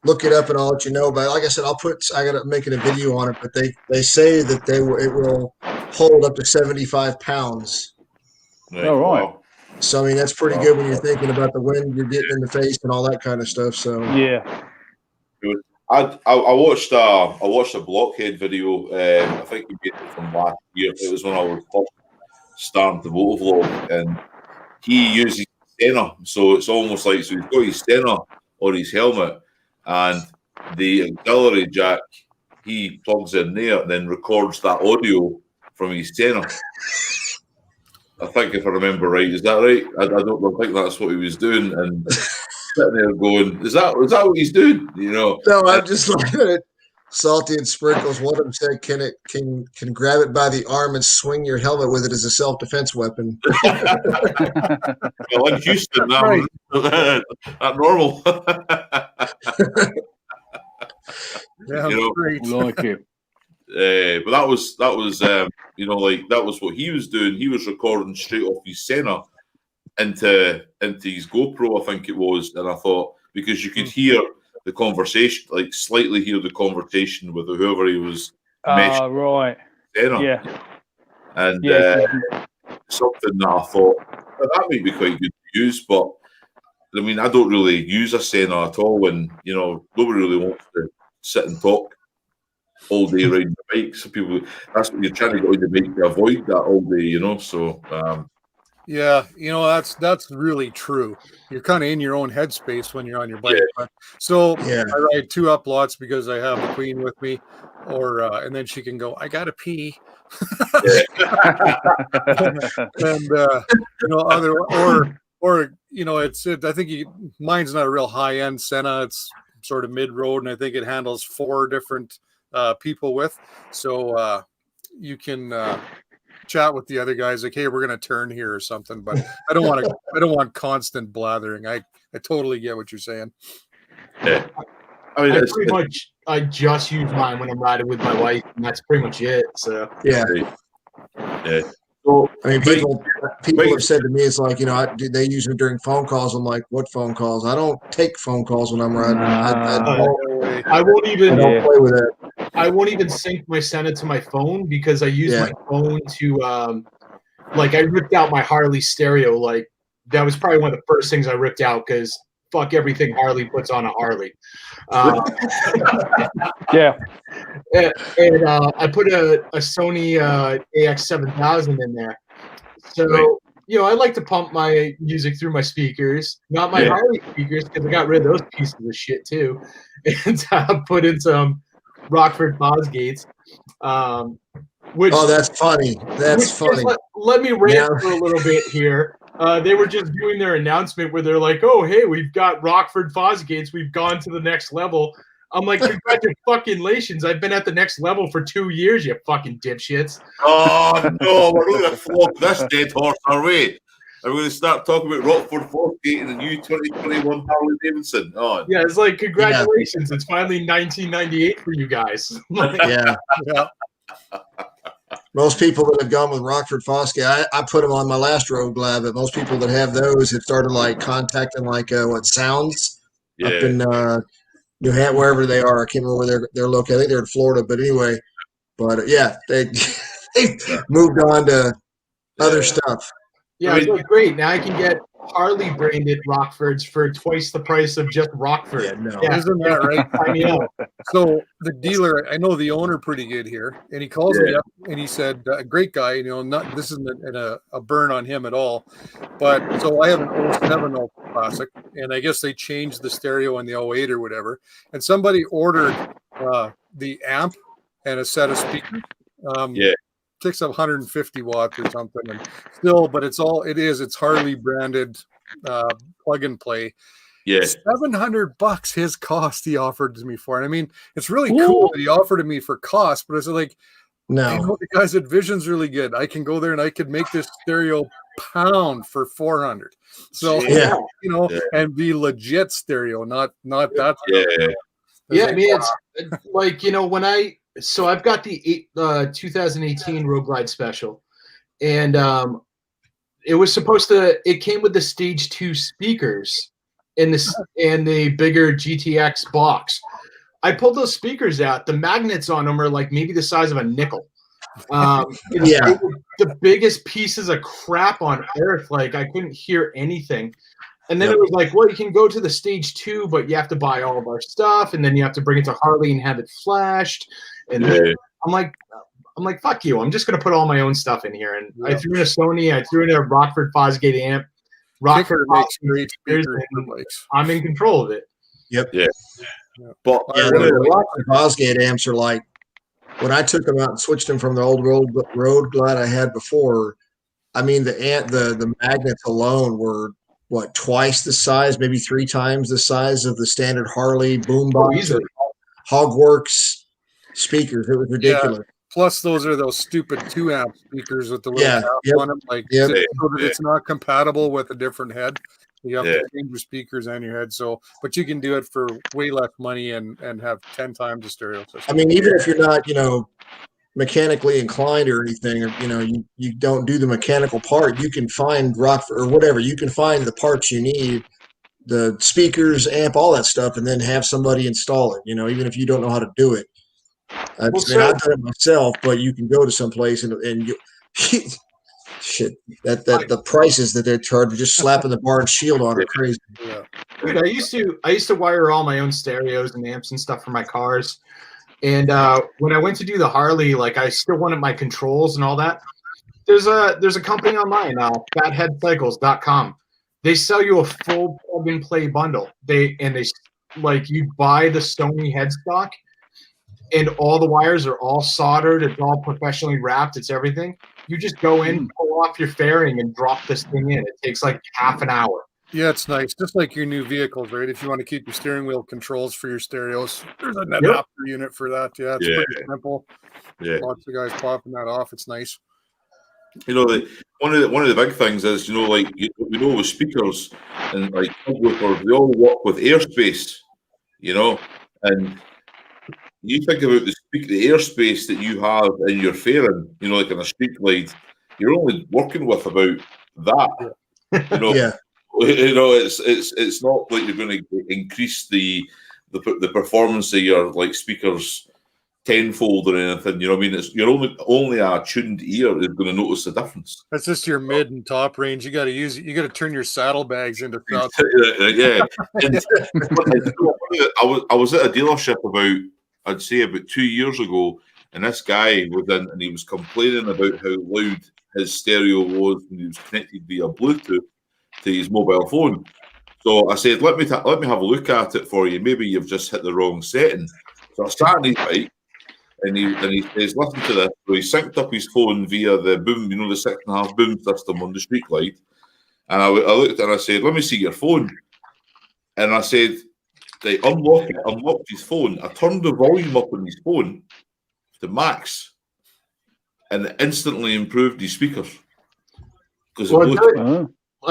look it up and I'll let you know. But like I said, I got to make a video on it. But they say that it will hold up to 75 pounds. All right. So I mean that's pretty good when you're thinking about the wind you're getting in the face and all that kind of stuff. So yeah. I watched a Blockhead video. I think we get it from last year. It was when I was first starting the moto vlog, and he uses Stena, so it's almost like he's got his Stena on his helmet, and the auxiliary jack he plugs in there, and then records that audio from his Stena. I think if I remember right, is that right? I don't think that's what he was doing, and sitting there going, "Is that what he's doing?" You know? No, I'm just looking at it. Salty and Sprinkles. One of them said, "Can grab it by the arm and swing your helmet with it as a self-defense weapon." Well, in Houston, that's normal. Yeah, You know, I like it. but that was that was what he was doing. He was recording straight off his Senna into his GoPro, I think it was, and I thought, because you could hear the conversation, like slightly hear the conversation with whoever he was. Right. Senna. Yeah. And something that I thought, well, that might be quite good to use, but I mean, I don't really use a Senna at all when, nobody really wants to sit and talk all day riding the bike. So people, that's what you're trying to get on the bike to avoid that all day, so yeah, that's really true. You're kind of in your own headspace when you're on your bike. Yeah. So I ride 2 up lots because I have the Queen with me, and then she can go, I gotta pee. And I think mine's not a real high end Senna. It's sort of mid road, and I think it handles 4 different people with. So you can chat with the other guys like, hey, we're gonna turn here or something. But I don't want constant blathering. I totally get what you're saying. Yeah. I mean, I just use mine when I'm riding with my wife, and that's pretty much it. So yeah. So I mean, people have said to me, it's like, they use them during phone calls. I'm like, what phone calls? I don't take phone calls when I'm riding. I won't even play with it. I won't even sync my Senna to my phone because I use my phone to I ripped out my Harley stereo. Like, that was probably one of the first things I ripped out because fuck everything Harley puts on a Harley. Yeah. And I put a Sony AX7000 in there. So, I like to pump my music through my speakers, not my Harley speakers, because I got rid of those pieces of shit too. And put in some Rockford Fosgates. That's funny. That's funny. Let me rant for a little bit here. They were just doing their announcement where they're like, oh, hey, we've got Rockford Fosgates. We've gone to the next level. I'm like, congratulations. I've been at the next level for 2 years, you fucking dipshits. Oh, no, we're not going to flog this dead horse, are we? Are we going to start talking about Rockford Fosgate and the new 2021 Harley Davidson? Oh. Yeah, it's like, congratulations. It's finally 1998 for you guys. Yeah. Most people that have gone with Rockford Fosgate, I put them on my last Road Glide, but most people that have those have started contacting Sounds up in New Hampshire, wherever they are. I can't remember where they're located. I think they're in Florida, but anyway. But they moved on to other stuff. Yeah, so great. Now I can get Harley branded Rockfords for twice the price of just Rockford. Isn't that right? So the dealer, I know the owner pretty good here, and he calls me up and he said, "Great guy, this isn't a burn on him at all, but so I have an 07 Classic, and I guess they changed the stereo in the 08 or whatever, and somebody ordered the amp and a set of speakers." Takes up 150 watts or something, and still, but it's Harley branded plug and play. Yeah, $700 his cost he offered to me for it. I mean, it's really cool that he offered to me for cost, but it's like, I know the guys at Vision's really good. I can go there and I could make this stereo pound for 400. So and be legit stereo, not that. I mean, it's like, so I've got the 2018 Road Glide Special, and it came with the Stage 2 speakers and the bigger GTX box. I pulled those speakers out. The magnets on them are like maybe the size of a nickel. The biggest pieces of crap on earth. Like, I couldn't hear anything. And then it was like, well, you can go to the Stage 2, but you have to buy all of our stuff, and then you have to bring it to Harley and have it flashed. And then I'm like, fuck you. I'm just gonna put all my own stuff in here. And I threw in a Sony, I threw in a Rockford Fosgate amp. Rockford makes great speakers, I'm in control of it. Yep. Yeah. But the Rockford Fosgate amps are like, when I took them out and switched them from the old Road Glide I had before, I mean, the magnets alone were twice the size, maybe 3 times the size of the standard Harley boombox or Hogworks speakers. It was ridiculous. Yeah. Plus, those are those stupid 2-amp speakers with the little cap on them, like so that it's not compatible with a different head. You have to change your speakers and your head. So, but you can do it for way less money and have 10 times the stereo system. I mean, even if you're not, mechanically inclined or anything, or you don't do the mechanical part, you can find or whatever. You can find the parts you need, the speakers, amp, all that stuff, and then have somebody install it. Even if you don't know how to do it. I've done it myself, but you can go to some place and you. Shit, the prices that they're charging, just slapping the bar and shield on are crazy. Yeah. Dude, I used to wire all my own stereos and amps and stuff for my cars. And when I went to do the Harley, like I still wanted my controls and all that. There's a company online, fatheadcycles.com. They sell you a full plug and play bundle. They you buy the Sony headstock, and all the wires are all soldered. It's all professionally wrapped. It's everything. You just go in, pull off your fairing, and drop this thing in. It takes like half an hour. Yeah, it's nice. Just like your new vehicles, right? If you want to keep your steering wheel controls for your stereos, there's an adapter unit for that. Yeah, it's pretty simple. Yeah, lots of guys popping that off. It's nice. One of the big things is, we know with speakers and like subwoofers, they all work with airspace, and you think about the airspace that you have in your fairing, like in a street glide, you're only working with about that. It's not like you're going to increase the performance of your like speakers tenfold or anything. You know what I mean? It's you're only a tuned ear is going to notice the difference. That's just your mid and top range. You got to use it. You got to turn your saddlebags into sound. Yeah. I was at a dealership I'd say about 2 years ago, and this guy was in and he was complaining about how loud his stereo was when he was connected via Bluetooth to his mobile phone. So I said, let me have a look at it for you. Maybe you've just hit the wrong setting. So I sat on his bike, and he says, listen to this. So he synced up his phone via the boom, the 6.5 boom system on the street glide. And I looked and I said, let me see your phone. And I said, they unlocked his phone. I turned the volume up on his phone to max, and it instantly improved his speakers. I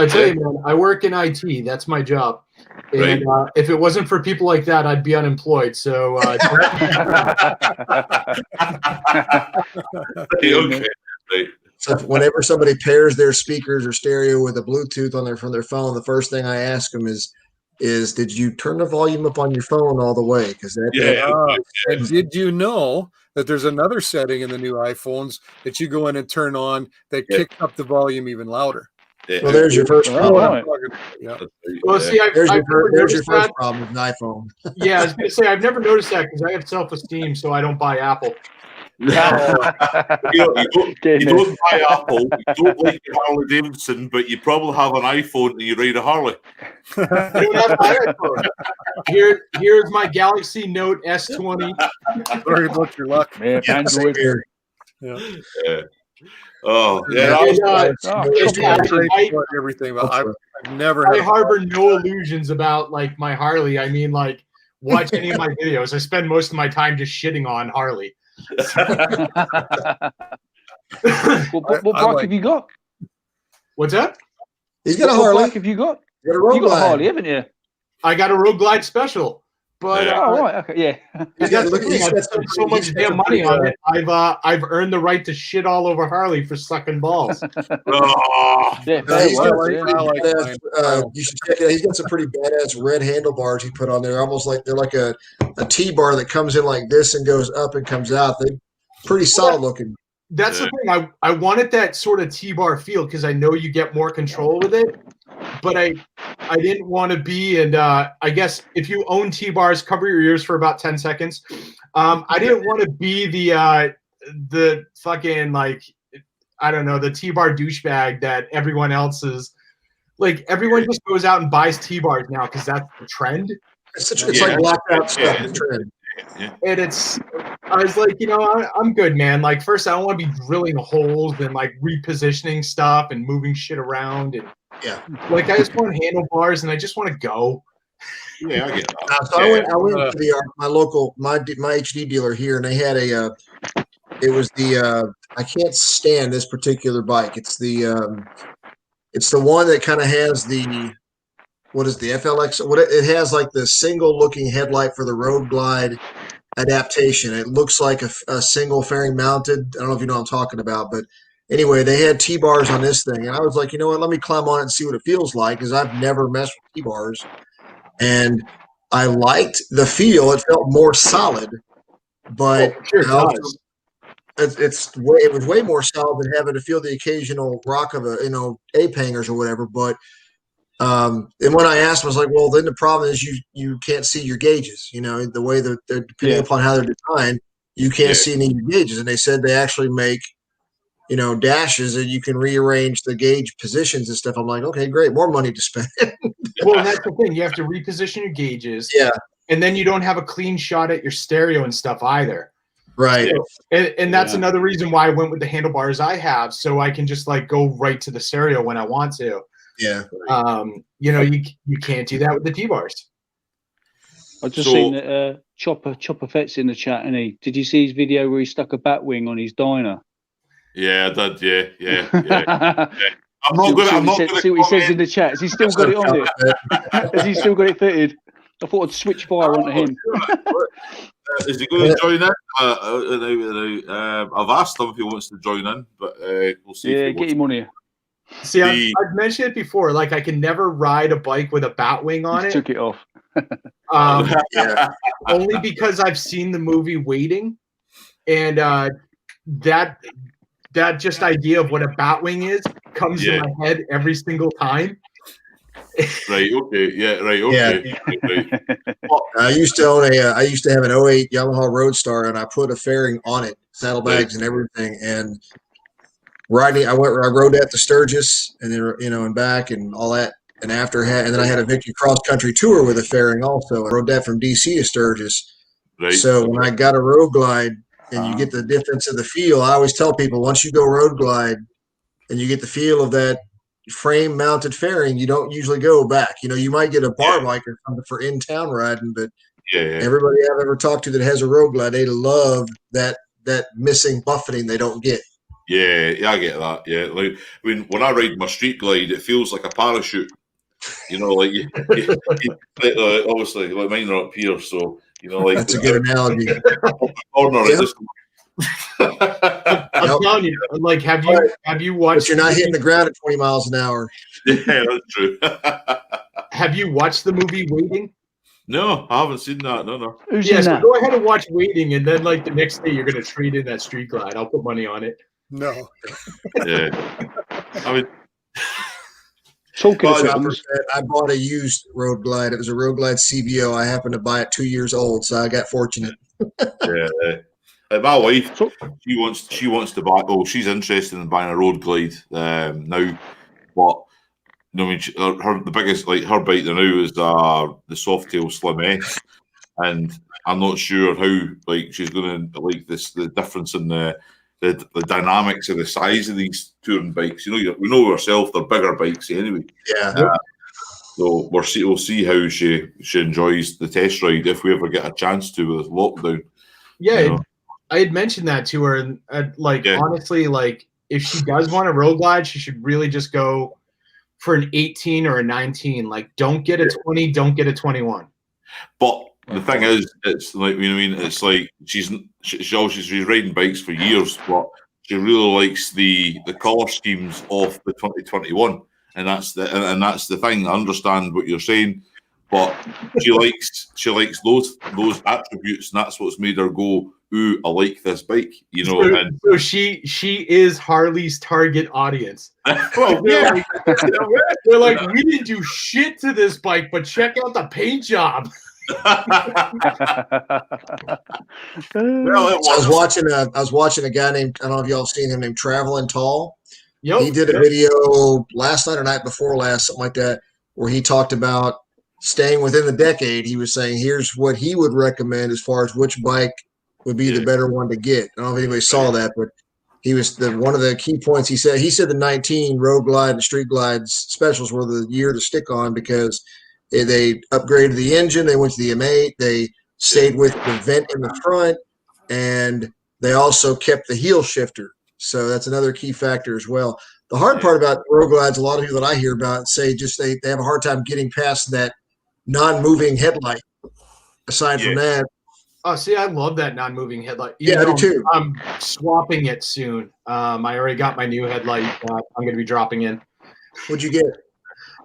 tell you, man, I work in IT. That's my job. And if it wasn't for people like that, I'd be unemployed. So, So whenever somebody pairs their speakers or stereo with a Bluetooth from their phone, the first thing I ask them is did you turn the volume up on your phone all the way? Because and did you know that there's another setting in the new iPhones that you go in and turn on that kicks up the volume even louder? Yeah. Well, there's your first problem. Well, see, there's your first problem with an iPhone. Yeah, I was going to say, I've never noticed that because I have self-esteem, so I don't buy Apple. You don't buy Apple, you don't like your Harley Davidson, but you probably have an iPhone and you ride a Harley. I don't have my iPhone. Here's my Galaxy Note S20. Sorry about your luck. Man, Android. Yeah. Oh, yeah. Everything, but I've never. I harbor no illusions about like my Harley. I mean, like, watch any of my videos. I spend most of my time just shitting on Harley. What bike have you got? What's that? He's got a Harley. What bike have you got? You got a Harley, haven't you? I got a Road Glide Special. But right, okay, yeah. He's got so much damn money on it. I've earned the right to shit all over Harley for sucking balls. You should check it out. He's got some pretty badass red handlebars he put on there, almost like they're like a T-bar that comes in like this and goes up and comes out. They're pretty solid looking. That's the thing. I wanted that sort of T-bar feel because I know you get more control with it. But I didn't want to be, and I guess if you own T-bars, cover your ears for about 10 seconds. I didn't want to be the fucking, like, I don't know, the T-bar douchebag that everyone else is. Like, everyone just goes out and buys T-bars now because that's the trend. It's like blackout stuff, the trend. And I was like, I'm good, man. Like, first, I don't want to be drilling holes and like repositioning stuff and moving shit around. And like, I just want handlebars and I just want to go. Yeah, I get that. So I went to the my local my HD dealer here, and they had it was the I can't stand this particular bike. It's the one that kind of has what is the FLX? What it has like the single looking headlight for the Road Glide adaptation. It looks like a single fairing mounted. I don't know if you know what I'm talking about, but anyway, they had T-bars on this thing, and I was like, you know what? Let me climb on it and see what it feels like, because I've never messed with T-bars, and I liked the feel. It felt more solid, but it was way more solid than having to feel the occasional rock of ape hangers or whatever. But and when I asked, I was like, well, then the problem is you can't see your gauges. The way that they're depending upon how they're designed, you can't see any of your gauges. And they said they actually make dashes, and you can rearrange the gauge positions and stuff. I'm like, okay, great, more money to spend. Well, that's the thing. You have to reposition your gauges. Yeah. And then you don't have a clean shot at your stereo and stuff either. Right. So, and that's another reason why I went with the handlebars I have, so I can just like go right to the stereo when I want to. Yeah. You can't do that with the T-bars. I just seen that Chopper Fett's in the chat, and did you see his video where he stuck a bat wing on his dyno? Yeah, I did. Yeah. I'm not going to see what he says in the chat. Has he still got it on there? Has he still got it fitted? I thought I'd switch fire onto him. Is he going to join in? I've asked him if he wants to join in, but we'll see. Yeah, get him on here. See, I've mentioned it before. Like, I can never ride a bike with a bat wing on it. Took it off. Only because I've seen the movie Waiting, and that just idea of what a bat wing is comes in my head every single time. Right. Okay. Yeah. Right. Okay. Yeah. Right. I used to have an 08 Yamaha Roadstar, and I put a fairing on it, saddlebags and everything, and riding. I rode that to Sturgis, and then and back and all that, and and then I had a Victory Cross Country Tour with a fairing also. I rode that from DC to Sturgis. Right. So when I got a Road Glide, and you get the difference of the feel, I always tell people, once you go Road Glide, and you get the feel of that frame mounted fairing, you don't usually go back. You might get a bar bike or something for in town riding, but everybody I've ever talked to that has a Road Glide, they love that missing buffeting they don't get. Yeah, I get that. Yeah, like when I ride my Street Glide, it feels like a parachute. Like obviously, like mine are up here, so like that's a good analogy. I'm telling you, like, have you watched? But you're not hitting the ground at 20 miles an hour. Yeah, that's true. Have you watched the movie Waiting? No, I haven't seen that. No. So go ahead and watch Waiting, and then like the next day you're gonna trade in that Street Glide. I'll put money on it. No. Yeah. I mean, I bought a used Road Glide. It was a Road Glide CVO. I happened to buy it 2 years old, so I got fortunate. Yeah. My wife, she wants to buy. Oh, she's interested in buying a Road Glide now, but the biggest her bike now is the Softail Slim S, and I'm not sure how she's going to like the difference in the dynamics of the size of these touring bikes. We know ourselves they're bigger bikes anyway. Yeah. So we'll see how she enjoys the test ride if we ever get a chance to with lockdown. Yeah. I had mentioned that to her, and honestly, like, if she does want a Road Glide, she should really just go for an 18 or a 19. Like, don't get a 20, don't get a 21. But the thing is, it's like it's like she's riding bikes for years, but she really likes the color schemes of the 2021, and that's the thing. I understand what you're saying, but she likes those attributes, and that's what's made her go, ooh, I like this bike, So she is Harley's target audience. Well, yeah. They're like, we didn't do shit to this bike, but check out the paint job. I was watching a guy named, I don't know if y'all have seen him, named Traveling Tall. Yep. He did a video last night or night before last, something like that, where he talked about staying within the decade. He was saying, here's what he would recommend as far as which bike would be the better one to get. I don't know if anybody saw that, but he was one of the key points. He said the 19 Road Glide and Street Glides specials were the year to stick on, because They upgraded the engine. They went to the M8. They stayed with the vent in the front, and they also kept the heel shifter. So that's another key factor as well. The hard part about Road Glides, a lot of people that I hear about say just they have a hard time getting past that non-moving headlight. Aside from that, oh, see, I love that non-moving headlight. I do too. I'm swapping it soon. I already got my new headlight. I'm going to be dropping in. What'd you get?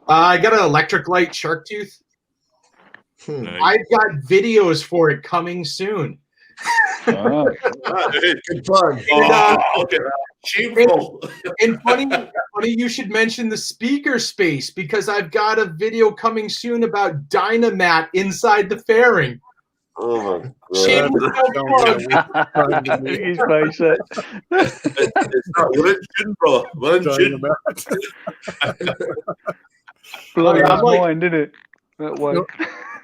I got an electric light shark tooth. I've got videos for it coming soon. Good plug. And funny you should mention the speaker space, because I've got a video coming soon about Dynamat inside the fairing. Oh my God. His face. It's not religion, bro. Religion. Blowing I'm his mind, didn't it? That way.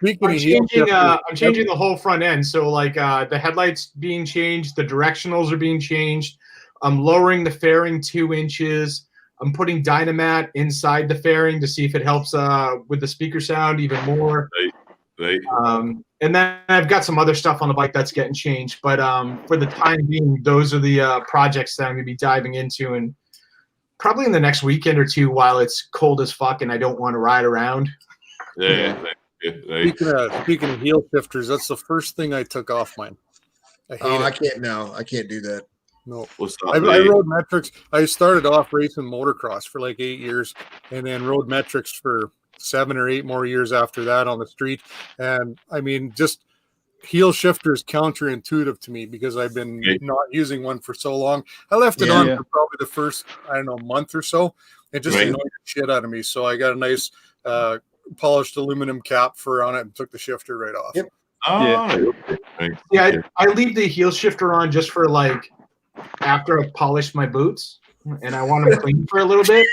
I'm changing the whole front end. So like the headlights being changed, the directionals are being changed. I'm lowering the fairing 2 inches. I'm putting Dynamat inside the fairing to see if it helps with the speaker sound even more. Right. And then I've got some other stuff on the bike that's getting changed. But for the time being, those are the projects that I'm going to be diving into, and probably in the next weekend or two while it's cold as fuck and I don't want to ride around. Yeah. Speaking of heel shifters, that's the first thing I took off mine. I hate it. I can't now. I can't do that. No. I rode metrics. I started off racing motocross for like 8 years, and then rode metrics for 7 or 8 more years after that on the street. And I mean, just heel shifters counterintuitive to me because I've been not using one for so long. I left it on for probably the first, month or so. It just annoyed the shit out of me. So I got a nice polished aluminum cap on it and took the shifter right off. Yep. I leave the heel shifter on just for like after I polish my boots and I want them clean for a little bit.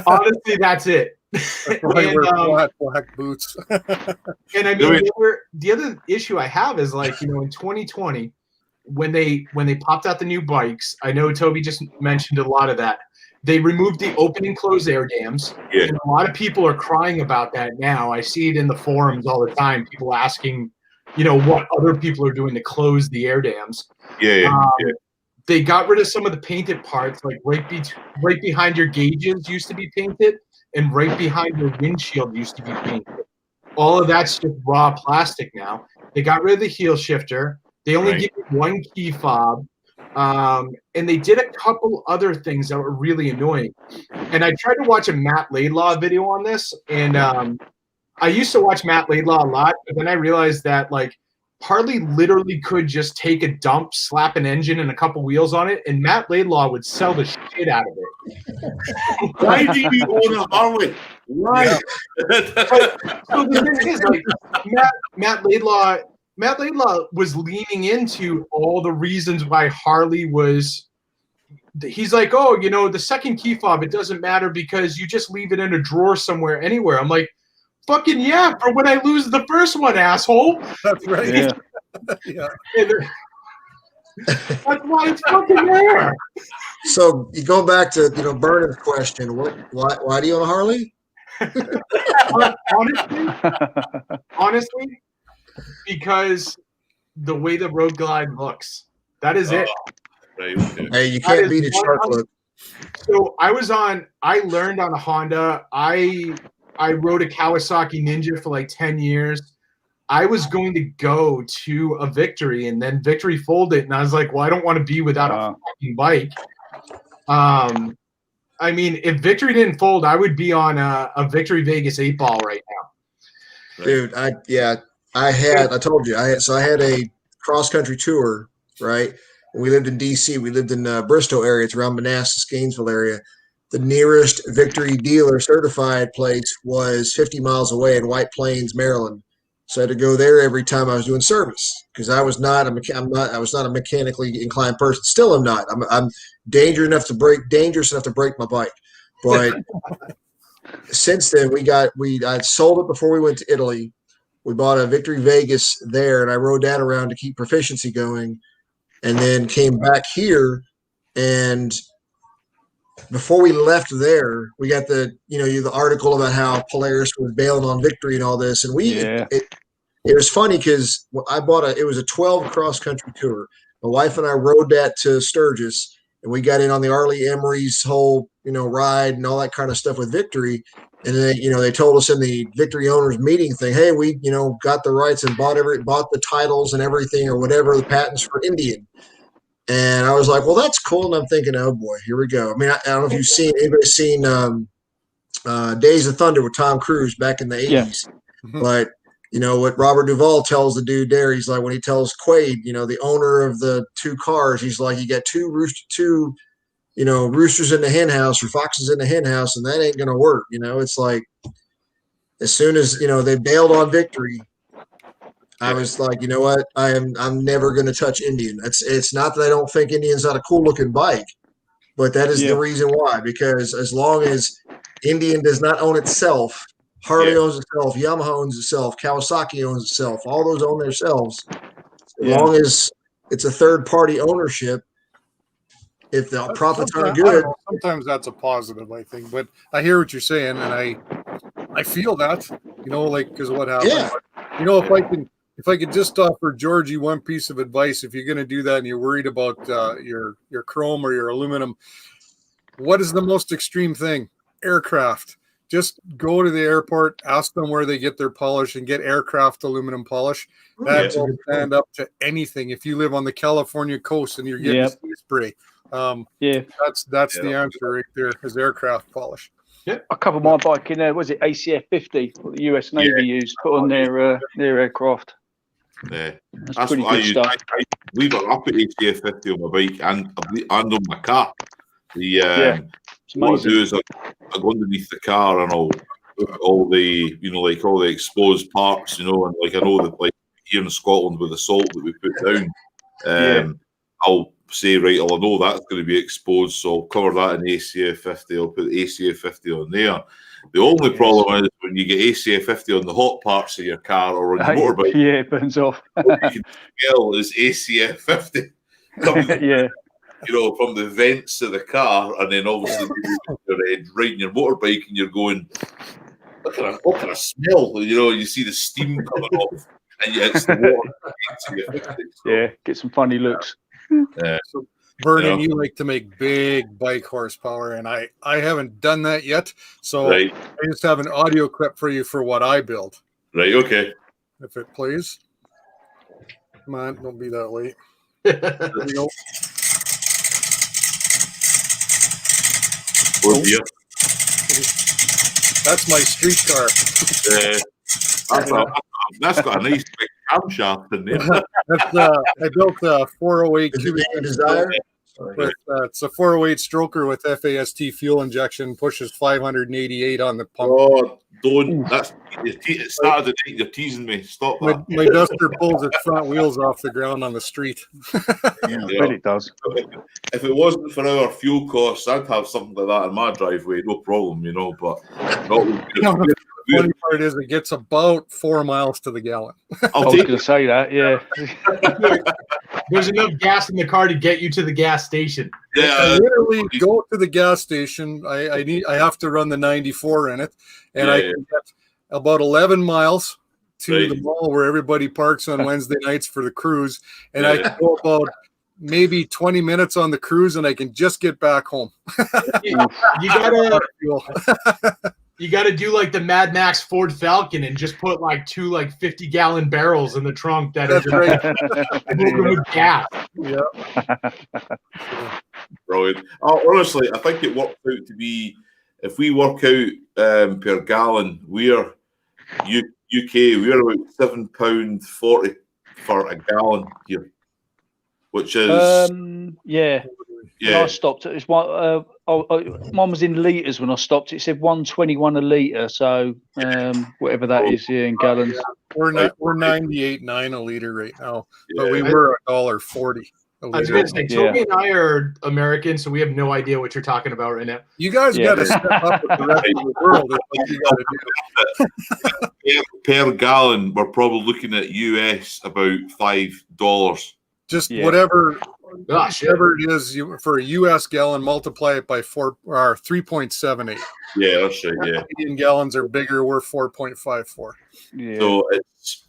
Honestly, that's it. Black boots. And I mean, the other issue I have is like, in 2020, when they popped out the new bikes, I know Toby just mentioned a lot of that. They removed the open and close air dams. Yeah. And a lot of people are crying about that now. I see it in the forums all the time. People asking, what other people are doing to close the air dams. They got rid of some of the painted parts, like right behind your gauges used to be painted, and right behind your windshield used to be painted. All of that's just raw plastic now. They got rid of the heel shifter. They only give you one key fob. And they did a couple other things that were really annoying. And I tried to watch a Matt Laidlaw video on this, and I used to watch Matt Laidlaw a lot, but then I realized that like Harley literally could just take a dump, slap an engine and a couple wheels on it, and Matt Laidlaw would sell the shit out of it. Why do you own a Harley? Why? So the thing is, like, Matt Laidlaw was leaning into all the reasons why Harley was. He's like, the second key fob, it doesn't matter because you just leave it in a drawer somewhere, anywhere. I'm like, fucking yeah, for when I lose the first one, asshole. That's right. Yeah. That's why it's fucking there. So you go back to Vernon's question. Why do you own a Harley? Honestly, because the way the Road Glide looks. That is it. Right, okay. Hey, you can't beat a shark look. So I learned on a Honda. I rode a Kawasaki Ninja for like 10 years. I was going to go to a Victory, and then Victory folded, and I was like, well, I don't want to be without a fucking bike. I mean, if Victory didn't fold, I would be on a Victory Vegas 8-ball right now. Dude, I told you, I had a cross-country tour, right? We lived in D.C. We lived in Bristol area. It's around Manassas, Gainesville area. The nearest Victory dealer certified place was 50 miles away in White Plains, Maryland. So I had to go there every time I was doing service because I was not a mechanically inclined person. Still, I'm not. I'm dangerous enough to break my bike. But since then, I sold it before we went to Italy. We bought a Victory Vegas there, and I rode that around to keep proficiency going. And then came back here, and before we left there, we got the article about how Polaris was bailing on Victory and all this, and it was funny because I bought it was a 12 cross country tour. My wife and I rode that to Sturgis, and we got in on the Arlie Emery's whole ride and all that kind of stuff with Victory. And then they told us in the Victory owners meeting thing, hey, we got the rights and bought the titles and everything or whatever, the patents for Indian. And I was like, well, that's cool. And I'm thinking, oh boy, here we go. I mean, I don't know if anybody's seen Days of Thunder with Tom Cruise back in the 80s, but what Robert Duvall tells the dude there, he's like, when he tells Quaid, the owner of the two cars, he's like, you got two roosters in the hen house or foxes in the hen house, and that ain't going to work. It's like, as soon as, they bailed on Victory, I was like, you know what? I'm never going to touch Indian. It's not that I don't think Indian's not a cool looking bike, but that is the reason why. Because as long as Indian does not own itself, Harley owns itself, Yamaha owns itself, Kawasaki owns itself. All those own themselves. As long as it's a third party ownership, if the profits aren't good, sometimes that's a positive, I think. But I hear what you're saying, and I feel that, because of what happened. Yeah. But, if I could just offer Georgie one piece of advice, if you're going to do that and you're worried about your chrome or your aluminum, what is the most extreme thing? Aircraft. Just go to the airport, ask them where they get their polish, and get aircraft aluminum polish. That will stand up to anything. If you live on the California coast and you're getting sea spray, that's the answer right there, is aircraft polish. Yeah. I covered my bike in there. Was it ACF 50? What the US Navy used put on their aircraft. Yeah, that's pretty good stuff. We got up at ACF 50 on my bike and on my car. What I do is I go underneath the car and I'll look at all the all the exposed parts, and I know that here in Scotland with the salt that we put down, I'll say, right, I know that's going to be exposed, so I'll cover that in ACF 50. I'll put ACF 50 on there. The only problem is when you get ACF 50 on the hot parts of your car or on your motorbike, it burns off. What you can smell is ACF 50 coming from the vents of the car, and then obviously you're riding your motorbike and you're going, what can I smell? You see the steam coming off, and it's the water. So, get some funny looks. So Vernon, you like to make big bike horsepower, and I haven't done that yet. So I just have an audio clip for you for what I build. Right, okay. If it plays. Come on, don't be that late. There we go. Oh, dear. That's my street car. That's got a nice big camshaft in there. I built a 408 cubic Desire. It's a 408 stroker with FAST fuel injection, pushes 588 on the pump. Oh, don't. It started the night. You're teasing me. Stop that. My duster pulls its front wheels off the ground on the street. I bet it does. If it wasn't for our fuel costs, I'd have something like that in my driveway, no problem, but not. The funny part is it gets about 4 miles to the gallon. I was going to say that, yeah. There's enough gas in the car to get you to the gas station. Yeah, I literally go to the gas station. I have to run the 94 in it, and I can get about 11 miles to the mall where everybody parks on Wednesday nights for the cruise, and I can go about maybe 20 minutes on the cruise, and I can just get back home. You got to do like the Mad Max Ford Falcon and just put like two 50-gallon barrels in the trunk that are with gas. Yeah. Brilliant. Honestly, I think it works out to be, if we work out per gallon, we're UK, we're about £7.40 for a gallon here, which is When I stopped, it was one. Mine was in litres when I stopped. It said 121 a litre, so whatever that is in gallons. We're 98.9 a litre right now, but we were $1.40. I was going to say, Toby and I are American, so we have no idea what you're talking about right now. You guys got to step up with the rest of the world. That's what you got to do. Per gallon, we're probably looking at US about $5. Just whatever Gosh, whatever it is, for a U.S. gallon, multiply it by 3.78. Yeah, that's right. Yeah, Canadian gallons are bigger. We're 4.54. Yeah. so it's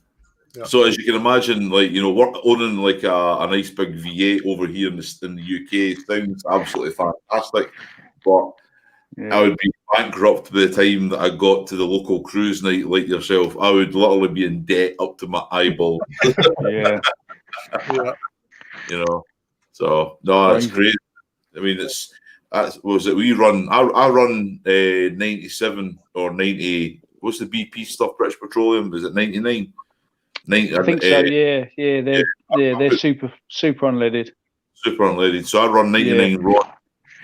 so as you can imagine, like we're owning like a nice big V8 over here in the UK. Sounds absolutely fantastic, but I would be bankrupt by the time that I got to the local cruise night like yourself. I would literally be in debt up to my eyeball. Yeah. So no, that's great. I mean, we run. I run 97 or 90. What's the BP stuff? British Petroleum, is it 99? 90, I think so. Yeah. They're super unleaded. Super unleaded. So I run 99 raw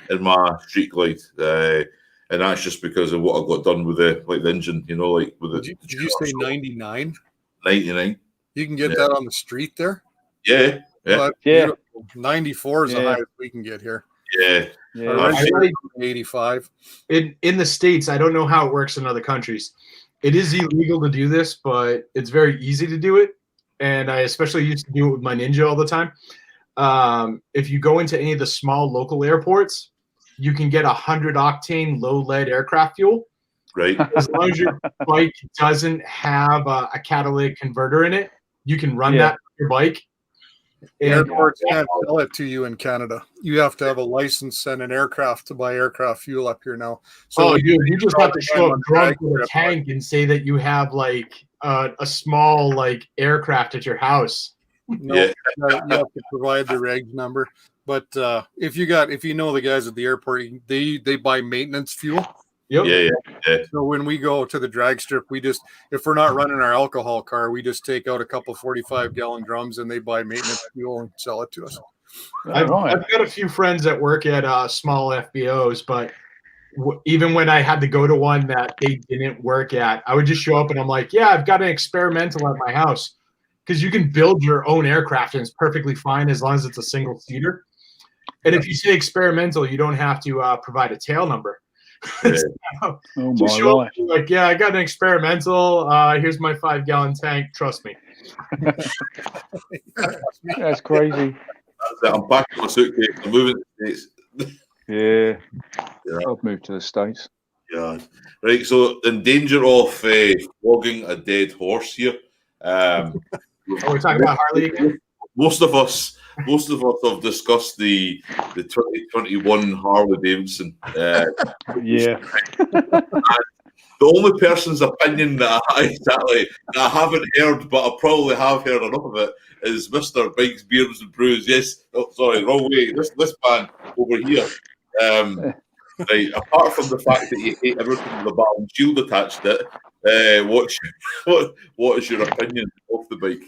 in my street glide, and that's just because of what I got done with the engine. Like with Did you say 99? 99. You can get that on the street there. Yeah. Well, yeah. 94 is the highest we can get here. Yeah. Yeah. 85. In the States, I don't know how it works in other countries. It is illegal to do this, but it's very easy to do it. And I especially used to do it with my Ninja all the time. If you go into any of the small local airports, you can get 100 octane low lead aircraft fuel. Right. As long as your bike doesn't have a catalytic converter in it, you can run that with your bike. Airports can't sell it to you in Canada. You have to have a license and an aircraft to buy aircraft fuel up here now. So you just have to show up drunk with a tank and say that you have like a small like aircraft at your house. No, you have to provide the reg number. But if you know the guys at the airport, they buy maintenance fuel. Yep. Yeah. So when we go to the drag strip, if we're not running our alcohol car, we just take out a couple 45-gallon drums and they buy maintenance fuel and sell it to us. I've got a few friends that work at small FBOs, but even when I had to go to one that they didn't work at, I would just show up and I'm like, yeah, I've got an experimental at my house, because you can build your own aircraft and it's perfectly fine as long as it's a single seater. And if you say experimental, you don't have to provide a tail number. Oh my life. Like, yeah, I got an experimental. Here's my 5-gallon tank. Trust me. That's crazy. I'm packing my suitcase. I'm moving to the States. Yeah. I've moved to the States. Yeah. Right. So, in danger of flogging a dead horse here. We're talking about Harley again? Most of us have discussed the 2021 Harley Davidson. Yeah. The only person's opinion that I haven't heard, but I probably have heard enough of it, is Mr. Bikes, Beards and Brews. Yes. Oh, sorry, wrong way. This man over here. Right. Apart from the fact that you hate everything with a ball and shield attached to it, what is your opinion of the bike?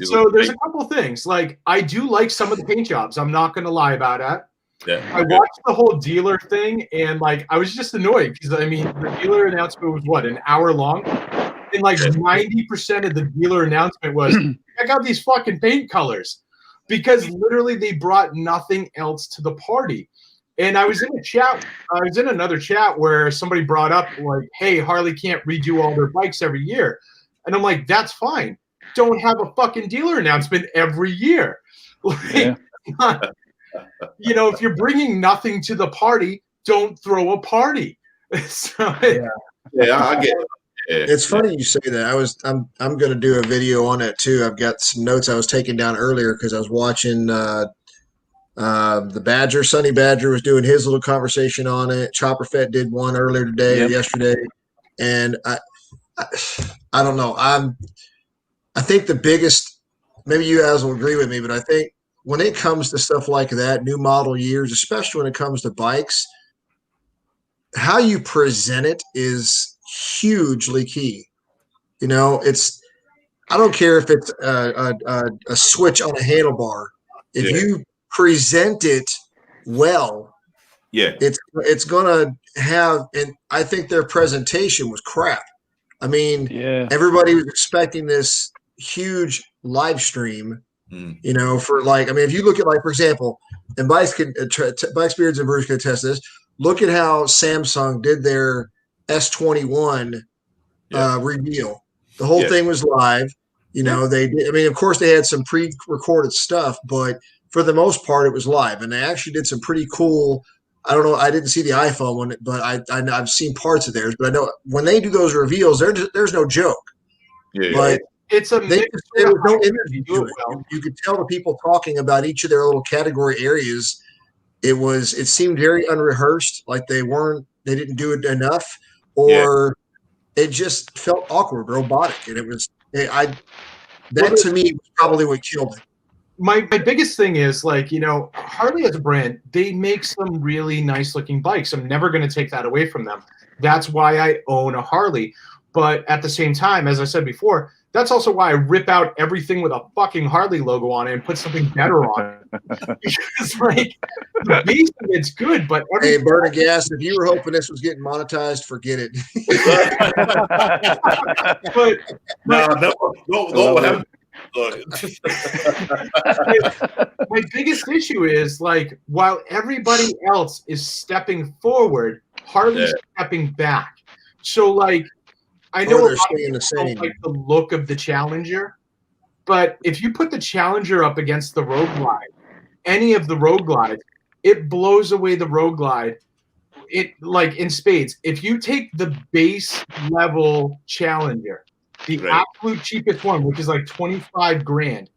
So there's a couple things. Like, I do like some of the paint jobs. I'm not going to lie about that. Yeah. I watched the whole dealer thing, and like I was just annoyed because I mean the dealer announcement was what, an hour long, and like 90% of the dealer announcement was check out these fucking paint colors, because literally they brought nothing else to the party. And I was in a chat. I was in another chat where somebody brought up like, "Hey, Harley can't redo all their bikes every year," and I'm like, "That's fine. Don't have a fucking dealer announcement every year." Like, you know, if you're bringing nothing to the party, don't throw a party. So, I get it. It's funny you say that. I'm going to do a video on it too. I've got some notes I was taking down earlier because I was watching the Badger. Sonny Badger was doing his little conversation on it. Chopper Fett did one earlier today or yesterday, and I don't know. I think the biggest, maybe you guys will agree with me, but I think when it comes to stuff like that, new model years, especially when it comes to bikes, how you present it is hugely key. You know, I don't care if it's a switch on a handlebar. If you present it well, it's gonna have. And I think their presentation was crap. I mean, everybody was expecting this huge live stream. You know, for like, I mean, if you look at, like, for example, and Bikes, Beards and Brews can attest this. Look at how Samsung did their S21 reveal. The whole thing was live. You know, they did. I mean, of course, they had some pre-recorded stuff, but for the most part, it was live, and they actually did some pretty cool. I don't know. I didn't see the iPhone one, but I've seen parts of theirs. But I know when they do those reveals, there's no joke. Yeah, But it's a there was no interview to it. You could tell the people talking about each of their little category areas. It seemed very unrehearsed, like they didn't do it enough, or it just felt awkward, robotic, and to me was probably what killed it. My biggest thing is, like, Harley as a brand, they make some really nice looking bikes. I'm never going to take that away from them. That's why I own a Harley. But at the same time, as I said before, that's also why I rip out everything with a fucking Harley logo on it and put something better on it. Because, like, the base of it's good, but hey, Burning Gas, if you were hoping this was getting monetized, forget it. No. My biggest issue is, like, while everybody else is stepping forward, Harley's stepping back. So, like, I know a lot of people don't like the look of the Challenger, but if you put the Challenger up against the Road Glide, any of the Road Glides, it blows away the Road Glide. It, like, in spades. If you take the base level Challenger, the absolute cheapest one, which is like 25 grand,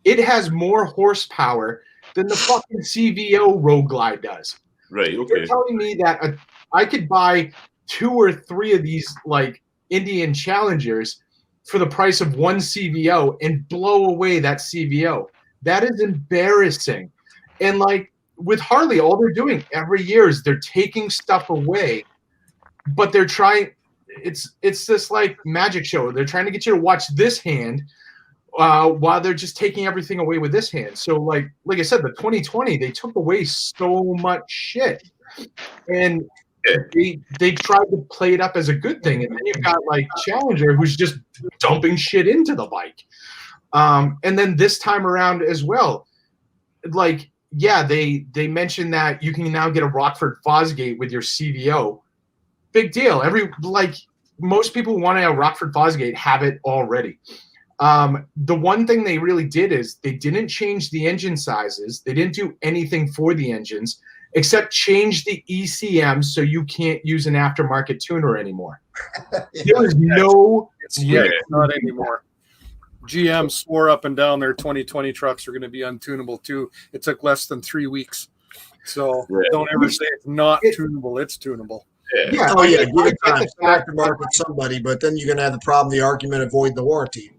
it has more horsepower than the fucking CVO Road Glide does. Right. Okay. You're telling me that I could buy 2 or 3 of these, like, Indian Challengers for the price of one CVO and blow away that CVO? That is embarrassing. And, like, with Harley, all they're doing every year is they're taking stuff away, but they're trying. It's this, like, magic show. They're trying to get you to watch this hand while they're just taking everything away with this hand. So, like I said, the 2020, they took away so much shit, and they tried to play it up as a good thing. And then you've got, like, Challenger, who's just dumping shit into the bike. And then this time around as well, like, they mentioned that you can now get a Rockford Fosgate with your CVO. Big deal. Most people who want a Rockford Fosgate have it already. The one thing they really did is they didn't change the engine sizes. They didn't do anything for the engines except change the ECM so you can't use an aftermarket tuner anymore. There is no... not anymore. GM swore up and down their 2020 trucks are going to be untunable too. It took less than 3 weeks. So don't ever say it's not tunable. It's tunable. Yeah. Oh, yeah. Give it time. Aftermarket somebody, but then you're going to have the problem, the argument, avoid the warranty.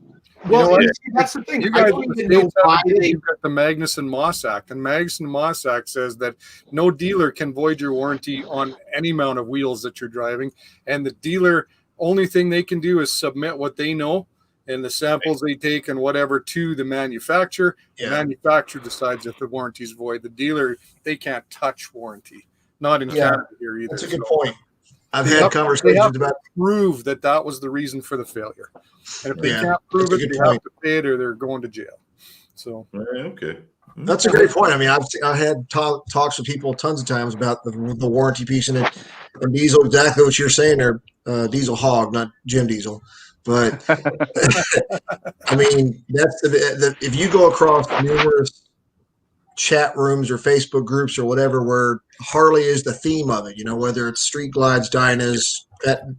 Well, that's the thing. You guys you've got the Magnuson Moss Act, and Magnuson Moss Act says that no dealer can void your warranty on any amount of wheels that you're driving, and the dealer, only thing they can do is submit what they know and the samples they take and whatever to the manufacturer. The manufacturer decides if the warranty is void. The dealer, they can't touch warranty. Not in Canada here either. That's a good point. I've had conversations about prove that was the reason for the failure, and if they can't prove it, they have to pay it or they're going to jail. So that's a great point. I mean, I've had talks with people tons of times about the warranty piece in it, and Diesel, exactly what you're saying there. Diesel Hog, not Jim Diesel, but I mean that's if you go across numerous chat rooms or Facebook groups or whatever where Harley is the theme of it, whether it's Street Glides, Dynas,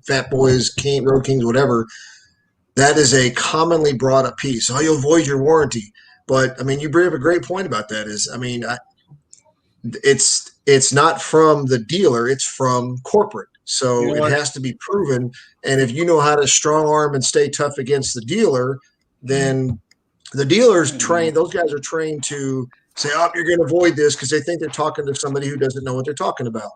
Fat Boys, Road Kings, whatever, that is a commonly brought up piece. Oh, you'll void your warranty. But I mean, you bring up a great point about that it's not from the dealer, it's from corporate. So it has to be proven. And if you know how to strong arm and stay tough against the dealer, then the dealer's trained, those guys are trained to say, oh, you're going to avoid this because they think they're talking to somebody who doesn't know what they're talking about.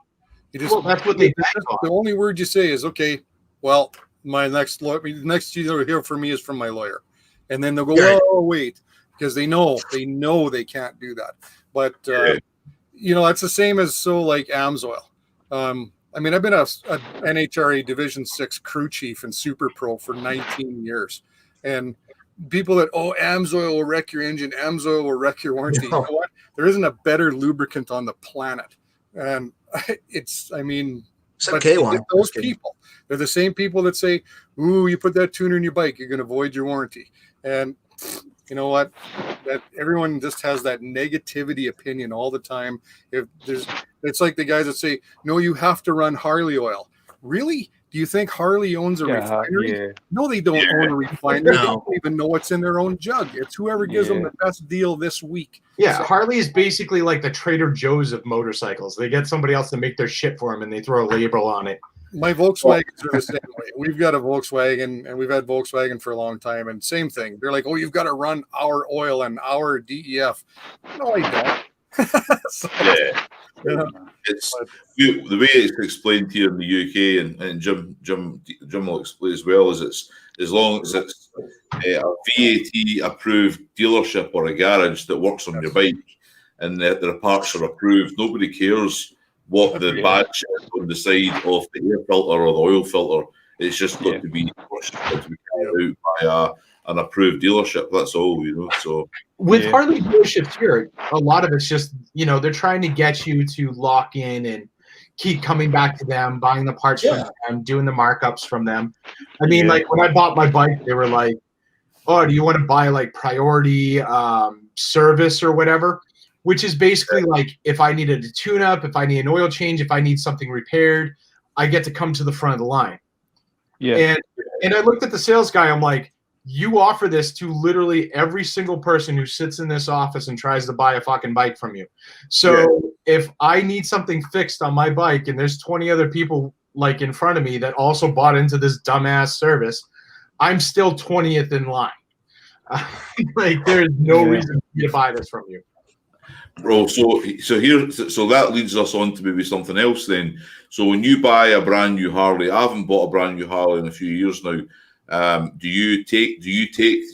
That's what they bank on. The only word you say is, okay, well, my next dealer here for me is from my lawyer. And then they'll go, oh, wait, because they know they can't do that. But, it's the same as like AMSOIL. I mean, I've been a NHRA Division 6 crew chief and Super Pro for 19 years. And people that, AMSOIL will wreck your engine, AMSOIL will wreck your warranty. You know what? There isn't a better lubricant on the planet. And those people, they're the same people that say, ooh, you put that tuner in your bike, you're going to void your warranty. And, you know what? That everyone just has that negativity opinion all the time. It's like the guys that say, no, you have to run Harley oil. Really? Do you think Harley owns a refinery? Yeah. No, they don't own a refinery. No. They don't even know what's in their own jug. It's whoever gives them the best deal this week. Yeah, So, Harley is basically like the Trader Joe's of motorcycles. They get somebody else to make their shit for them, and they throw a label on it. my Volkswagens are the same way. We've got a Volkswagen, and we've had Volkswagen for a long time, and same thing. They're like, oh, you've got to run our oil and our DEF. No, I don't. So, yeah. It's the way it's explained here in the UK, and Jim will explain as well. Is it's as long as it's a VAT approved dealership or a garage that works on your bike, and their parts are approved. Nobody cares what the badge is on the side of the air filter or the oil filter. It's just got to be carried out by an approved dealership. That's all, you know. So with Harley dealerships here, a lot of it's just, you know, they're trying to get you to lock in and keep coming back to them, buying the parts from them, doing the markups from them. I mean, like when I bought my bike, they were like, oh, do you want to buy like priority service or whatever? Which is basically like if I needed a tune-up, if I need an oil change, if I need something repaired, I get to come to the front of the line. Yeah. And I looked at the sales guy. I'm like, you offer this to literally every single person who sits in this office and tries to buy a fucking bike from you. So if I need something fixed on my bike and there's 20 other people like in front of me that also bought into this dumbass service, I'm still 20th in line. Like there's no reason for me to buy this from you. Bro, so that leads us on to maybe something else then. So when you buy a brand new Harley, I haven't bought a brand new Harley in a few years now. Do you take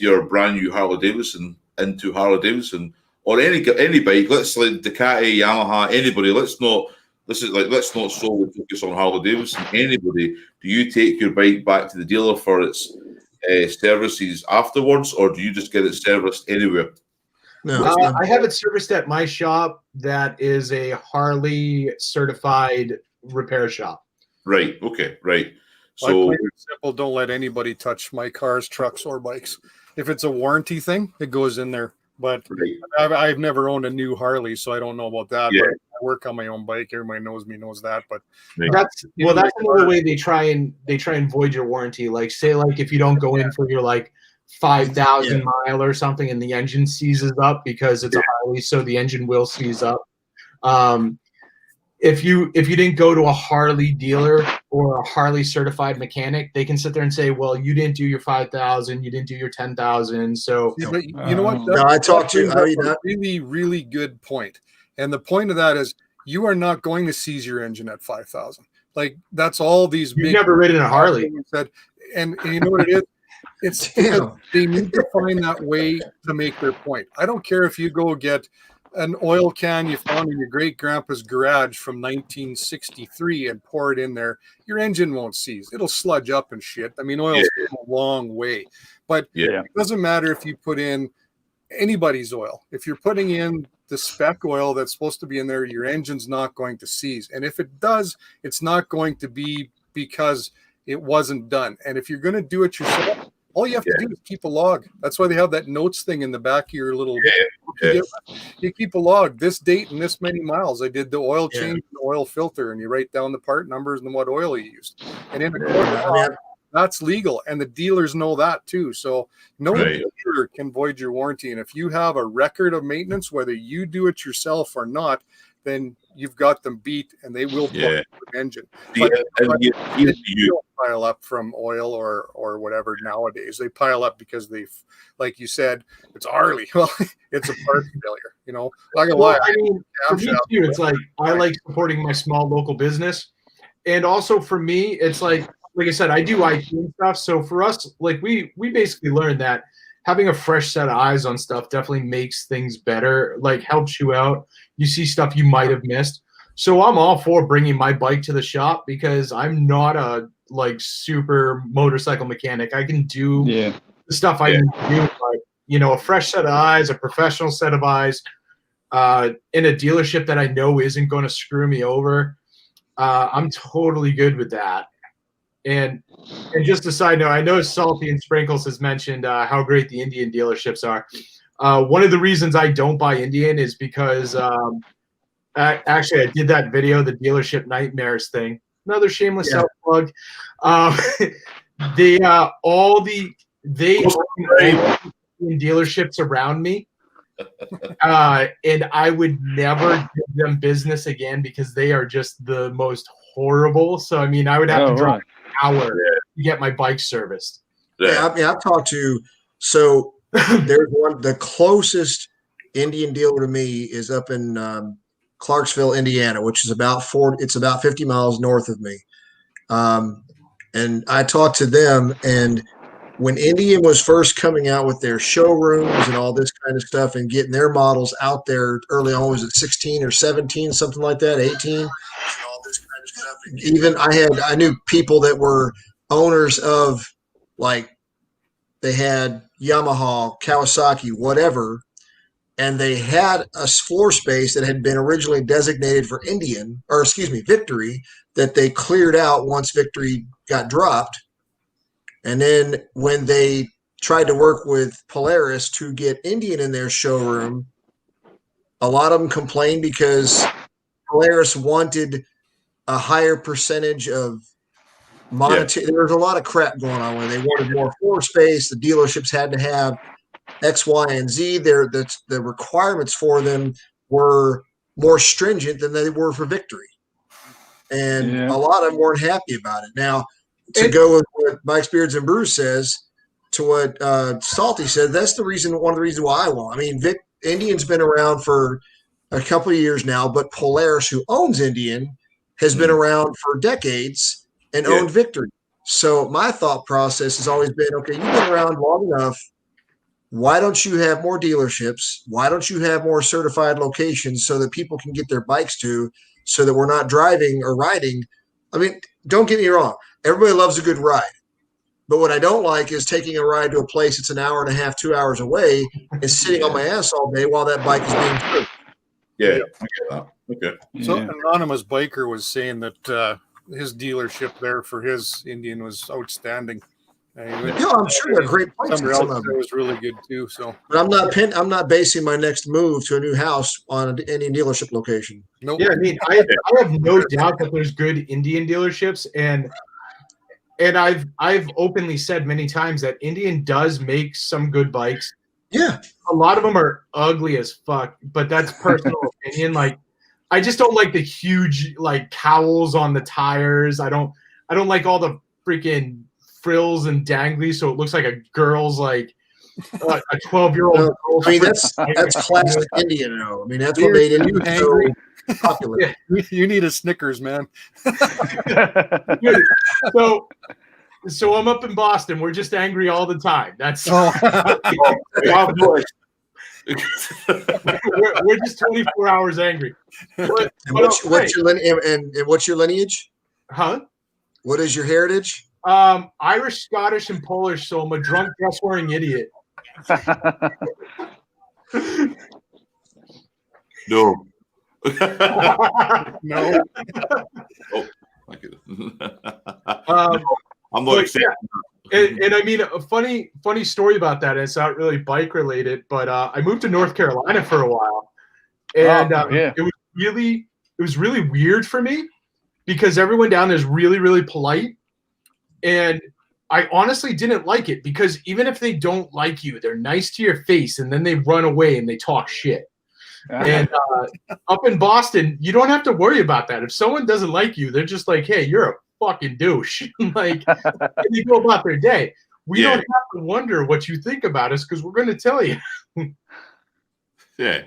your brand new Harley Davidson into Harley Davidson or any bike? Let's like Ducati, Yamaha, anybody. Let's not solely focus on Harley Davidson. Anybody, do you take your bike back to the dealer for its services afterwards, or do you just get it serviced anywhere? No, I have it serviced at my shop that is a Harley certified repair shop. Right. Okay. Right. So simple. Don't let anybody touch my cars, trucks, or bikes. If it's a warranty thing, it goes in there. But I've never owned a new Harley, so I don't know about that. Yeah. But I work on my own bike. Everybody knows that. But that's another way they try and void your warranty. Like say if you don't go in for your 5,000 mile or something, and the engine seizes up because it's a Harley, so the engine will seize up. If you didn't go to a Harley dealer or a Harley certified mechanic, they can sit there and say, well, you didn't do your 5,000, you didn't do your 10,000. So but you know what? No, I talked to you. A really, really good point. And the point of that is you are not going to seize your engine at 5,000. Like that's all these You've never ridden a Harley. Said, and you know what it is? It's they need to find that way to make their point. I don't care if you go get an oil can you found in your great grandpa's garage from 1963 and pour it in there. Your engine won't seize. It'll sludge up and shit. I mean, oil's a long way, but it doesn't matter if you put in anybody's oil. If you're putting in the spec oil that's supposed to be in there, your engine's not going to seize. And if it does, it's not going to be because it wasn't done. And if you're going to do it yourself, all you have to do is keep a log. That's why they have that notes thing in the back of your little. You keep a log. This date and this many miles, I did the oil change, and the oil filter, and you write down the part numbers and what oil you used. And in the court, that's legal, and the dealers know that too. So no dealer can void your warranty. And if you have a record of maintenance, whether you do it yourself or not, then you've got them beat, and they will blow the engine. But you don't pile up from oil or whatever nowadays. They pile up because they've, like you said, it's Harley. Well, it's a parts failure. You know, not gonna lie. I mean, for me too, it's like I like supporting my small local business, and also for me, it's like I said, I do IT and stuff. So for us, we basically learned that having a fresh set of eyes on stuff definitely makes things better, helps you out. You see stuff you might have missed. So I'm all for bringing my bike to the shop because I'm not a super motorcycle mechanic. I can do the stuff I need to do, but a fresh set of eyes, a professional set of eyes, in a dealership that I know isn't going to screw me over. I'm totally good with that. And just a side note, I know Salty and Sprinkles has mentioned how great the Indian dealerships are. One of the reasons I don't buy Indian is because actually I did that video, the dealership nightmares thing. Another shameless self plug. They own dealerships around me. And I would never give them business again because they are just the most horrible. So, I mean, I would have to drive an hour to get my bike serviced. Yeah, I mean, I've talked to, so there's one, the closest Indian dealer to me is up in Clarksville, Indiana, which is about 50 miles north of me. And I talked to them, and when Indian was first coming out with their showrooms and all this kind of stuff and getting their models out there early on, was it 16 or 17, something like that, 18? And all this kind of stuff. And even I knew people that were owners of, like, they had Yamaha, Kawasaki, whatever, and they had a floor space that had been originally designated for Victory, that they cleared out once Victory got dropped. And then when they tried to work with Polaris to get Indian in their showroom, a lot of them complained because Polaris wanted a higher percentage of monetary. There was a lot of crap going on where they wanted more floor space. The dealerships had to have X, Y, and Z. The requirements for them were more stringent than they were for Victory. And a lot of them weren't happy about it. Now, to go with what Mike's Beards and Brews says, to what Salty said, that's one of the reasons why I want. I mean, Indian's been around for a couple of years now, but Polaris, who owns Indian, has been around for decades and owned Victory. So my thought process has always been, okay, you've been around long enough. Why don't you have more dealerships? Why don't you have more certified locations so that people can get their bikes to, so that we're not driving or riding? I mean, don't get me wrong. Everybody loves a good ride. But what I don't like is taking a ride to a place that's an hour and a half, 2 hours away and sitting on my ass all day while that bike is being driven. Yeah, I get that. Okay. So Anonymous Biker was saying that his dealership there for his Indian was outstanding. I'm sure they're great places. Somewhere else was really good too. So, but I'm not basing my next move to a new house on an Indian dealership location. Nope. Yeah, I mean, I have no doubt that there's good Indian dealerships, and I've openly said many times that Indian does make some good bikes. Yeah, a lot of them are ugly as fuck, but that's personal opinion. Like, I just don't like the huge like cowls on the tires. I don't like all the freaking frills and dangly, so it looks like a girl's like a 12-year-old. I mean, that's classic Indian, though. I mean, that's what made Indian so popular. Yeah. You need a Snickers, man. So I'm up in Boston. We're just angry all the time. That's boy. we're just 24 hours angry. What's your lineage? Huh? What is your heritage? Irish, Scottish, and Polish. So I'm a drunk, dress-wearing idiot. No. No. Oh, thank you. I'm not excited. Yeah. And I mean, a funny story about that. It's not really bike related, but I moved to North Carolina for a while, and it was really weird for me because everyone down there is really, really polite, and I honestly didn't like it because even if they don't like you, they're nice to your face, and then they run away and they talk shit. And up in Boston, you don't have to worry about that. If someone doesn't like you, they're just like, "Hey, you're a fucking douche." Like, they go about their day. We don't have to wonder what you think about us because we're going to tell you. Yeah,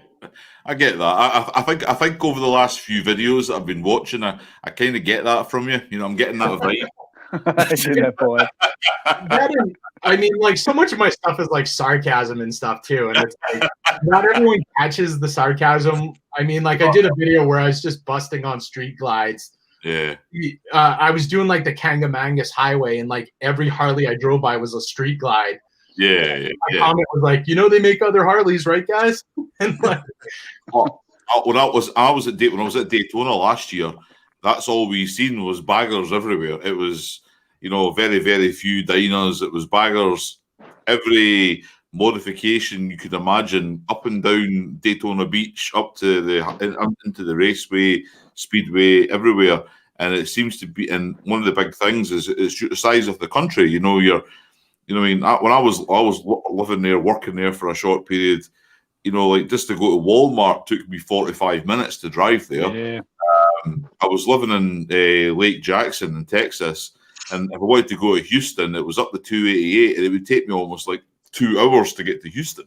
I get that. I think over the last few videos that I've been watching, I kind of get that from you. You know, I'm getting that vibe. I mean, like, so much of my stuff is like sarcasm and stuff too, and it's like not everyone catches the sarcasm. I mean, like, I did a video where I was just busting on street glides. Yeah. I was doing like the Kangamangas Highway, and like every Harley I drove by was a street glide. Yeah. My comment was like, they make other Harleys, right, guys? And like, when I was at Daytona last year, that's all we seen was baggers everywhere. It was very, very few diners. It was baggers. Every modification you could imagine, up and down Daytona Beach, up to into the raceway, speedway, everywhere. And it seems to be, and one of the big things is the size of the country. When I was living there, working there for a short period, just to go to Walmart took me 45 minutes to drive there. Yeah. I was living in Lake Jackson in Texas, and if I wanted to go to Houston, it was up the 288, and it would take me almost like 2 hours to get to Houston.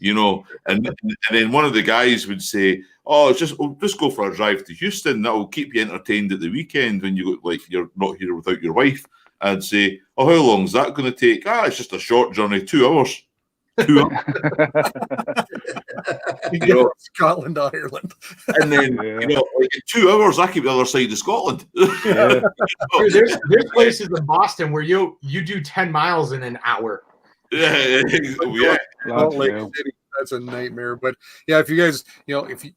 And then one of the guys would say, "Oh, just go for a drive to Houston. That will keep you entertained at the weekend when you're not here without your wife." I'd say, "Oh, how long is that going to take?" It's just a short journey, 2 hours. 2 hours. Scotland, Ireland, and then in 2 hours, I keep the other side of Scotland. Yeah. Dude, there's places in Boston where you do 10 miles in an hour. Yeah. Salt Lake City, that's a nightmare. But yeah, if you guys,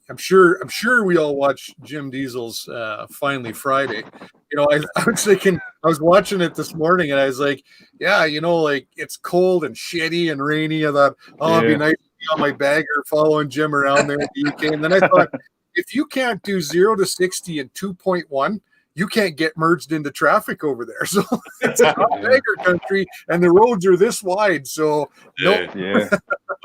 I'm sure we all watch Jim Diesel's Finally Friday. I was thinking, I was watching it this morning, and I was like, yeah, it's cold and shitty and rainy. I thought, it'd be nice to be on my bagger following Jim around there in the UK. And then I thought, if you can't do 0 to 60 in 2.1, you can't get merged into traffic over there. So it's a bagger country, and the roads are this wide. So nope. Yeah.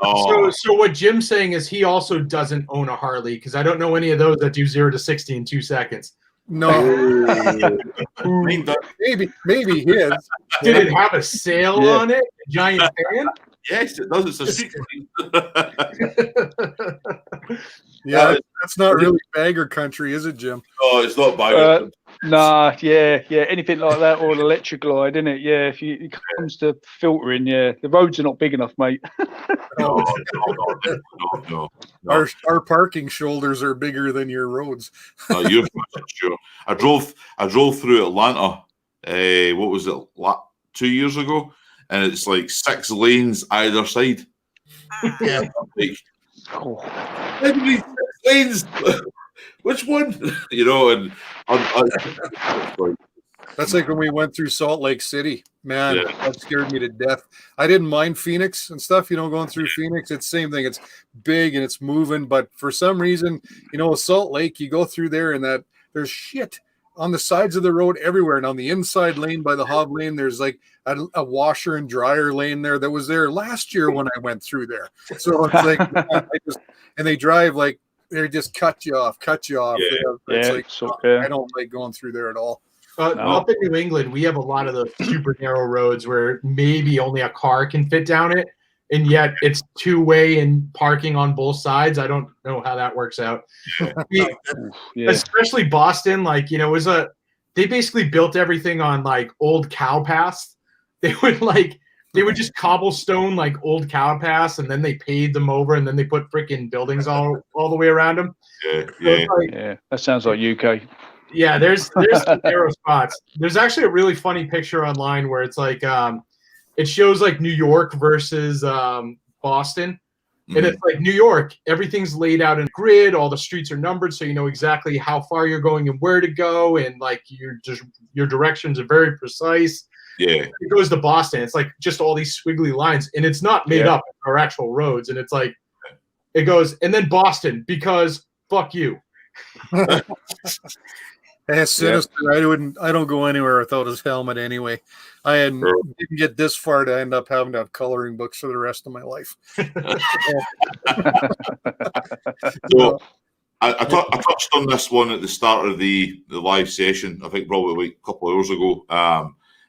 So what Jim's saying is he also doesn't own a Harley, because I don't know any of those that do 0 to 60 in 2 seconds. No. maybe his. Did it have a sail on it? A giant fan? Yes, it does. It's a secret. Yeah, that's not really bagger country, is it, Jim? Oh, it's not bagger. Nah, yeah, anything like that, or an electric glide, isn't it? Yeah, it comes to filtering, the roads are not big enough, mate. No. Our parking shoulders are bigger than your roads. You're sure. I drove through Atlanta. What was it? 2 years ago, and it's like 6 lanes either side. Yeah, like, lanes. Which one? And that's like when we went through Salt Lake City. Man, that scared me to death. I didn't mind Phoenix and stuff, going through Phoenix. It's the same thing. It's big and it's moving, but for some reason, Salt Lake, you go through there and that there's shit on the sides of the road everywhere. And on the inside lane by the Hob lane, there's like a washer and dryer lane there that was there last year when I went through there. So it's like, and they drive like, they just cut you off. I don't like going through there at all. Up in New England, we have a lot of the super narrow roads where maybe only a car can fit down it, and yet it's 2-way and parking on both sides. I don't know how that works out. Especially Boston, they basically built everything on like old cow paths. They would just cobblestone like old cow paths, and then they paved them over, and then they put freaking buildings all the way around them. Yeah, that sounds like UK. Yeah, there's some narrow spots. There's actually a really funny picture online where it's like it shows like New York versus Boston. And it's like New York, everything's laid out in a grid, all the streets are numbered, so you know exactly how far you're going and where to go, and like your directions are very precise. Yeah. It goes to Boston, it's like just all these squiggly lines, and it's not made up or actual roads, and it's like it goes, and then Boston, because fuck you. That's sinister. I don't go anywhere without his helmet anyway. I didn't get this far to end up having to have coloring books for the rest of my life. So I touched on this one at the start of the live session, I think probably like a couple of hours ago.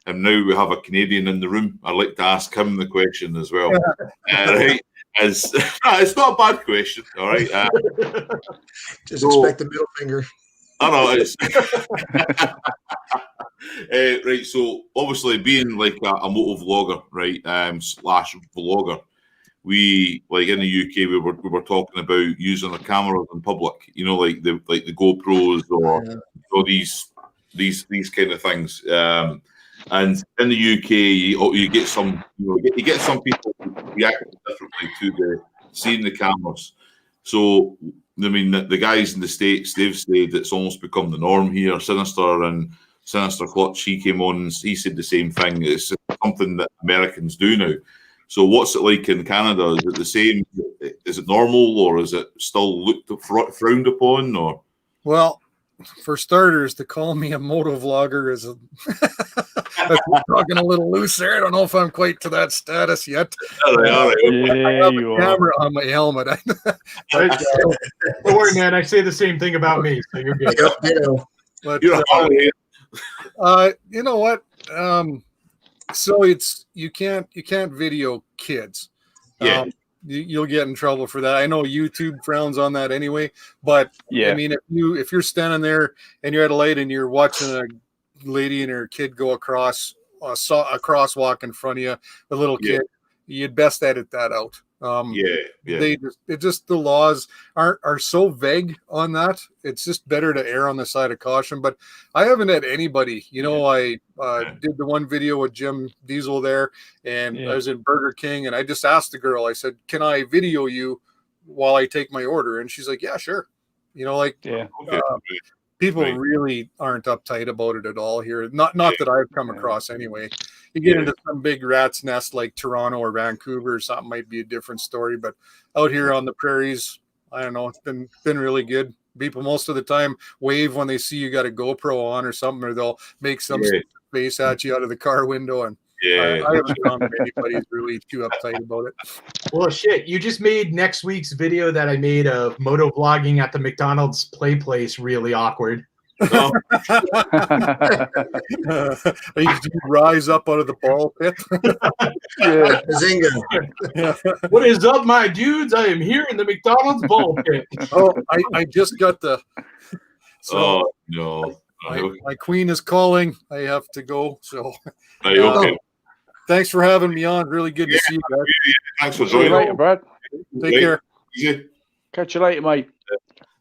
And now we have a Canadian in the room. I'd like to ask him the question as well. Right? It's not a bad question, all right? Just expect the middle finger. I know it's right. So obviously, being like a motor vlogger, right, slash vlogger, we like in the UK we were talking about using the cameras in public. Like the GoPros or these kind of things. And in the UK, you get some you get some people reacting differently to seeing the cameras. So I mean, the guys in the States, they've said it's almost become the norm here, sinister, and Sinister Clutch, he came on and he said the same thing. It's something that Americans do now. So what's it like in Canada? Is it the same? Is it normal, or is it still frowned upon? Or well, for starters, to call me a motovlogger is talking a little loose there. I don't know if I'm quite to that status yet. All right. I have a camera on my helmet. Don't worry, man. I say the same thing about me, so you're good. But, You're you know what? So it's you can't video kids. Yeah. You'll get in trouble for that. I know YouTube frowns on that anyway, but Yeah. I mean, if you're standing there and you're at a light and you're watching a lady and her kid go across a crosswalk in front of you, a little kid, you'd best edit that out. The laws are so vague on that. It's just better to err on the side of caution. But I haven't had anybody, I did the one video with Jim Diesel there, and I was in Burger King, and I just asked the girl, I said, can I video you while I take my order? And she's like, yeah, sure. People really aren't uptight about it at all here. Not that I've come across anyway. You get into some big rat's nest like Toronto or Vancouver or something, might be a different story. But out here on the prairies, I don't know. It's been really good. People most of the time wave when they see you got a GoPro on or something, or they'll make some face at you out of the car window. And I haven't found anybody's really too uptight about it. Well, shit, you just made next week's video that I made of moto vlogging at the McDonald's play place really awkward. You rise up out of the ball pit. Zinga. What is up, my dudes? I am here in the McDonald's ball pit. Oh, I just got the. So, no. My queen is calling. I have to go. So. Okay. Thanks for having me on. Really good to see you guys. Thanks for See you joining. later, Brad. Take care. Easy. Catch you later, mate.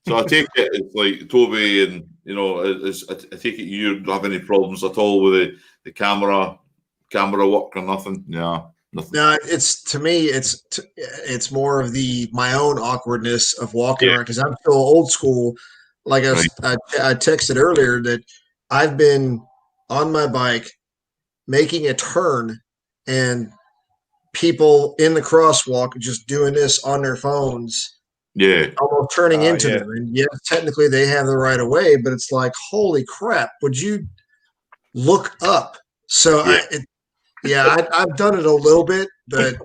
So I take it it's like Toby, and I take it you don't have any problems at all with the camera work or nothing. Yeah, nothing. No, to me, it's more of my own awkwardness of walking around, because I'm still old school. Like I texted earlier that I've been on my bike making a turn, and people in the crosswalk just doing this on their phones. Yeah, almost turning into them. And yes, technically they have the right of way, but it's like, holy crap, would you look up? So I've done it a little bit, but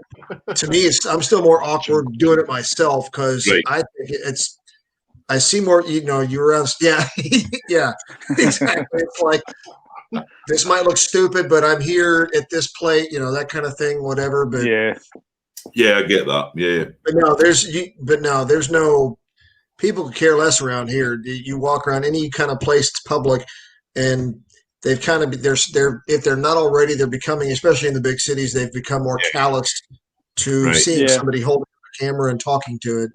to me, I'm still more awkward doing it myself, because I think I see more, you're around. Yeah, yeah, exactly. It's like, this might look stupid, but I'm here at this plate, that kind of thing, whatever. But yeah, I get that. Yeah, but there's no people could care less around here. You walk around any kind of place that's public, and they've kind of if they're not already, they're becoming, especially in the big cities, they've become more calloused to seeing somebody holding a camera and talking to it.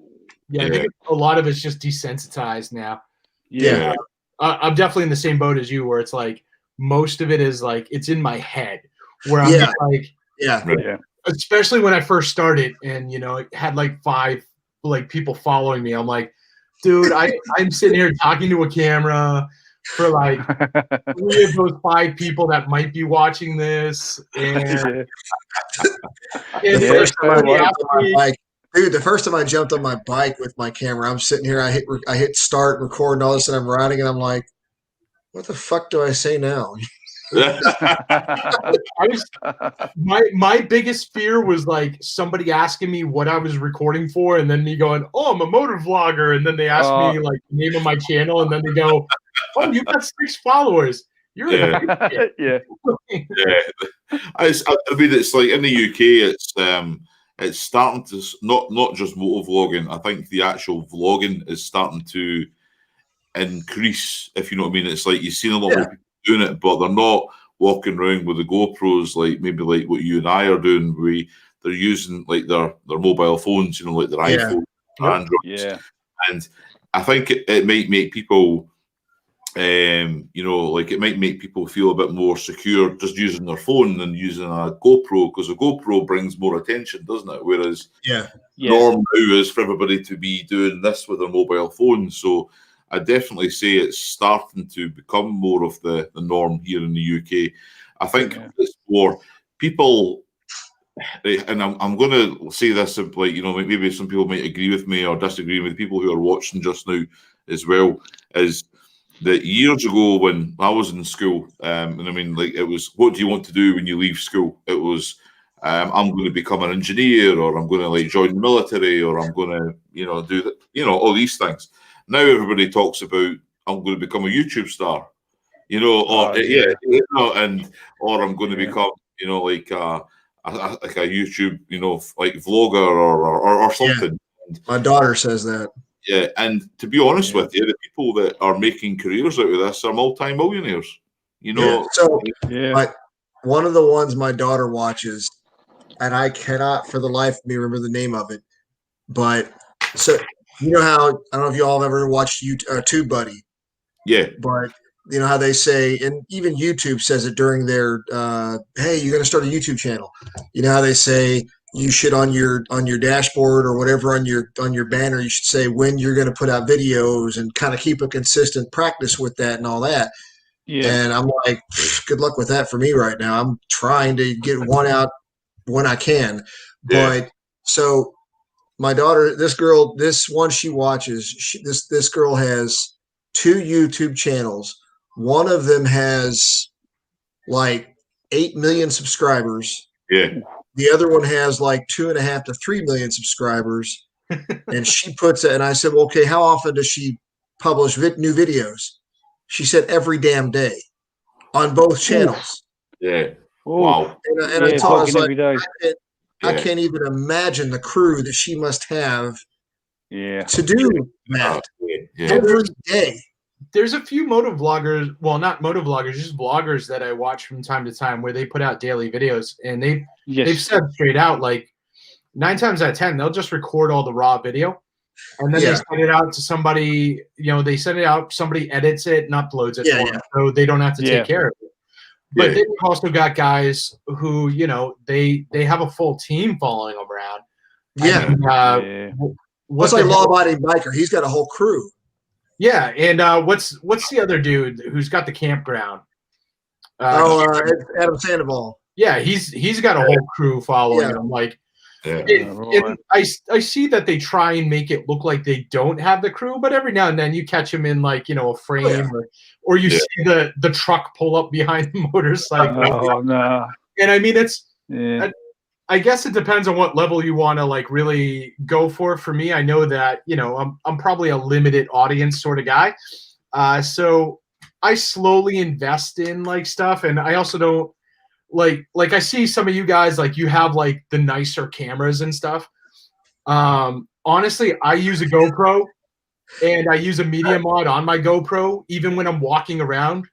Yeah, I think a lot of it's just desensitized now. Yeah. I'm definitely in the same boat as you, where it's like most of it is like it's in my head, where I'm just like, especially when I first started, and it had like 5 people following me. I'm like, dude, I'm sitting here talking to a camera for like 3 of those 5 people that might be watching this, and the first time I jumped on my bike with my camera, I'm sitting here, I hit start, record, and all of a sudden I'm riding, and I'm like, what the fuck do I say now? My biggest fear was like somebody asking me what I was recording for, and then me going, "Oh, I'm a motor vlogger," and then they ask me like the name of my channel, and then they go, "Oh, you got 6 followers. You're I mean, it's like in the UK, it's starting to not just motor vlogging. I think the actual vlogging is starting to increase, if you know what I mean. It's like you've seen a lot of people doing it, but they're not walking around with the GoPros like what you and I are doing. They're using like their mobile phones, like their iPhone, Android. And I think it might make people, it might make people feel a bit more secure just using their phone than using a GoPro, because a GoPro brings more attention, doesn't it? Whereas norm now is for everybody to be doing this with their mobile phone. So I definitely say it's starting to become more of the norm here in the UK. I think it's more people, and I'm going to say this, like, maybe some people might agree with me or disagree with people who are watching just now as well, is that years ago when I was in school, and I mean, like, it was, what do you want to do when you leave school? It was, I'm going to become an engineer, or I'm going to like join the military, or I'm going to, do that, all these things. Now everybody talks about, I'm going to become a YouTube star, or or I'm going to become, like a YouTube, like vlogger or something. Yeah. My daughter says that. Yeah, and to be honest with you, the people that are making careers out of this are multi-millionaires. So one of the ones my daughter watches, and I cannot for the life of me remember the name of it, but so you know how, I don't know if you all have ever watched TubeBuddy. Yeah. But you know how they say, and even YouTube says it during their hey, you're going to start a YouTube channel. You know how they say you should on your dashboard or whatever on your banner, you should say when you're going to put out videos and kind of keep a consistent practice with that and all that. Yeah. And I'm like, good luck with that for me right now. I'm trying to get one out when I can. Yeah. But so my daughter, this one she watches, this girl has 2 YouTube channels. One of them has like 8 million subscribers. Yeah. The other one has like 2.5 to 3 million subscribers. And she puts it, and I said, well, okay, how often does she publish new videos? She said every damn day on both channels. Yeah. Wow. And I told her, I can't even imagine the crew that she must have to do that every day. There's a few motovloggers, well, not motovloggers, just vloggers that I watch from time to time where they put out daily videos, and they've said straight out, like 9 times out of 10, they'll just record all the raw video, and then they send it out to somebody. They send it out, somebody edits it and uploads it for them, so they don't have to take care of it. But they've also got guys who, they have a full team following them around. Yeah. What's like Law Abiding Biker? He's got a whole crew. Yeah, and what's the other dude who's got the campground? It's Adam Sandoval. Yeah, he's got a whole crew following him. Like, and I see that they try and make it look like they don't have the crew, but every now and then you catch them in like a frame, or you see the truck pull up behind the motorcycle. Oh no! And I mean, it's. I guess it depends on what level you want to like really go for. For me, I know that I'm probably a limited audience sort of guy, so I slowly invest in like stuff, and I also don't like I see some of you guys like you have like the nicer cameras and stuff. Honestly, I use a GoPro, and I use a media mod on my GoPro even when I'm walking around.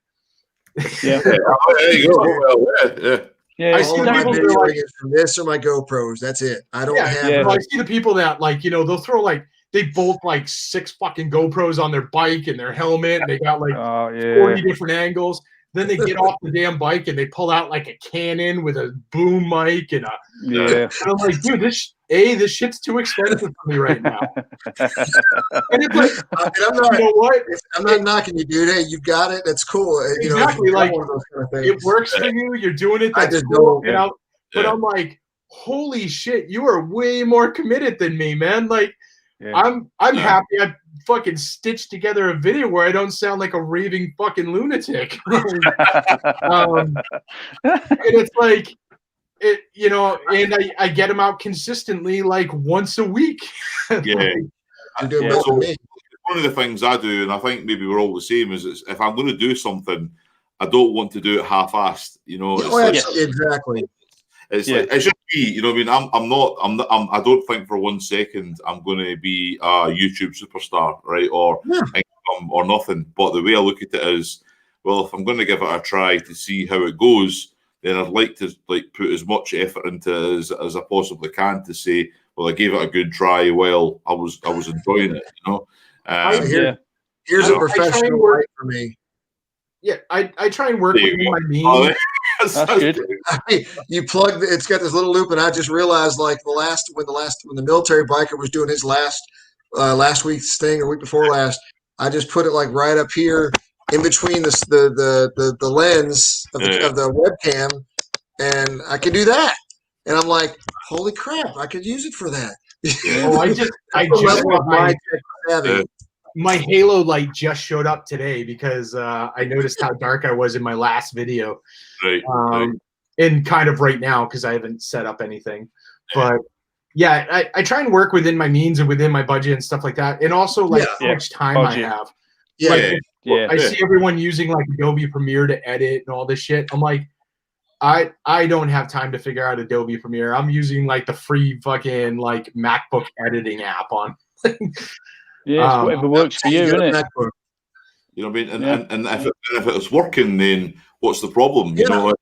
Yeah. There you go. Yeah. Yeah, I see the people that are like, from this or my GoPros. That's it. I don't have. Yeah. I see the people that like they'll throw like they bolt like 6 fucking GoPros on their bike and their helmet. And they got like 40 different angles. Then they get off the damn bike and they pull out like a Canon with a boom mic and and I'm like, dude, this shit's too expensive for me right now. And it's like, and I'm not, you know what? I'm not knocking you, dude. Hey, you got it. That's cool. Exactly. Like it works for you. You're doing it. That's cool. But I'm like, holy shit, you are way more committed than me, man. Like, I'm happy I fucking stitched together a video where I don't sound like a raving fucking lunatic. And it's like, and I get them out consistently, like once a week. Yeah. So one of the things I do, and I think maybe we're all the same, is if I'm going to do something, I don't want to do it half-assed. Exactly. It's like it should be, I mean, I don't think for 1 second I'm going to be a YouTube superstar, right, or income or nothing. But the way I look at it is, well, if I'm going to give it a try to see how it goes, then I'd like to put as much effort into it as I possibly can to say, well, I gave it a good try. Well, I was enjoying it, Here's a professional right for me. Yeah, I try and work with my means. That's good. You plug it's got this little loop, and I just realized like when the military biker was doing his last week's thing or week before last, I just put it like right up here in between the lens of the webcam, and I could do that. And I'm like, holy crap, I could use it for that. Oh, I just my halo light just showed up today because I noticed how dark I was in my last video. Right. And kind of right now because I haven't set up anything. But yeah, I try and work within my means and within my budget and stuff like that. And also like how much time budget. I have. I see everyone using like Adobe Premiere to edit and all this shit. I'm like, I don't have time to figure out Adobe Premiere. I'm using like the free fucking like MacBook editing app on. Yeah, whatever works for you, isn't it? You know what I mean? And if it was working, then what's the problem? You know,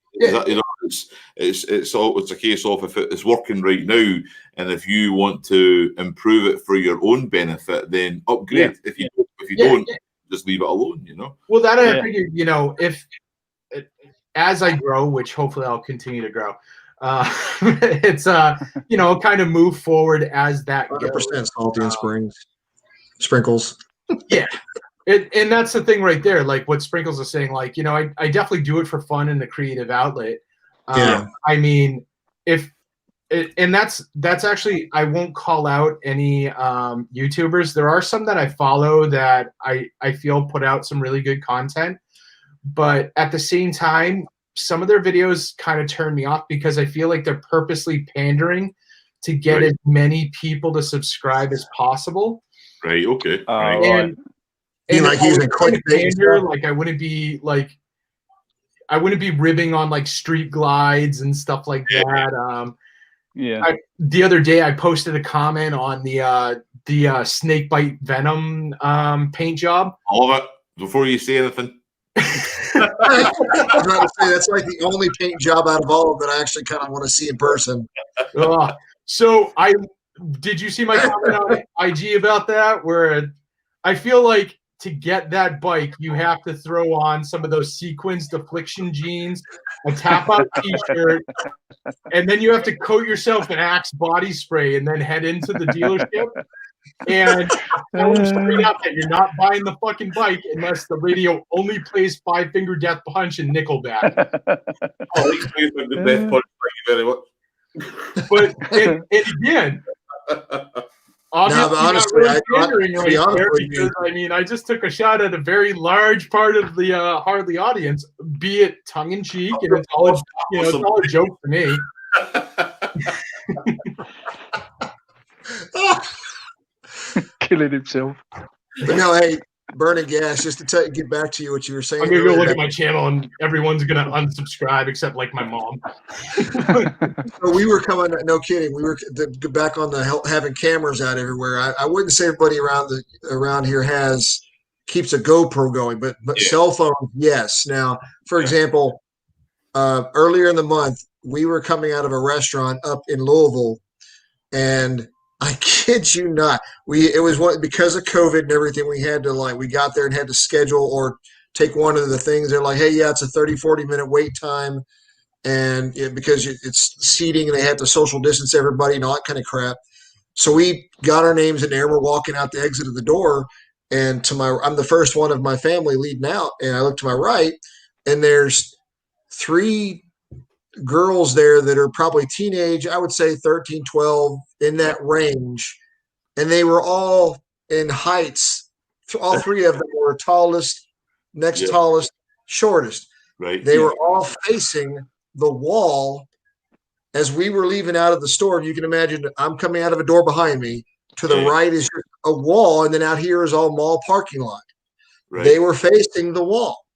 it's a case of if it is working right now, and if you want to improve it for your own benefit, then upgrade. If you don't, just leave it alone. You know. Well, that I figured. You know, if as I grow, which hopefully I'll continue to grow. It's you know, kind of move forward as that 100% salty and sprinkles. Yeah. And that's the thing right there, like what Sprinkles is saying, like, you know, I definitely do it for fun and a creative outlet. I mean, and that's actually, I won't call out any YouTubers. There are some that I follow that I feel put out some really good content, but at the same time, some of their videos kind of turn me off because I feel like they're purposely pandering to get as many people to subscribe as possible. Right. Okay. And like using clickbait, like I wouldn't be ribbing on like street glides and stuff like that. The other day I posted a comment on the snake bite venom paint job. I love it. Before you say anything. I'm trying to say that's like the only paint job out of all of that I actually kind of want to see in person. So did you see my comment on IG about that? Where I feel like to get that bike, you have to throw on some of those sequins deflection jeans, a tap-up T-shirt, and then you have to coat yourself in Axe body spray and then head into the dealership. And tell them straight up that you're not buying the fucking bike unless the radio only plays Five Finger Death Punch and Nickelback. The Death Punch, thank you very much. But and again, obviously, honestly, I mean, I just took a shot at a very large part of the Harley audience, be it tongue in cheek, and it's all it's all a joke to me. Killing himself. But no, hey, burning gas. Just to get back to you, what you were saying. I'm gonna go look at my channel, and everyone's gonna unsubscribe except like my mom. So we were coming. No kidding. We were back on the having cameras out everywhere. I wouldn't say everybody around here keeps a GoPro going, but cell phones, yes. Now, for example, earlier in the month, we were coming out of a restaurant up in Louisville, and I kid you not, because of COVID and everything, we got there and had to schedule or take one of the things. They're like, hey, yeah, it's a 30-40 minute wait time. And because it's seating and they had to social distance everybody and all that kind of crap. So we got our names in there. We're walking out the exit of the door, and I'm the first one of my family leading out. And I look to my right, and there's 3 girls there that are probably teenage, I would say 13, 12, in that range. And they were all in heights. All 3 of them were tallest, tallest, shortest. Right. They were all facing the wall as we were leaving out of the store. And you can imagine I'm coming out of a door behind me. To the right is a wall, and then out here is all mall parking lot. Right. They were facing the wall.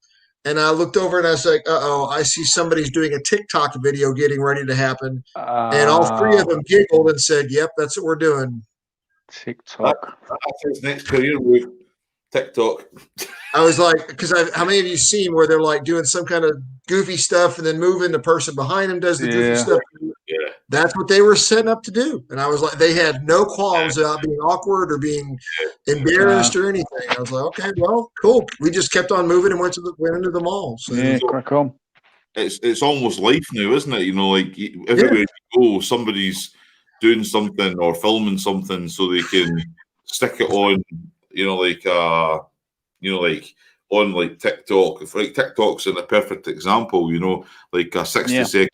And I looked over and I was like, uh-oh, I see somebody's doing a TikTok video getting ready to happen. And all 3 of them giggled and said, yep, that's what we're doing. TikTok. That's his next career move. TikTok. I was like, because how many of you seen where they're like doing some kind of goofy stuff and then moving, the person behind them does the goofy stuff? Yeah. That's what they were setting up to do. And I was like, they had no qualms about being awkward or being embarrassed or anything. I was like, okay, well, cool. We just kept on moving and went into the mall. So, crack on. It's almost life now, isn't it? You know, like everywhere you go, somebody's doing something or filming something so they can stick it on, you know, like like on like TikTok. If like TikTok's a perfect example, like a 60-second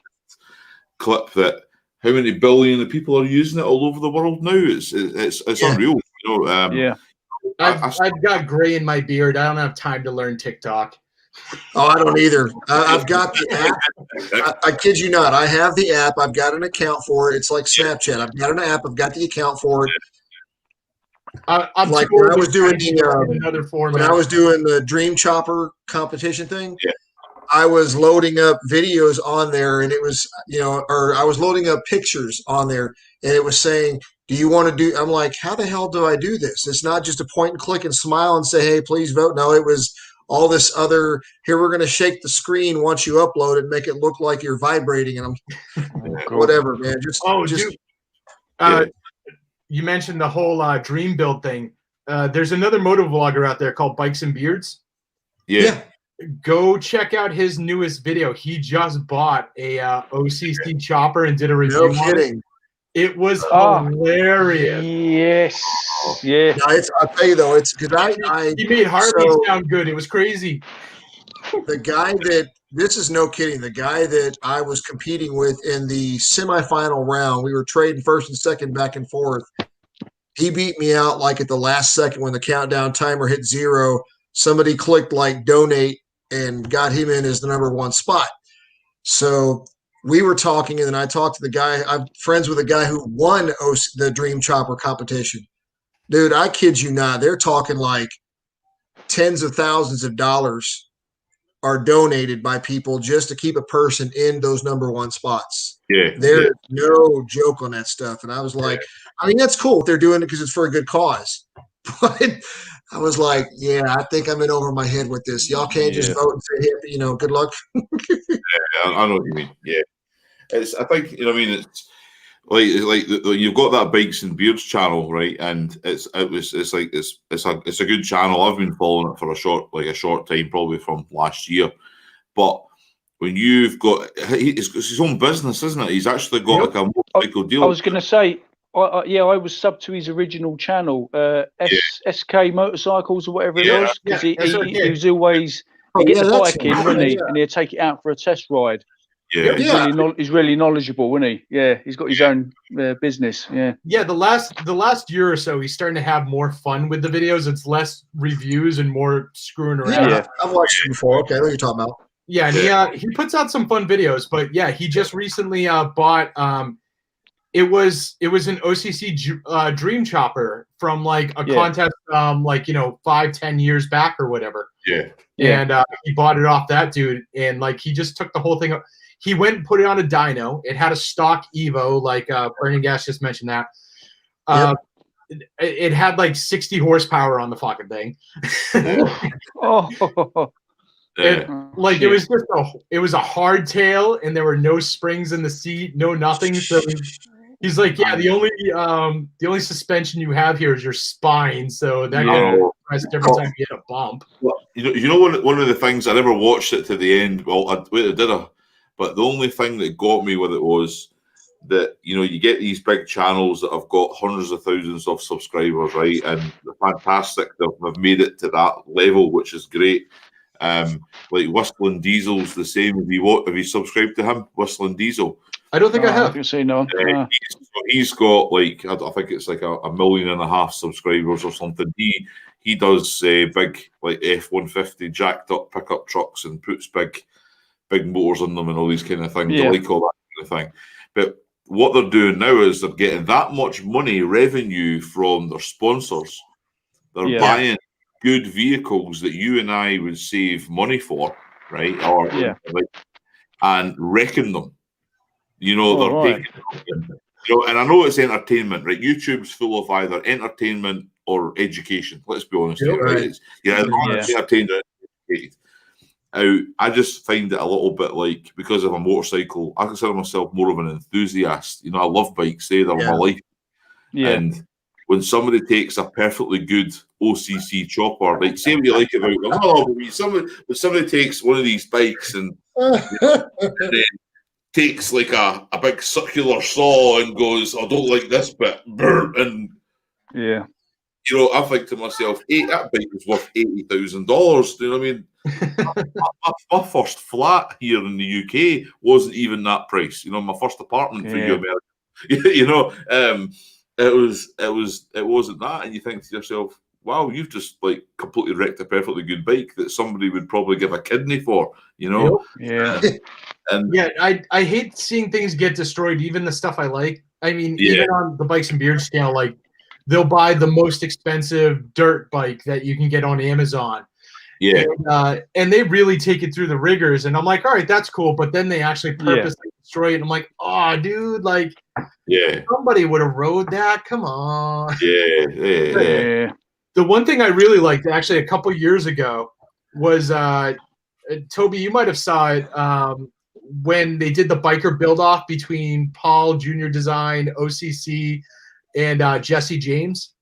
clip that how many billion of people are using it all over the world now? It's unreal. I've got gray in my beard. I don't have time to learn TikTok. Oh, I don't either. I've got the app. I kid you not. I have the app. I've got an account for it. It's like Snapchat. I've got an app. I've got the account for it. I'm like when I was doing another format. When I was doing the Dream Chopper competition thing, I was loading up videos on there, and it was or I was loading up pictures on there, and it was saying, do you want to do? I'm like, how the hell do I do this? It's not just a point and click and smile and say, hey, please vote. No, it was all this other, here, we're going to shake the screen once you upload it, make it look like you're vibrating. And I'm whatever, man. You mentioned the whole dream build thing. There's another moto vlogger out there called Bikes and Beards. Yeah. Go check out his newest video. He just bought a OCC chopper and did a review. No kidding. It was hilarious. Yes. Yeah. No, I'll tell you though, it's because he made Harvey sound good. It was crazy. The guy this is no kidding. The guy that I was competing with in the semifinal round, we were trading first and second back and forth. He beat me out like at the last second when the countdown timer hit 0. Somebody clicked like donate and got him in as the number 1 spot. So we were talking, and then I talked to the guy. I'm friends with a guy who won the Dream Chopper competition. Dude, I kid you not. They're talking like tens of thousands of dollars are donated by people just to keep a person in those number 1 spots. Yeah. There's no joke on that stuff. And I was like, I mean, that's cool if they're doing it because it's for a good cause. But I was like, I think I'm in over my head with this. Y'all can't just vote and say, hey, good luck. I know what you mean. Yeah. I think, it's like you've got that Bikes and Beards channel, right? And it's a good channel. I've been following it for a short time, probably from last year. But when you've got it's his own business, isn't it? He's actually got like a motorcycle deal. I was going to say, I was subbed to his original channel, SK Motorcycles or whatever it was, because he was always get the bike in, wouldn't he? And he'd take it out for a test ride. Yeah, he's really knowledgeable, isn't he? Yeah, he's got his own business. Yeah. Yeah, the last year or so, he's starting to have more fun with the videos. It's less reviews and more screwing around. Yeah, I've watched it before. Okay, what are you talking about? Yeah, and he puts out some fun videos. But yeah, he just recently bought. It was an OCC Dream Chopper from like a contest 5-10 years back or whatever. Yeah. And he bought it off that dude, and like he just took the whole thing up. He went and put it on a dyno. It had a stock Evo, like Burning Gas just mentioned that. It had like 60 horsepower on the fucking thing. It was just it was a hardtail, and there were no springs in the seat, no nothing. So he's like, the only suspension you have here is your spine. So that gets every time you hit a bump. Well, one of the things, I never watched it to the end. Well, but the only thing that got me with it was that, you get these big channels that have got hundreds of thousands of subscribers, right? And they're fantastic. They've made it to that level, which is great. Like Whistling Diesel's the same. Have you subscribed to him, Whistling Diesel? I don't think I have. You say no. He's got like, I think it's like 1.5 million subscribers or something. He does big like F-150 jacked up pickup trucks and puts big motors on them and all these kind of things. I like all that kind of thing. But what they're doing now is they're getting that much revenue from their sponsors. They're buying good vehicles that you and I would save money for, right? And wrecking them. They're taking them. And I know it's entertainment, right? YouTube's full of either entertainment or education. Let's be honest here, right? Entertained or educated. I just find it a little bit like, because of a motorcycle, I consider myself more of an enthusiast. I love bikes. They're my life. Yeah. And when somebody takes a perfectly good OCC chopper, like, say what you like about it, when somebody takes one of these bikes and then takes like a big circular saw and goes, I don't like this bit, and you know, I think to myself, that bike was worth $80,000. Do you know what I mean? my first flat here in the UK wasn't even that price. You know, my first apartment for you America. You know, it wasn't that, and you think to yourself, wow, you've just like completely wrecked a perfectly good bike that somebody would probably give a kidney for. You know, and I hate seeing things get destroyed, even the stuff I like. I mean, even on the Bikes and Beards channel, like they'll buy the most expensive dirt bike that you can get on Amazon. Yeah. And they really take it through the rigors. And I'm like, all right, that's cool. But then they actually purposely destroy it. And I'm like, oh, dude, like, somebody would have rode that. Come on. Yeah. The one thing I really liked, actually, a couple years ago was, Toby, you might have saw it when they did the biker build-off between Paul Junior Design, OCC, and Jesse James.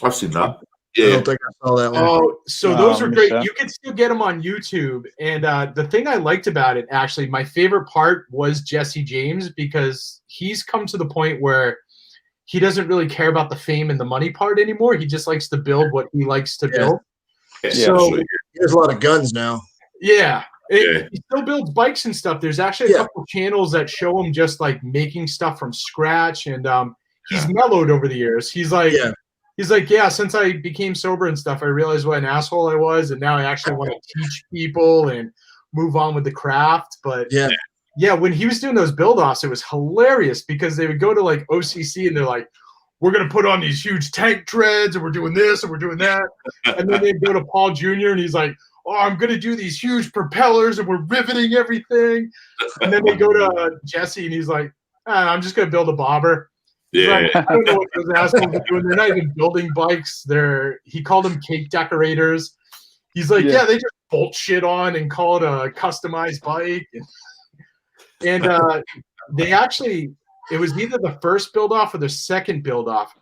I've seen that. I don't think I saw that one. Oh, so those were great. You can still get them on YouTube. And the thing I liked about it, actually, my favorite part was Jesse James, because he's come to the point where he doesn't really care about the fame and the money part anymore. He just likes to build what he likes to build. So he has a lot of guns now. Yeah. He still builds bikes and stuff. There's actually a couple of channels that show him just like making stuff from scratch. And he's mellowed over the years. He's like, since I became sober and stuff, I realized what an asshole I was, and now I actually want to teach people and move on with the craft. But when he was doing those build-offs, it was hilarious because they would go to like OCC and they're like, we're going to put on these huge tank treads and we're doing this and we're doing that. And then they'd go to Paul Jr. and he's like, oh, I'm going to do these huge propellers and we're riveting everything. And then they go to Jesse and he's like, I'm just going to build a bobber. Like, I don't know what those assholes are doing. They're not even building bikes. He called them cake decorators. He's like, they just bolt shit on and call it a customized bike. And they actually, it was either the first build-off or the second build-off.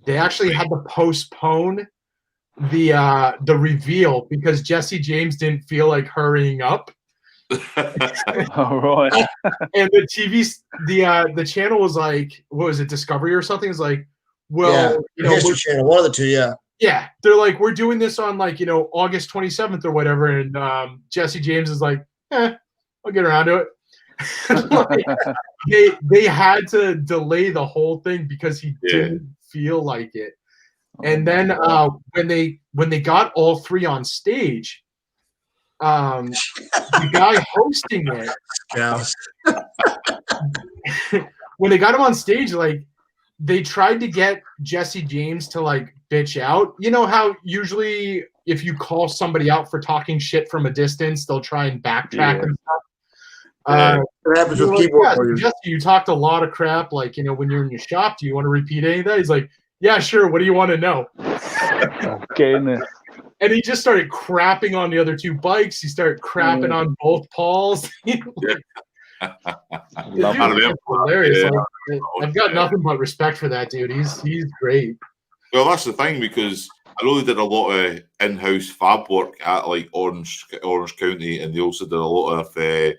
They actually had to postpone the reveal because Jesse James didn't feel like hurrying up. All right. And the channel was like, what was it, Discovery or something? It was like, well, History Channel, one of the two, yeah. They're like, we're doing this on like, August 27th or whatever, and Jesse James is like, I'll get around to it. Like, they had to delay the whole thing because he didn't feel like it. And then when they got all three on stage, the guy hosting it, when they got him on stage, like they tried to get Jesse James to like bitch out. You know how usually if you call somebody out for talking shit from a distance, they'll try and backtrack and stuff. What happens with keyboard warriors? Jesse, you talked a lot of crap. Like, when you're in your shop, do you want to repeat any of that? He's like, yeah, sure. What do you want to know? Okay. And he just started crapping on the other two bikes. He started crapping on both Pauls. Hilarious. I've got nothing but respect for that dude. He's great. Well, that's the thing, because I know they did a lot of in-house fab work at like Orange County, and they also did a lot of like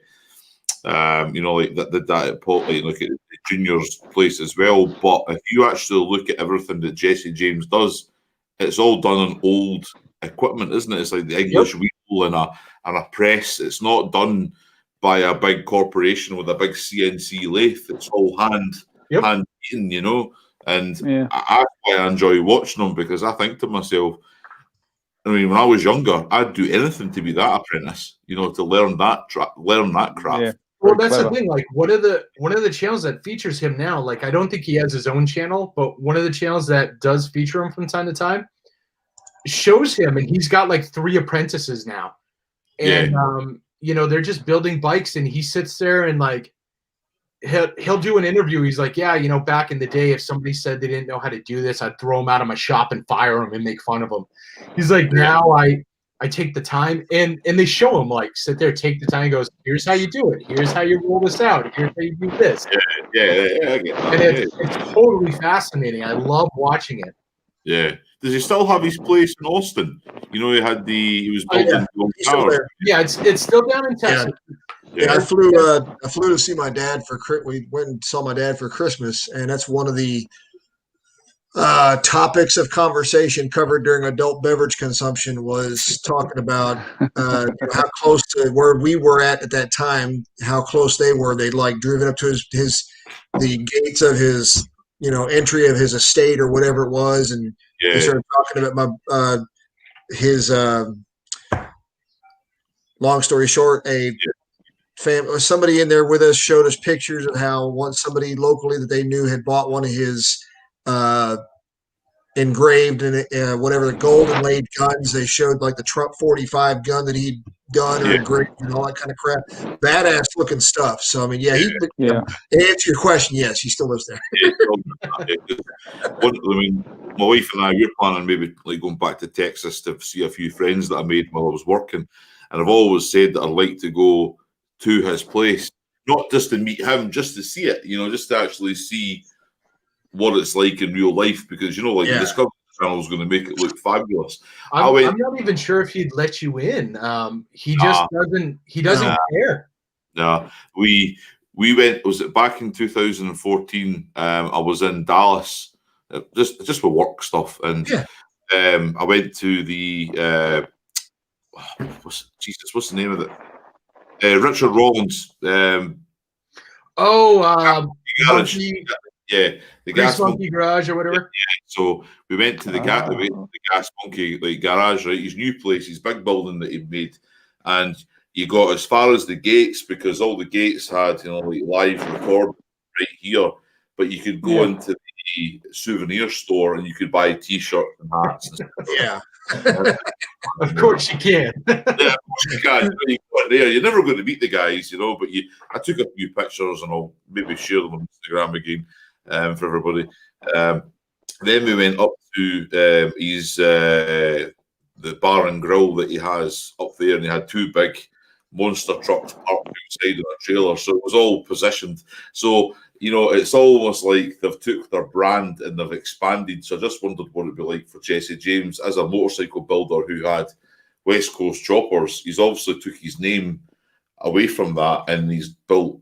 that at Port, like at the juniors place as well. But if you actually look at everything that Jesse James does, it's all done on old equipment, isn't it? It's like the English wheel and a press. It's not done by a big corporation with a big CNC lathe. It's all hand beaten, And that's why I enjoy watching them, because I think to myself, I mean, when I was younger, I'd do anything to be that apprentice, to learn that craft. Yeah. Well, that's the thing. Like, one of the channels that features him now, like, I don't think he has his own channel, but one of the channels that does feature him from time to time shows him, and he's got like 3 apprentices now, and they're just building bikes, and he sits there and like he'll do an interview. He's like, back in the day, if somebody said they didn't know how to do this, I'd throw them out of my shop and fire them and make fun of them. He's like, now I take the time, and they show him like sit there, take the time, and goes, here's how you do it, here's how you roll this out, here's how you do this. I get that. And it's totally fascinating. I love watching it. Yeah. Does he still have his place in Austin? He was building Yeah, it's still down in Texas. Yeah, I flew to see my dad we went and saw my dad for Christmas, and that's one of the topics of conversation covered during adult beverage consumption was talking about how close to where we were at that time, how close they were. They'd like driven up to the gates of his, entry of his estate or whatever it was, and they started talking about his. Long story short, somebody in there with us showed us pictures of how somebody locally that they knew had bought one of his engraved and whatever the gold inlaid guns. They showed like the Trump 45 gun that he'd done or engraved and all that kind of crap. Badass looking stuff. So I mean, to answer your question, yes, he still lives there. I mean, my wife and I, we're planning maybe like going back to Texas to see a few friends that I made while I was working. And I've always said that I'd like to go to his place, not just to meet him, just to see it, just to actually see what it's like in real life. Because, the Discovery Channel is going to make it look fabulous. I'm not even sure if he'd let you in. He just doesn't. He doesn't care. No, we went. Was it back in 2014? I was in Dallas, just for work stuff, and I went to the. What's the name of it? Richard Rollins. Garage. The Gas Monkey Garage or whatever. Yeah, so we went to the Gas Monkey garage, right? His new place, his big building that he'd made, and you got as far as the gates because all the gates had like live record right here, but you could go into the souvenir store and you could buy T-shirts and hats. And stuff. Of course you can. Of course you can. You go there. You're never going to meet the guys, but I took a few pictures and I'll maybe share them on Instagram again for everybody. Then we went up to his the bar and grill that he has up there, and he had two big monster trucks parked outside of a trailer, so it was all positioned. So it's almost like they've took their brand and they've expanded. So I just wondered what it'd be like for Jesse James as a motorcycle builder who had West Coast Choppers. He's obviously took his name away from that, and he's built.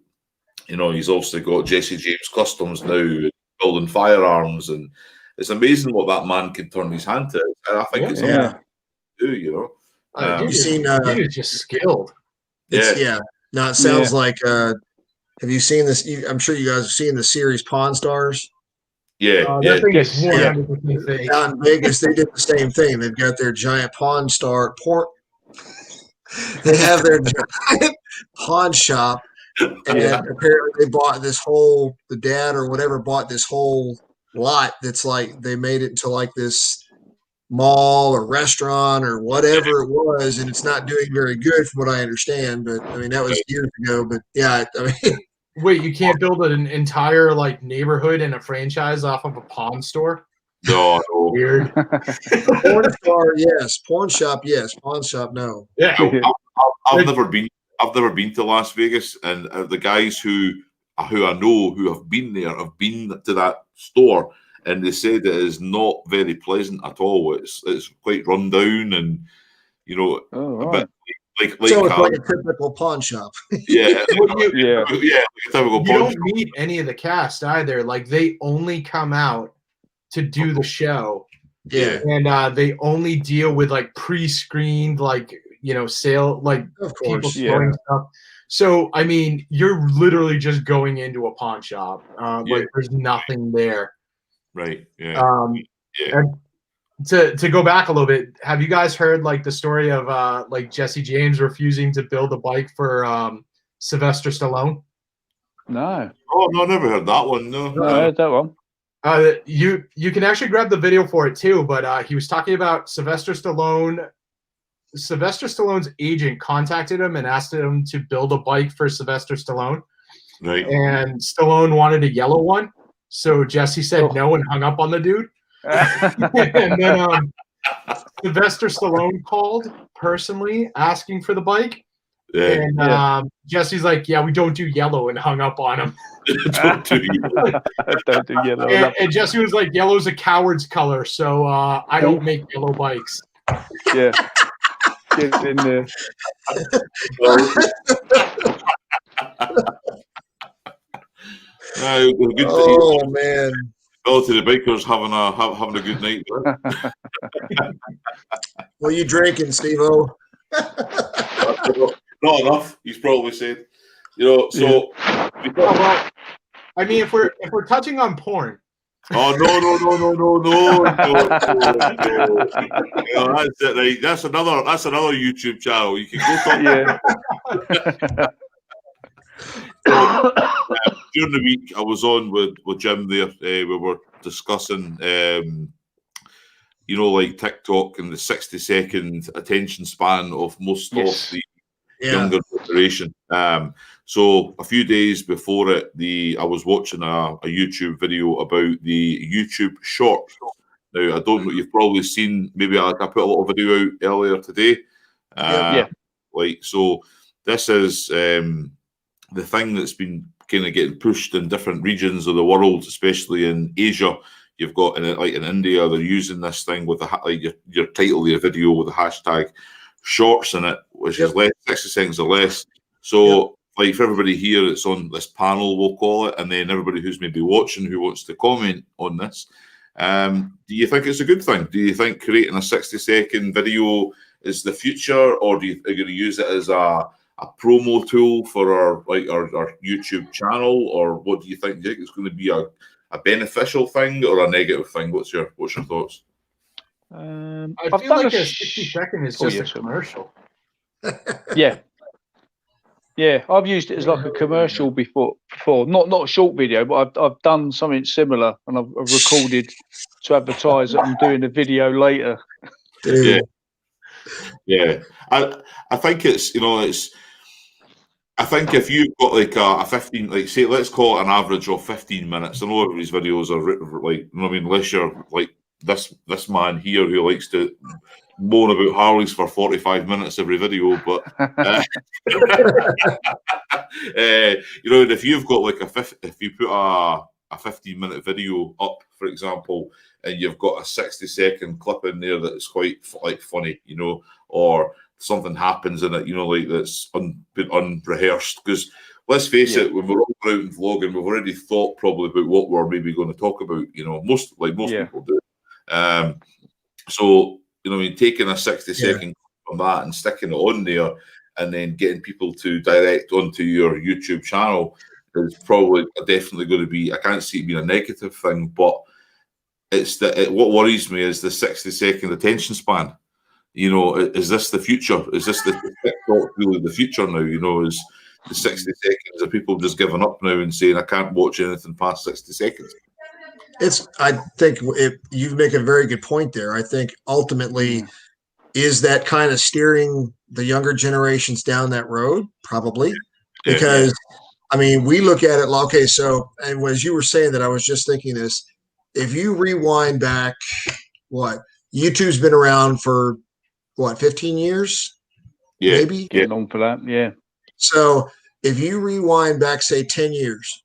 He's also got Jesse James Customs now, building firearms, and it's amazing what that man can turn his hand to. And I think it's amazing to do. You've seen? Dude, just skilled. No, it sounds like. Have you seen this? I'm sure you guys have seen the series Pawn Stars. That thing is 100% fake. Out in Vegas, they did the same thing. They've got their giant Pawn Star. They have their giant pawn shop, and apparently they bought the dad or whatever bought this whole lot. That's like they made it into like this mall or restaurant or whatever it was, and it's not doing very good from what I understand. But I mean, that was years ago. But wait, you can't build an entire like neighborhood and a franchise off of a pawn store? No. Weird. Porn star, yes. Porn shop, yes. Pawn shop, no. Yeah. I've never been to Las Vegas, and the guys who I know who have been there have been to that store. And they said it is not very pleasant at all. It's quite run down, and a bit like so it's like a typical pawn shop. Yeah, you typical pawn don't shop. meet any of the cast either. Like they only come out to do the show. Yeah, and they only deal with like pre-screened, like sale, like people selling stuff. So I mean, you're literally just going into a pawn shop. Like there's nothing there. Right. Yeah. And to go back a little bit, have you guys heard like the story of like Jesse James refusing to build a bike for Sylvester Stallone? No. Oh no, never heard that one. No, I heard that one. You can actually grab the video for it too, but he was talking about Sylvester Stallone. Sylvester Stallone's agent contacted him and asked him to build a bike for Sylvester Stallone. Right. And Stallone wanted a yellow one. So Jesse said no and hung up on the dude. And then Sylvester Stallone called personally asking for the bike. And Jesse's like, yeah, we don't do yellow, and hung up on him. Don't do yellow. Don't do yellow. And Jesse was like, yellow's a coward's color, so I don't make yellow bikes. Yeah. Get in there. Oh man. Well, to the bikers having a good night. What are you drinking, Steve-O? Not enough, he's probably said. You know, so well, I mean, if we're touching on porn. Oh no! You know, that's it, right? That's another YouTube channel. You can go talk. During the week, I was on with Jim there. We were discussing, you know, like TikTok and the 60-second attention span of most of the younger generation. So a few days before it, I was watching a YouTube video about the YouTube Shorts. Now, I don't know, you've probably seen, maybe I put a little video out earlier today. Like, so this is the thing that's been kind of getting pushed in different regions of the world, especially in Asia. You've got in India, they're using this thing with your title, your video with the hashtag Shorts in it, which is less 60 seconds or less. So, like for everybody here, it's on this panel, we'll call it, and then everybody who's maybe watching who wants to comment on this. Do you think it's a good thing? Do you think creating a 60-second video is the future, or are you going to use it as a promo tool for our YouTube channel, or what do you think? Do you think it's going to be a beneficial thing or a negative thing? What's your thoughts? I feel like a 60-second is just a commercial. Yeah, I've used it as like a commercial before. Not a short video, but I've done something similar, and I've recorded to advertise that I'm doing a video later. Yeah. I think it's, you know, I think if you've got like a 15, like say, let's call it an average of 15 minutes. I know everybody's videos are like, you know what I mean, unless you're like this man here who likes to moan about Harleys for 45 minutes every video, but you know, if you've got like if you put a 15-minute video up, for example, and you've got a 60-second clip in there that's quite like funny, you know, or something happens in it, you know, like that's been unrehearsed. Because let's face it, when we're all out and vlogging, we've already thought probably about what we're maybe going to talk about, you know, most people do. So, you know, I mean, taking a 60-second from that and sticking it on there and then getting people to direct onto your YouTube channel is probably definitely going to be, I can't see it being a negative thing, but it's what worries me is the 60-second attention span. You know, is this the future? Is this the TikTok really the future now? You know, is the 60 seconds, are people just giving up now and saying, I can't watch anything past 60 seconds? I think you make a very good point there. I think ultimately, is that kind of steering the younger generations down that road? Probably. Because, I mean, we look at it, okay, so, and as you were saying that, I was just thinking this, if you rewind back, YouTube's been around for, 15 years? Maybe? Getting on for that, So if you rewind back, say, 10 years,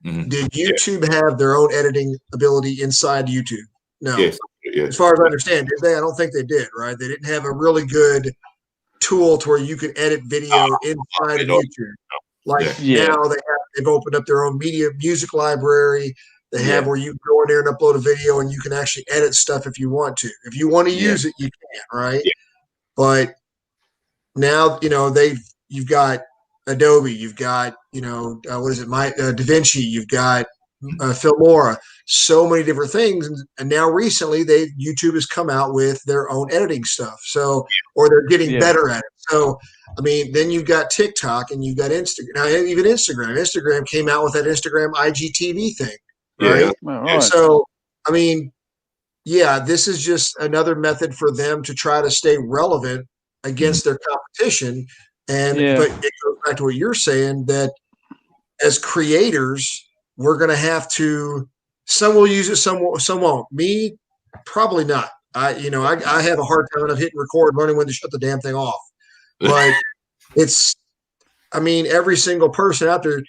did YouTube have their own editing ability inside YouTube? No. As far as I understand, did they? I don't think they did, right? They didn't have a really good tool to where you could edit video inside of YouTube. Now they've opened up their own music library. They have where you go in there and upload a video and you can actually edit stuff if you want to. If you want to use it, you can, right? But now, you know, you've got Adobe, you've got, you know, DaVinci, you've got Filmora, so many different things. And now recently YouTube has come out with their own editing stuff. So, or they're getting better at it. So, I mean, then you've got TikTok and you've got Instagram. Now, even Instagram came out with that Instagram IGTV thing. Right. So, I mean, this is just another method for them to try to stay relevant against their competition. And but it goes back to what you're saying, that as creators, we're going to have to. Some will use it, some won't. Me, probably not. I have a hard time of hitting record, learning when to shut the damn thing off. But every single person out there.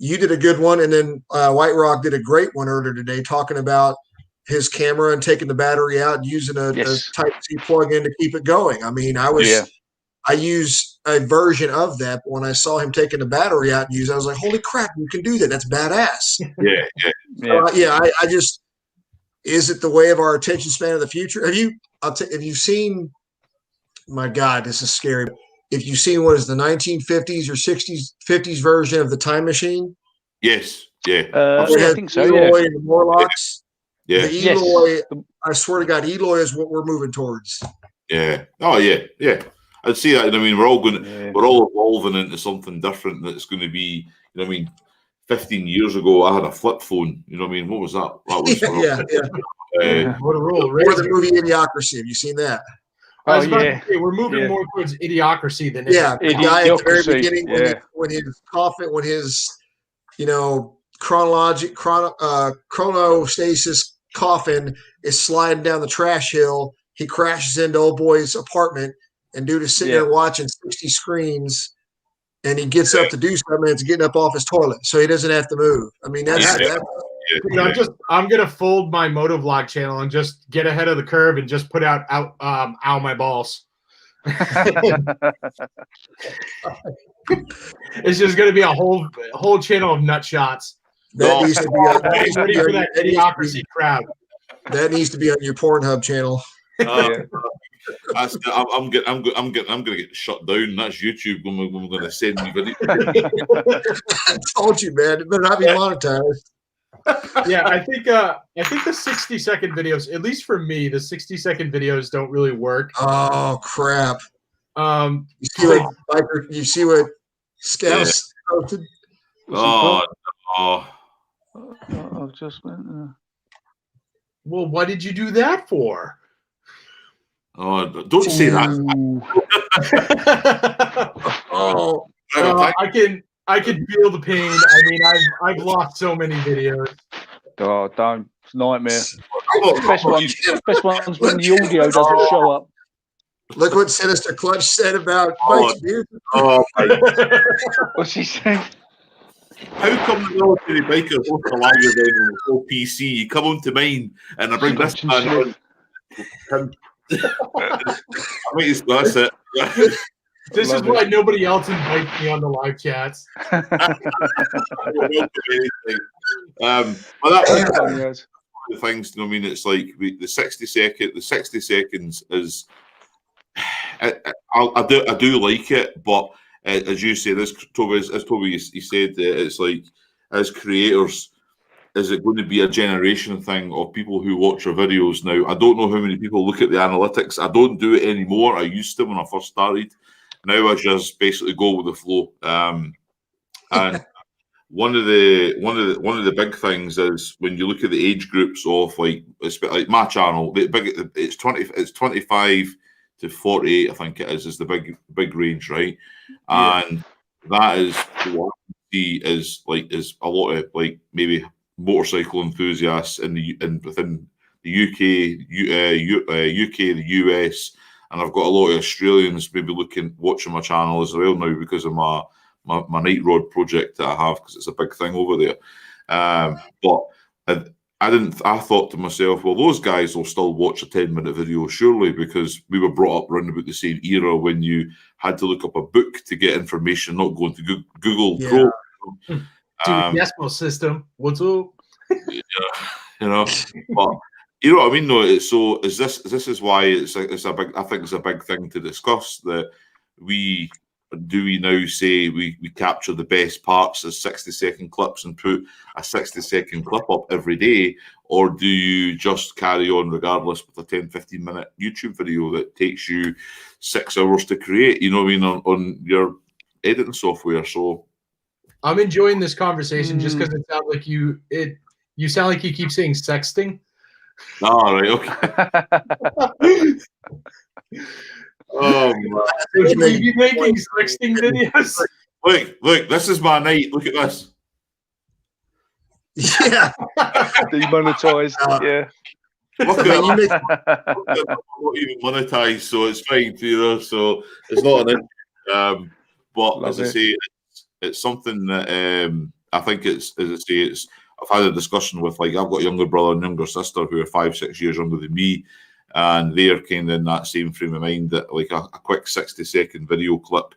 You did a good one, and then White Rock did a great one earlier today, talking about his camera and taking the battery out and using a Type-C plug-in to keep it going. I mean, I used a version of that, but when I saw him taking the battery out and use it, I was like, holy crap, you can do that. That's badass. Is it the way of our attention span of the future? Have you seen? My God, this is scary. If you've seen what is the 1950s or 50s version of the Time Machine? Yes. Yeah. I think so. Eloy and the Morlocks. Yeah. The Eloy. I swear to God, Eloy is what we're moving towards. Yeah. Oh yeah. Yeah. I'd see that. I mean, we're all evolving into something different. That's going to be. You know what I mean? 15 years ago, I had a flip phone. You know what I mean? What was that? That was Motorola. Or the movie Idiocracy. Have you seen that? I was about to say, we're moving more towards Idiocracy than the guy at the very beginning when his coffin, when his chronostasis coffin is sliding down the trash hill. He crashes into old boy's apartment, and dude is sitting there watching 60 screens, and he gets up to do something, and it's getting up off his toilet, so he doesn't have to move. I mean, that's I'm gonna fold my motovlog channel and just get ahead of the curve and just put out ow my balls. It's just gonna be a whole channel of nut shots. That needs to be ready for that Idiocracy crowd. That needs to be on your Pornhub channel. I'm gonna get shut down. That's YouTube when we're gonna send me video. I told you, man. It better not be monetized. Yeah, I think the 60-second videos, at least for me, the 60-second videos don't really work. Oh crap! You see what Scouts posted? I've just went. Well, what did you do that for? Oh, don't say that. I can feel the pain. I mean, I've lost so many videos. Oh, don't. It's a nightmare. Best ones when the audio doesn't show up. Look what Sinister Clutch said about Mike's beard. What's he saying? How come the military bikers want to lag you down on the full PC? You come on to mine and I bring this man on. That's it. This is why nobody else invites me on the live chats. But that's the things. You know, I mean, it's like the 60 seconds is. I do like it, but as you say, as Toby he said, it's like as creators, is it going to be a generation thing of people who watch our videos now? I don't know how many people look at the analytics. I don't do it anymore. I used to when I first started. Now I just basically go with the flow. And one of the big things is when you look at the age groups of like my channel, it's 25 to 48, I think it is the big range, right? Yeah. And that is what I see is a lot of like maybe motorcycle enthusiasts within the UK, the US, and I've got a lot of Australians maybe watching my channel as well now because of my night rod project that I have, because it's a big thing over there. But I thought to myself, well, those guys will still watch a 10-minute video, surely, because we were brought up around about the same era when you had to look up a book to get information, not going to Google Chrome. Decimal system. What's up? But you know what I mean, though. This is why it's a big. I think it's a big thing to discuss. That we now say we capture the best parts as 60-second clips and put a 60-second clip up every day, or do you just carry on regardless with a 10-15 minute YouTube video that takes you 6 hours to create? You know what I mean, on your editing software. So I'm enjoying this conversation just because it sounds like you sound like you keep saying sexting. Oh, right, okay. Oh, you be making sexting videos? Look, this is my night. Look at this. Yeah. Demonetized, yeah. Look at I'm not even monetized, so it's fine, so it's not an issue. But as I say, it's something that I think I've had a discussion with, like, I've got a younger brother and younger sister who are 5-6 years younger than me, and they're kind of in that same frame of mind that like a quick 60-second video clip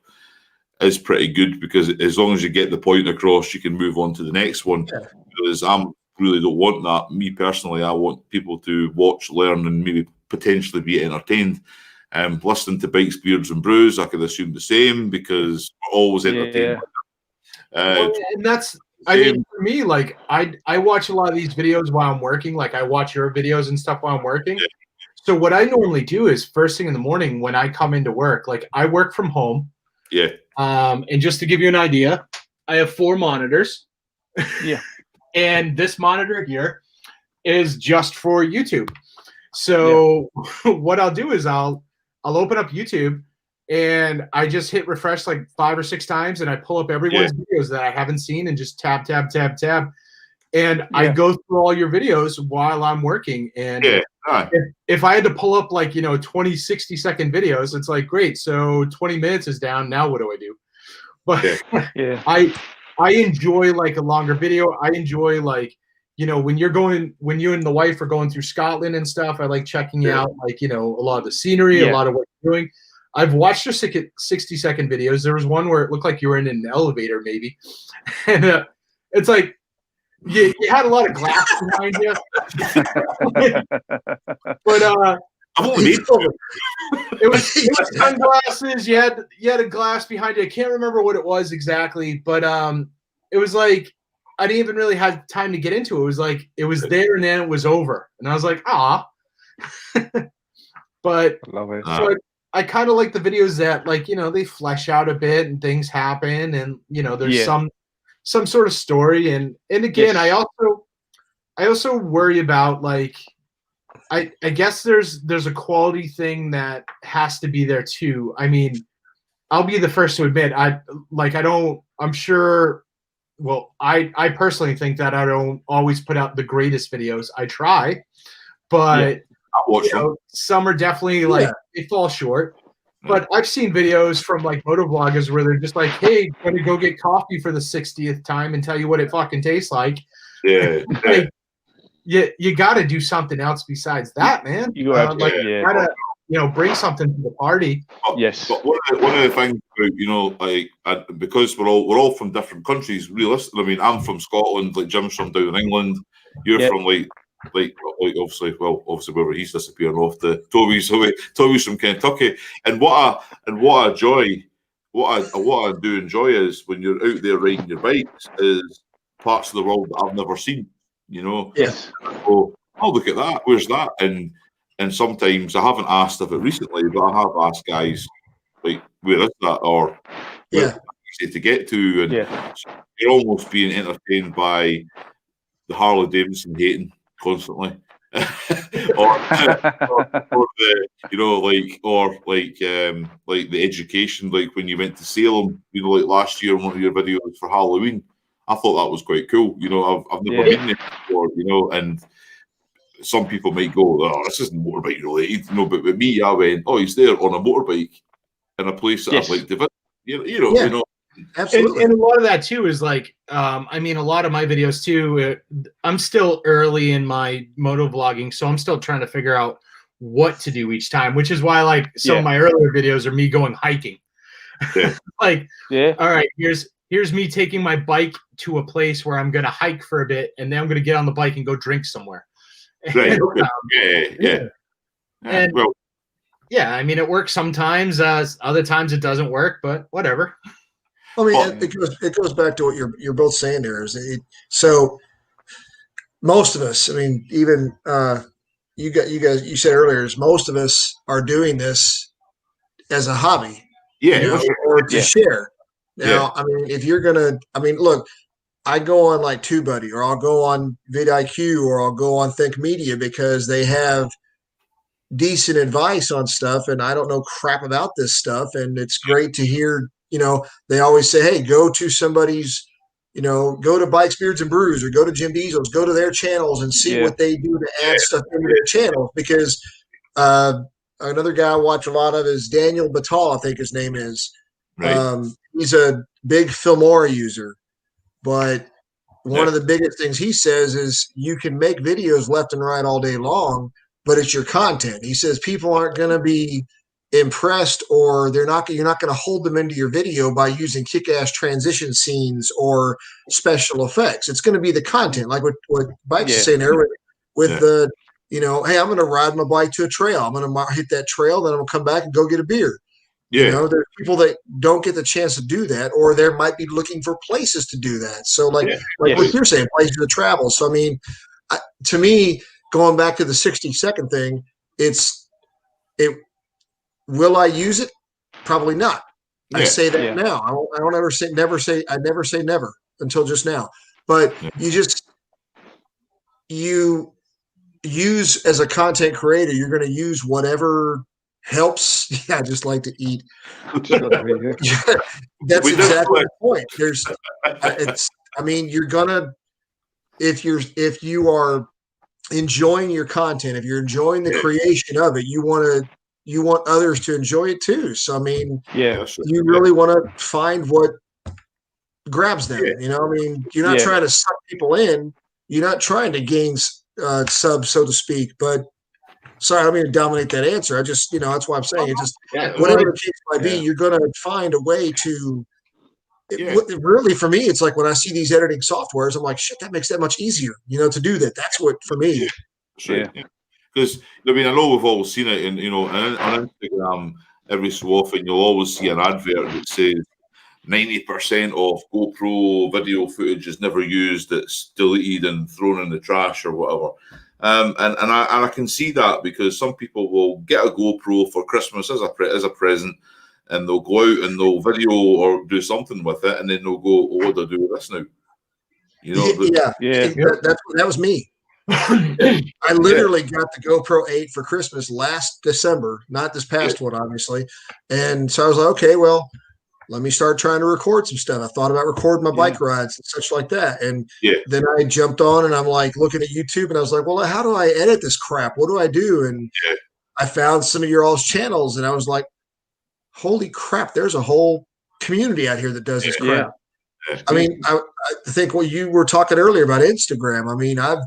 is pretty good, because as long as you get the point across, you can move on to the next one. Yeah. Because I'm really don't want that. Me personally, I want people to watch, learn, and maybe potentially be entertained. Listening to Bikes, Beards, and Brews, I could assume the same because we're always entertained. Well, and that's, I mean, for me, like I watch a lot of these videos while I'm working. Like I watch your videos and stuff while I'm working. Yeah. So what I normally do is first thing in the morning when I come into work, like I work from home. Yeah. And just to give you an idea, I have 4 monitors. Yeah. And this monitor here is just for YouTube. So what I'll do is I'll open up YouTube and I just hit refresh like 5 or 6 times and I pull up everyone's videos that I haven't seen and just tab. And I go through all your videos while I'm working. And if I had to pull up like, 20, 60-second videos, it's like, great. So 20 minutes is down. Now what do I do? But I enjoy like a longer video. I enjoy like, when you and the wife are going through Scotland and stuff, I like checking out like, a lot of the scenery, a lot of what you're doing. I've watched your 60-second videos. There was one where it looked like you were in an elevator maybe. And it's like, you had a lot of glass behind you. But it was sunglasses. You had a glass behind you. I can't remember what it was exactly, but it was like I didn't even really have time to get into it. It was like it was there and then it was over, and I was like, ah. But I love it. So I kind of like the videos that like they flesh out a bit and things happen, and there's some sort of story, and again I also worry about like. I guess there's a quality thing that has to be there too. I mean, I'll be the first to admit I'm sure. Well, I personally think that I don't always put out the greatest videos. I try, but some are definitely like they fall short. But I've seen videos from like motovloggers where they're just like, "Hey, going to go get coffee for the 60th time and tell you what it fucking tastes like." Yeah. Like, you got to do something else besides that, man. You gotta, bring something to the party. Yes. But one of the things about, because we're all from different countries. Realistically, I mean, I'm from Scotland. Like Jim's from down in England. You're from like obviously wherever he's disappearing off to Toby's from Kentucky. And what I do enjoy is when you're out there riding your bikes is parts of the world that I've never seen. Yes. Oh, look at that. Where's that? And sometimes I haven't asked of it recently, but I have asked guys like, where is that? Or where to get to? And you're almost being entertained by the Harley Davidson hating constantly. or the education, like when you went to Salem, like last year in one of your videos for Halloween. I thought that was quite cool. I've never been there before, and some people might go, "Oh, this isn't motorbike related," but with me, I went, "Oh, he's there on a motorbike in a place that I'd like to visit." Absolutely. And a lot of that too is like, I mean, a lot of my videos too. I'm still early in my motovlogging, so I'm still trying to figure out what to do each time, which is why like some of my earlier videos are me going hiking. All right, here's me taking my bike to a place where I'm going to hike for a bit, and then I'm going to get on the bike and go drink somewhere. Right. Okay. I mean, it works sometimes. Other times it doesn't work, but whatever. I mean, it goes back to what you're both saying there. So most of us, I mean, even you guys, you said earlier, is most of us are doing this as a hobby, or to share. Now, I mean, if you're look, I go on like TubeBuddy, or I'll go on vidIQ, or I'll go on Think Media because they have decent advice on stuff, and I don't know crap about this stuff, and it's great to hear. They always say, "Hey, go to somebody's, go to Bikes, Beards, and Brews, or go to Jim Diesel's, go to their channels and see what they do to add stuff into their channels." Because another guy I watch a lot of is Daniel Batal, I think his name is. Right. He's a big Filmora user, but one of the biggest things he says is you can make videos left and right all day long, but it's your content. He says people aren't going to be, impressed, or you're not going to hold them into your video by using kick-ass transition scenes or special effects. It's going to be the content, like what Bike's saying there with the, you know, hey, I'm going to ride my bike to a trail. I'm going to hit that trail, then I'm going to come back and go get a beer. You know, there's people that don't get the chance to do that, or they might be looking for places to do that. So like what you're saying, places to travel. So, I mean, to me, going back to the 60-second thing, will I use it? Probably not. I say that now. I don't ever say never. I never say never until just now. But you use, as a content creator, you're going to use whatever helps. Yeah, I just like to eat. That's exactly the point. I mean, you're gonna, if you are enjoying your content, if you're enjoying the creation of it, you want others to enjoy it too. So I mean, you really want to find what grabs them. You know, I mean, you're not trying to suck people in. You're not trying to gain subs, so to speak. But sorry, I don't mean to dominate that answer. I just, you know, that's why I'm saying it. Just whatever the case might be, you're going to find a way to. Really, for me, it's like when I see these editing softwares, I'm like, shit, that makes that much easier, you know, to do that. That's what for me. Because I mean, I know we've all seen it, and you know, on Instagram, every so often you'll always see an advert that says 90% of GoPro video footage is never used; it's deleted and thrown in the trash or whatever. And I can see that, because some people will get a GoPro for Christmas as a present, and they'll go out and they'll video or do something with it, and then they'll go, "Oh, what do I do with this now?" You know, that was me. I literally got the GoPro 8 for Christmas last December, not this past one, obviously. And so I was like, okay, well, let me start trying to record some stuff. I thought about recording my bike rides and such like that. And then I jumped on and I'm like looking at YouTube, and I was like, well, how do I edit this crap? What do I do? And I found some of your all's channels, and I was like, holy crap, there's a whole community out here that does this crap. I mean, I think what you were talking earlier about Instagram. I mean, I've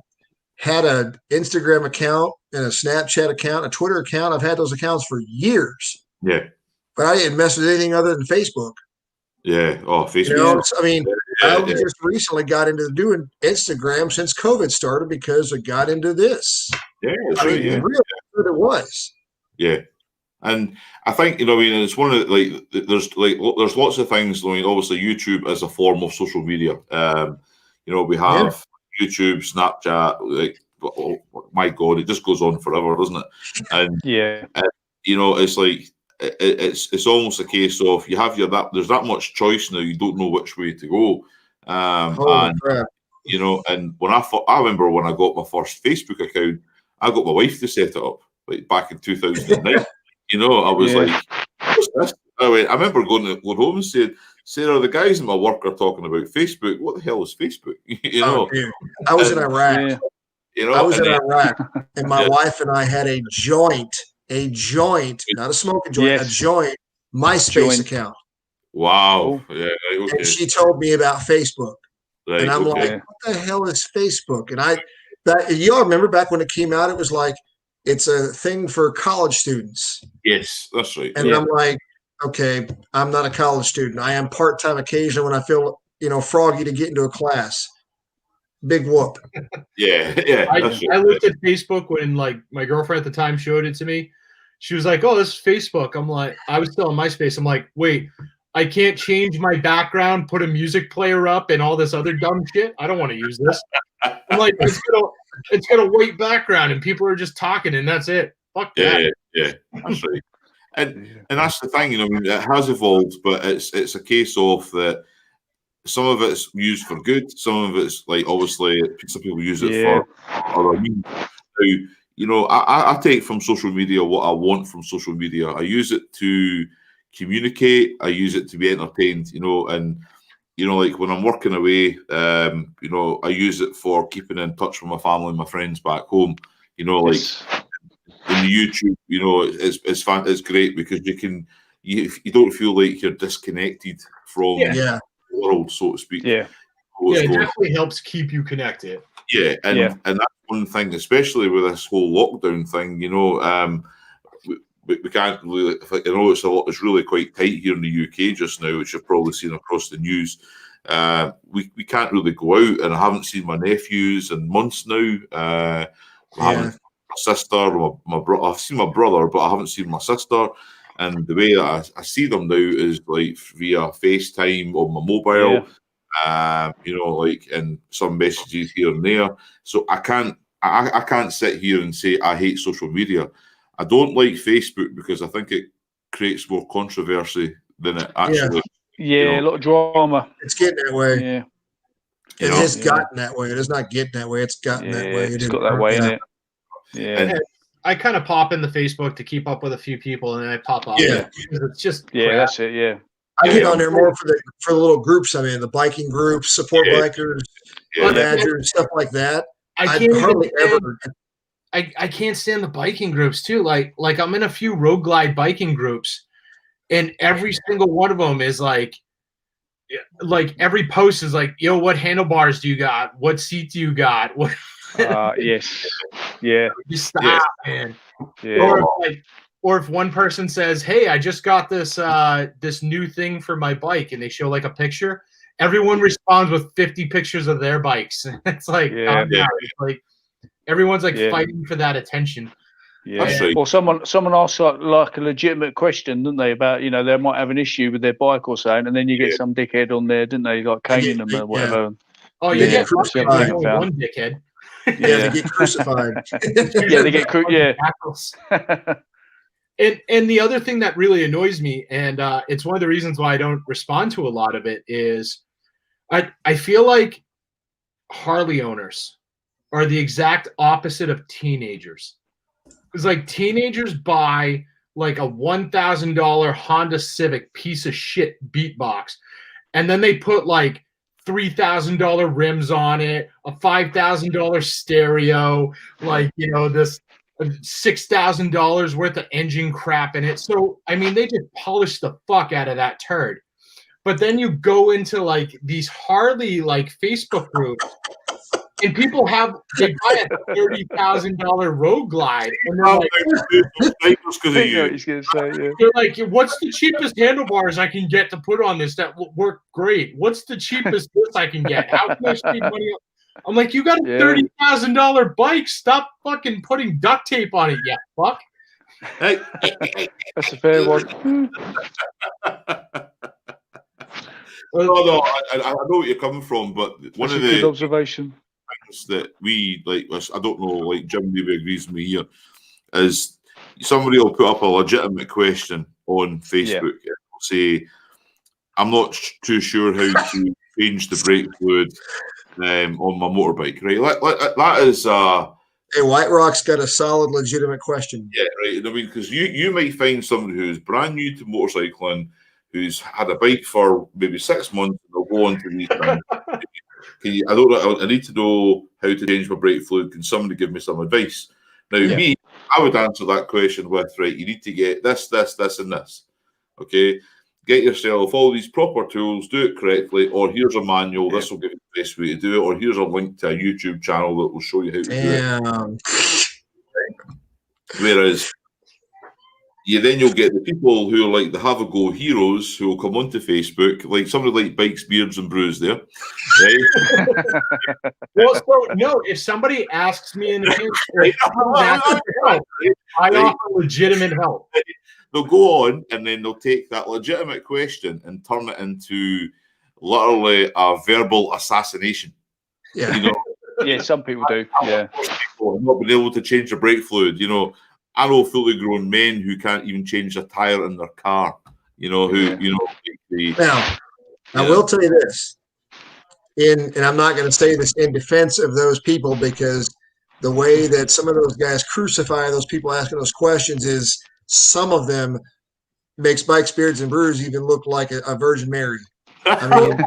had an Instagram account and a Snapchat account, a Twitter account. I've had those accounts for years. But I didn't mess with anything other than Facebook. Facebook. You know, I mean, I only just recently got into doing Instagram since COVID started, because I got into this. I mean, really what it was. And I think, you know, I mean, it's one of there's lots of things. I mean, obviously YouTube is a form of social media. You know, we have YouTube, Snapchat. Like, oh my God, it just goes on forever, doesn't it? And you know, it's like it's almost a case of you have there's that much choice now, you don't know which way to go. And you know, and when I remember when I got my first Facebook account, I got my wife to set it up, like back in 2009. You know, I was like, what's this? I remember going home and saying, Sarah, the guys in my work are talking about Facebook. What the hell is Facebook? You know, I was in Iraq. You know, I was in Iraq, and my wife and I had a joint, not a smoking joint, a joint MySpace account. Wow. And she told me about Facebook. And I'm like, what the hell is Facebook? And you all remember back when it came out, it was like, it's a thing for college students. Yes, that's right. And I'm like, okay, I'm not a college student. I am part-time occasionally when I feel, you know, froggy to get into a class. Big whoop. I looked at Facebook when, like, my girlfriend at the time showed it to me. She was like, oh, this is Facebook. I'm like, I was still on MySpace. I'm like, wait, I can't change my background, put a music player up, and all this other dumb shit. I don't want to use this. I'm like, it's got a white background and people are just talking and that's it. Fuck that. That's right. And that's the thing, you know, I mean, it has evolved, but it's a case of that some of it's used for good, some of it's like, obviously some people use it for other means. Now, you know, I take from social media what I want from social media. I use it to communicate, I use it to be entertained, you know, and you know, like when I'm working away, you know, I use it for keeping in touch with my family and my friends back home. You know, like in the YouTube, you know, it's great because you don't feel like you're disconnected from the world, so to speak. It definitely helps keep you connected. And that's one thing, especially with this whole lockdown thing. You know, we can't really. I know it's really quite tight here in the UK just now, which you've probably seen across the news. We can't really go out, and I haven't seen my nephews in months now. I haven't seen my sister, my brother. I've seen my brother, but I haven't seen my sister. And the way that I see them now is like via FaceTime on my mobile, like and some messages here and there. So I can't sit here and say I hate social media. I don't like Facebook because I think it creates more controversy than it actually. Yeah, a lot of drama. It's getting that way. Yeah. It has gotten that way. It is not getting that way. It's gotten that way. It's got that way in it. Yeah. And I kind of pop into Facebook to keep up with a few people, and then I pop off. Yeah. It's just crap. That's it. Yeah. I get on there more for the little groups. I mean, the biking groups, support bikers, badgers, stuff like that. I can't stand the biking groups too. Like I'm in a few Road Glide biking groups, and every single one of them is like every post is like, yo, what handlebars do you got? What seat do you got? What? Yes. Yeah. Just stop, man. Yeah. Or if one person says, hey, I just got this this new thing for my bike, and they show like a picture, everyone responds with 50 pictures of their bikes. It's like, it's like everyone's like fighting for that attention. Yeah. Or someone asks like a legitimate question, didn't they, about they might have an issue with their bike or something, and then you get some dickhead on there, didn't they, like caning them or whatever. Oh, you get crucified. One dickhead. They get crucified. They get And the other thing that really annoys me, and it's one of the reasons why I don't respond to a lot of it, is I feel like Harley owners are the exact opposite of teenagers. It's like teenagers buy like a $1,000 Honda Civic piece of shit beatbox, and then they put like $3,000 rims on it, a $5,000 stereo, like this $6,000 worth of engine crap in it. So I mean, they just polish the fuck out of that turd. But then you go into like these Harley like Facebook groups, and people they buy a $30,000 Road Glide, and they're like, what's the cheapest handlebars I can get to put on this that will work great? What's the cheapest this I can get? How can I save money? I'm like, you got a $30,000 bike. Stop fucking putting duct tape on it, you fuck. Hey. That's a fair one. No, I know what you're coming from, but one of the good observation things that we like, I don't know, like Jim maybe agrees with me here, is somebody will put up a legitimate question on Facebook and will say, I'm not too sure how to change the brake fluid on my motorbike, right? That is hey, White Rock's got a solid, legitimate question. Yeah, right. I mean, because you might find somebody who's brand new to motorcycling, who's had a bike for maybe 6 months, and they'll go on to these things. I need to know how to change my brake fluid. Can somebody give me some advice? Now, I would answer that question with, right, you need to get this, and this. Okay? Get yourself all these proper tools, do it correctly, or here's a manual, this will give you the best way to do it, or here's a link to a YouTube channel that will show you how to do it. Whereas you'll get the people who are like the have-a-go heroes who will come onto Facebook, like somebody like Bikes, Beards and Brews there. Right? Well, so, no, if somebody asks me in the future, I offer legitimate help. They'll go on and then they'll take that legitimate question and turn it into literally a verbal assassination. Yeah. Yeah, some people do. Yeah. People have not been able to change their brake fluid. I know fully grown men who can't even change a tire in their car. Now, I will tell you this, and I'm not going to say this in defense of those people, because the way that some of those guys crucify those people asking those questions is some of them makes Bikes, Beards, and Brews even look like a Virgin Mary. I mean,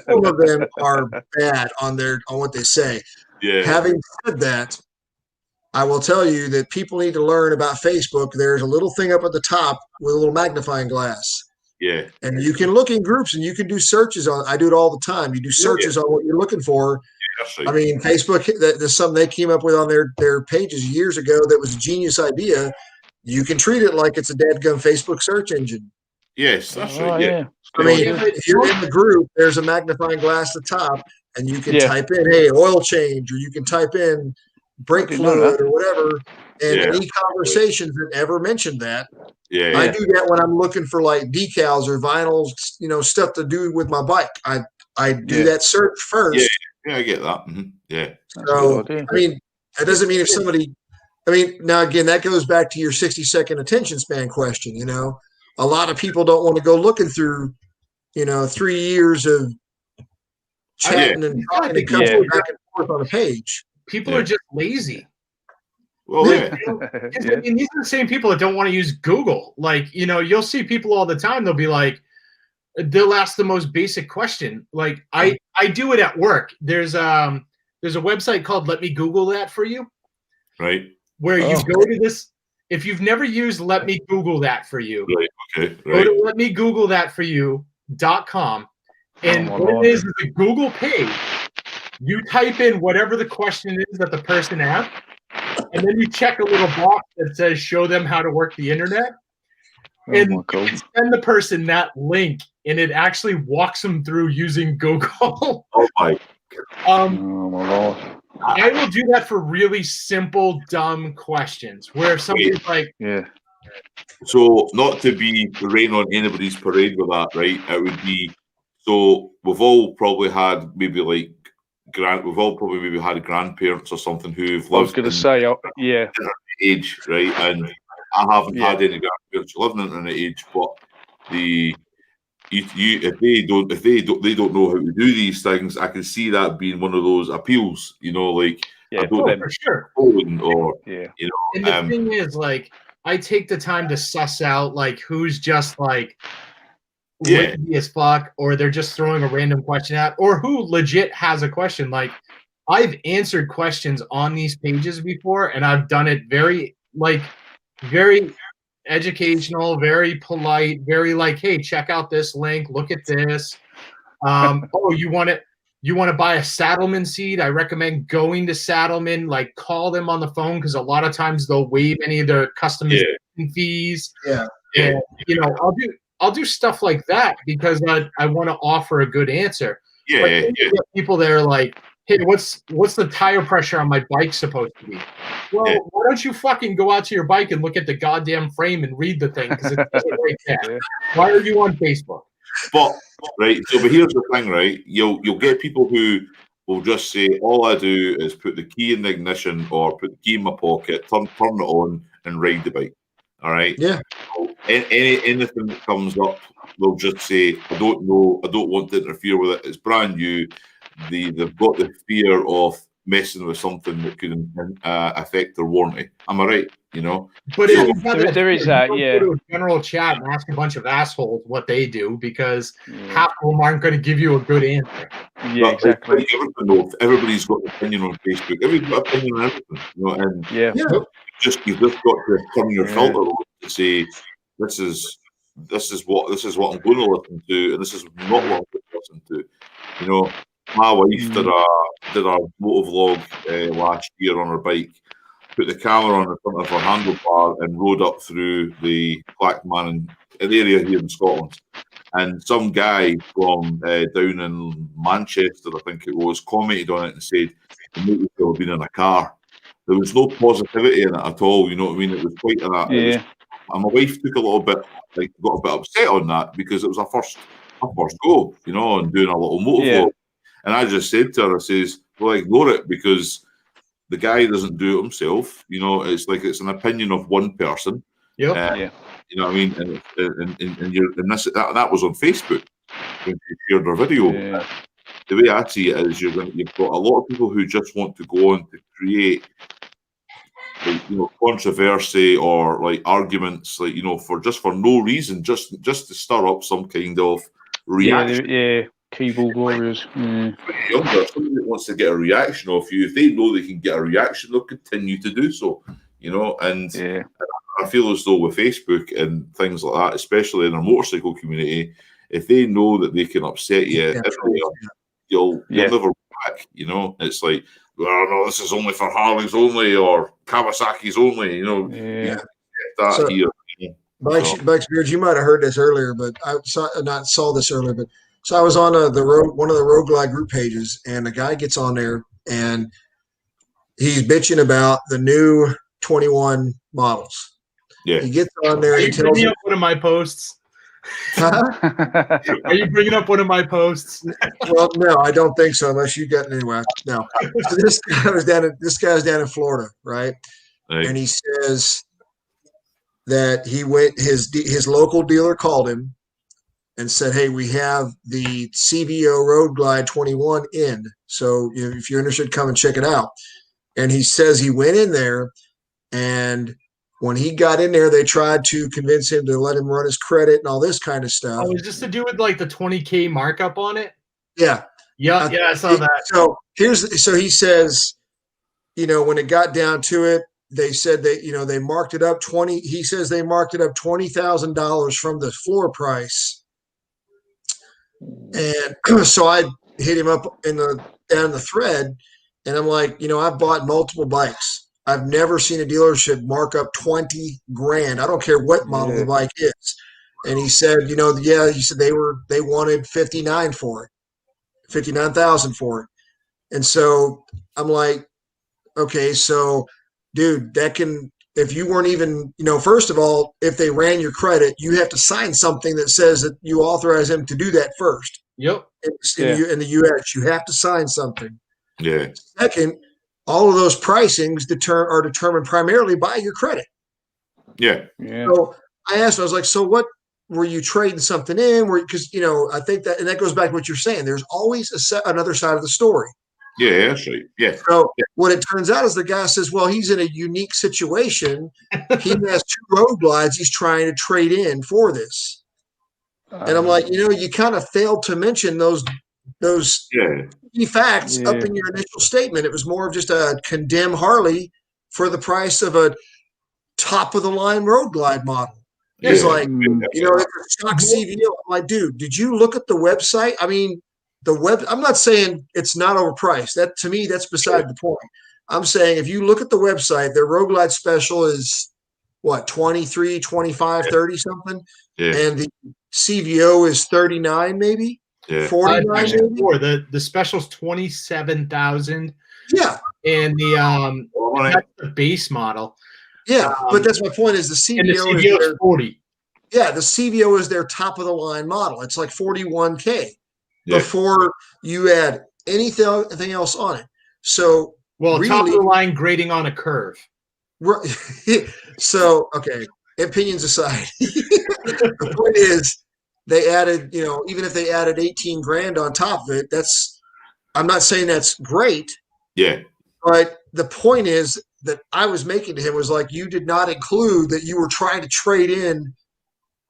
some of them are bad on what they say. Yeah. Having said that, I will tell you that people need to learn about Facebook. There's a little thing up at the top with a little magnifying glass. Yeah. And you can look in groups and you can do searches on. I do it all the time. You do searches on what you're looking for. Yeah, I mean, Facebook, there's something they came up with on their pages years ago that was a genius idea. you can treat it like it's a dadgum Facebook search engine. Yes, that's right. Yeah. I mean, if you're in the group, there's a magnifying glass at the top, and you can type in, hey, oil change, or you can type in brake fluid or whatever. And any conversations that ever mentioned that, I do that when I'm looking for like decals or vinyls, you know, stuff to do with my bike. I do that search first. Yeah, I get that. Mm-hmm. Yeah. So, I mean, that doesn't mean if somebody, I mean, now again, that goes back to your 60-second attention span question. You know, a lot of people don't want to go looking through, you know, 3 years of chatting and talking and coming back and forth on a page. People are just lazy. Well, I mean, these are the same people that don't want to use Google. Like, you know, you'll see people all the time. They'll be like, they'll ask the most basic question. Like, I do it at work. There's a website called Let Me Google That For You. Right. Where you go to this. If you've never used Let Me Google That For You, go to letmegooglethatforyou.com. And what it is a Google page. You type in whatever the question is that the person asked, and then you check a little box that says show them how to work the internet. And you can send the person that link, and it actually walks them through using Google. Oh my Lord. I will do that for really simple, dumb questions where somebody's like, So, not to be rain on anybody's parade with that, right? It would be, so we've all probably had maybe like grandparents or something who've lived. I was going to say, age, right? And I haven't had any grandparents who live in the internet age, but if they don't know how to do these things, I can see that being one of those appeals, you know, like for sure. Or you know, and the thing is, like, I take the time to suss out like who's just like lazy as fuck, or they're just throwing a random question out, or who legit has a question. Like, I've answered questions on these pages before, and I've done it very educational, very polite, very like, hey, check out this link, look at this. Oh, you want to buy a Saddleman seat? I recommend going to Saddleman, like call them on the phone, because a lot of times they'll waive any of their customization fees. And you know, I'll do stuff like that because I want to offer a good answer. People that are like, hey, what's the tire pressure on my bike supposed to be? Well, why don't you fucking go out to your bike and look at the goddamn frame and read the thing, because it's right there. Why are you on Facebook? But but here's the thing, right? You'll get people who will just say, all I do is put the key in the ignition or put the key in my pocket, turn it on, and ride the bike. All right. Yeah. So anything that comes up, they'll just say, I don't know, I don't want to interfere with it. It's brand new. They've got the fear of messing with something that could affect their warranty. Am I right? You know, but there is that. Go to a general chat and ask a bunch of assholes what they do, because half of them aren't going to give you a good answer. Yeah, exactly. Everybody's got an opinion on Facebook. Everybody's got an opinion on everything. You know, and you've just got to turn your filter on to say, this is what I'm going to listen to, and this is not what I'm going to listen to. You know, my wife did a motovlog last year on her bike, put the camera on the front of her handlebar and rode up through the Blackman area here in Scotland. And some guy from down in Manchester, I think it was, commented on it and said, "The motor have been in a car." There was no positivity in it at all. You know what I mean? It was quite and my wife took a little bit, got a bit upset on that, because it was our first go, you know, and doing a little motovlog. And I just said to her, I says, well, ignore it, because the guy doesn't do it himself. You know, it's like it's an opinion of one person. You know what I mean? And that was on Facebook when she shared her video. The way I see it is, you've got a lot of people who just want to go on to create, like, you know, controversy or like arguments, like, you know, for no reason, just to stir up some kind of reaction. Keyboard warriors. Somebody that wants to get a reaction off you, if they know they can get a reaction, they'll continue to do so. You know, and I feel as though with Facebook and things like that, especially in our motorcycle community, if they know that they can upset you, you'll never back. You know, it's like, well, no, this is only for Harleys only or Kawasaki's only. You know, that So- here. Bikes Beards, you might have heard this earlier, but I saw this earlier. But so I was on one of the Road Glide group pages, and a guy gets on there and he's bitching about the new 21 models. Yeah. He gets on there Are and you tells bringing him, up one of my posts? huh? Are you bringing up one of my posts? Well, no, I don't think so, unless you got anyway. No. So this guy's down in Florida, right? Right. And he says that he went his local dealer called him and said, "Hey, we have the CVO Road Glide 21 in. So if you're interested, come and check it out." And he says he went in there, and when he got in there, they tried to convince him to let him run his credit and all this kind of stuff. Oh, is this to do with like the 20K markup on it? Yeah. Yeah, I saw that. So he says, when it got down to it, they said they marked it up 20. He says they marked it up $20,000 from the floor price. And so I hit him up down the thread, and I'm like, I've bought multiple bikes. I've never seen a dealership mark up 20 grand. I don't care what model the bike is. And he said, he said they wanted 59 for it, 59,000 for it. And so I'm like, okay, so dude, if you weren't even, first of all, if they ran your credit, you have to sign something that says that you authorize them to do that first. Yep. In the US, you have to sign something. Yeah. Second, all of those pricings are determined primarily by your credit. Yeah. So I asked him, I was like, so what were you trading something in? Because, I think that goes back to what you're saying. There's always another side of the story. Yeah, that's right. Yeah. So what it turns out is the guy says, well, he's in a unique situation. He has 2 Road Glides he's trying to trade in for this. And I'm like, you kind of failed to mention those key facts up in your initial statement. It was more of just a condemn Harley for the price of a top of the line Road Glide model. He's like, it's a stock CVO. I'm like, dude, did you look at the website? I mean, I'm not saying it's not overpriced. That to me, that's beside the point. I'm saying if you look at the website, their Road Glide special is what, 23, 25, 30 something. Yeah. And the CVO is 39, maybe. Yeah. 49 maybe. More. The special's 27,000. Yeah. And that's the base model. Yeah, but that's my point is the CVO, and the CVO is 40. Yeah, the CVO is their top of the line model. It's like 41K before you add anything else on it. So really, top of the line grading on a curve. Right. So okay, opinions aside, the point is they added, even if they added 18 grand on top of it, I'm not saying that's great. Yeah. But the point is that I was making to him was like, you did not include that you were trying to trade in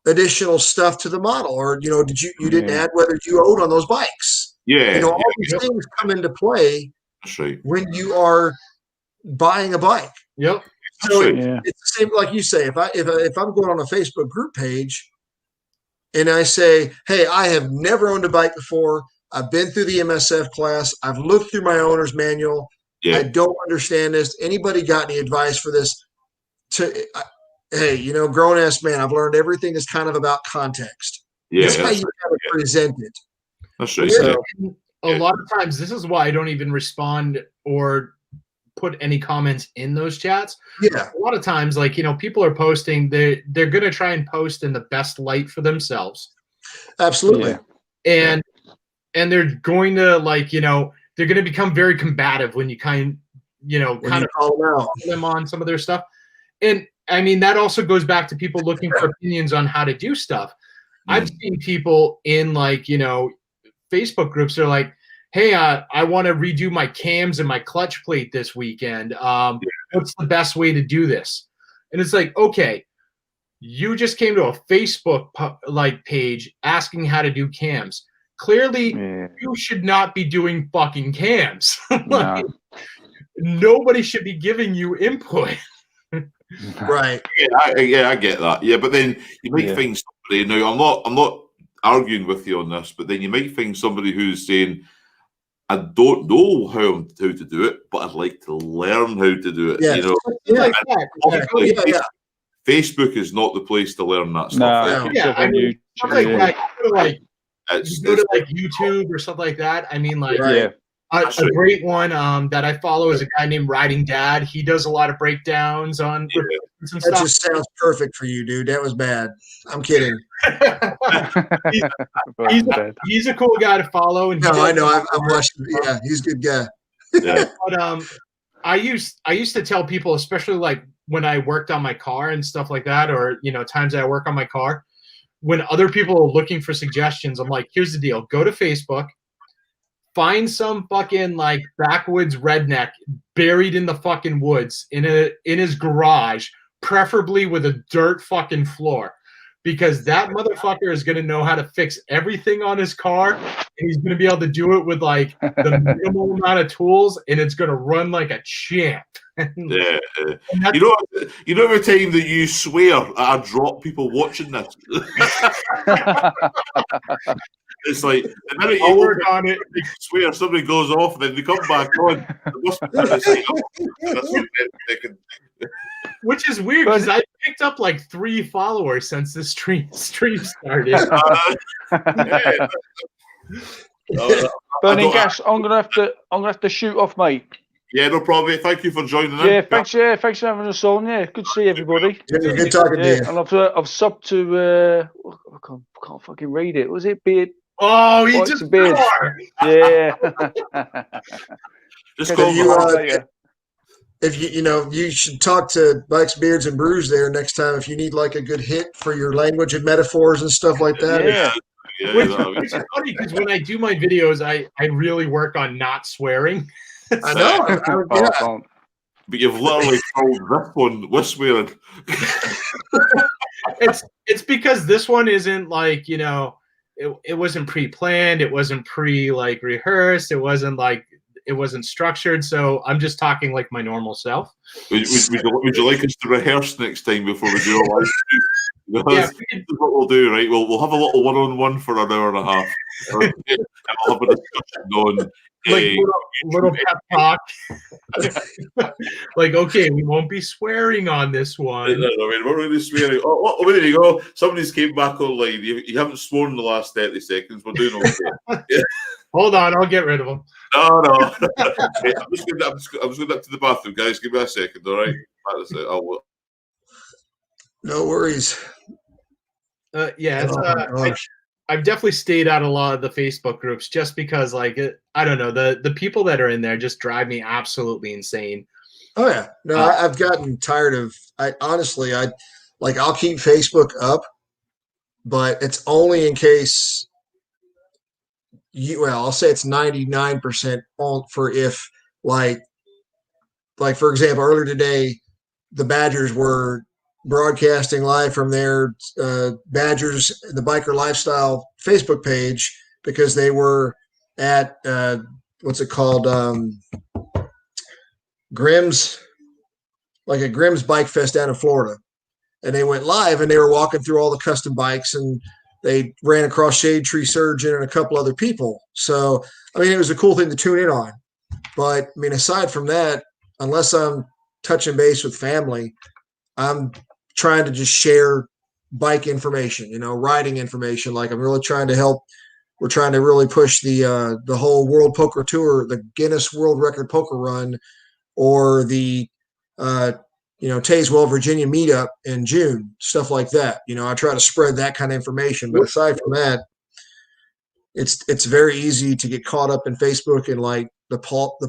additional stuff to the model, or you didn't add whether you owed on those bikes. Yeah. All these things come into play. That's right. When you are buying a bike. Yep. So it's the same, like you say. If I'm going on a Facebook group page and I say, hey, I have never owned a bike before. I've been through the MSF class. I've looked through my owner's manual. Yeah. I don't understand this. Anybody got any advice for this? Hey, grown ass man, I've learned everything is kind of about context. Yeah, that's how you have it presented. That's right. So, a lot of times, this is why I don't even respond or put any comments in those chats. Yeah. A lot of times, people are posting, they're going to try and post in the best light for themselves. Absolutely. And they're going to they're going to become very combative when you kind of call them on some of their stuff. And I mean, that also goes back to people looking for opinions on how to do stuff. I've seen people in Facebook groups are like, hey, I want to redo my cams and my clutch plate this weekend. What's the best way to do this? And it's like, okay, you just came to a Facebook page asking how to do cams. Clearly, you should not be doing fucking cams. Nobody should be giving you input. Right. Yeah, I get that. Yeah, but then you might find somebody. Now, I'm not arguing with you on this, but then you might find somebody who's saying, I don't know how to do it, but I'd like to learn how to do it. Yeah. Facebook is not the place to learn that stuff. Yeah, I mean, something like that. You go to like YouTube or something like that. I mean, like, a great one that I follow is a guy named Riding Dad. He does a lot of breakdowns on some that stuff. Just sounds perfect for you, dude. That was bad. I'm kidding. he's a cool guy to follow. And I know. I've watched him. Yeah, he's a good guy. But I used to tell people, especially like when I worked on my car and stuff like that, or times that I work on my car, when other people are looking for suggestions, I'm like, here's the deal: go to Facebook, find some fucking like backwoods redneck buried in the fucking woods in his garage, preferably with a dirt fucking floor, because that motherfucker is gonna know how to fix everything on his car, and he's gonna be able to do it with like the minimal amount of tools, and it's gonna run like a champ. Yeah. You know every time that you swear, I drop people watching this. It's like the minute you work on it, you swear, somebody goes off, and then they come back on. Which is weird because I picked up like 3 followers since the stream started. Burning gas. I'm gonna have to shoot off, mate. Yeah, no problem. Thank you for joining in. Yeah, thanks. Yeah, thanks for having us on. Yeah, good to see everybody. Yeah, good talking to you. And I've subbed to. I can't fucking read it. Was it Beard? Oh, he just Beard. Yeah. Just call you. If you should talk to Bikes, Beards, and Brews there next time if you need like a good hit for your language and metaphors and stuff like that. Yeah. Which is funny because when I do my videos, I really work on not swearing. I know. But you've literally called this one with swearing. It's because this one isn't like it wasn't pre-planned, it wasn't rehearsed, it wasn't structured, so I'm just talking like my normal self. Would you like us to rehearse next time before we do a live stream? That's what we'll do, right? We'll have a little one-on-one for an hour and a half. And we'll have a discussion on little pep talk. Like, okay, we won't be swearing on this one. I mean, we're going to be swearing. Oh, there you go. Somebody's came back online. You haven't sworn in the last 30 seconds. We're doing okay. Hold on, I'll get rid of them. No. Okay, I'm just going up to the bathroom, guys. Give me a second, all right? That's it. No worries. I've definitely stayed out of a lot of the Facebook groups just because, like, I don't know, the people that are in there just drive me absolutely insane. Oh yeah, no, I've gotten tired of. I'll keep Facebook up, but it's only in case. I'll say it's 99% for if like for example, earlier today, the Badgers were broadcasting live from their Badgers, the Biker Lifestyle Facebook page, because they were at what's it called, Grimm's, like a Grimm's Bike Fest down in Florida, and they went live and they were walking through all the custom bikes, and they ran across Shade Tree Surgeon and a couple other people. So I mean, it was a cool thing to tune in on. But I mean, aside from that, unless I'm touching base with family, I'm trying to just share bike information, riding information. Like, I'm really trying to help. We're trying to really push the whole World Poker Tour, the Guinness World Record Poker Run, or the Tazewell, Virginia meetup in June, stuff like that. I try to spread that kind of information. But aside from that, it's very easy to get caught up in Facebook and like the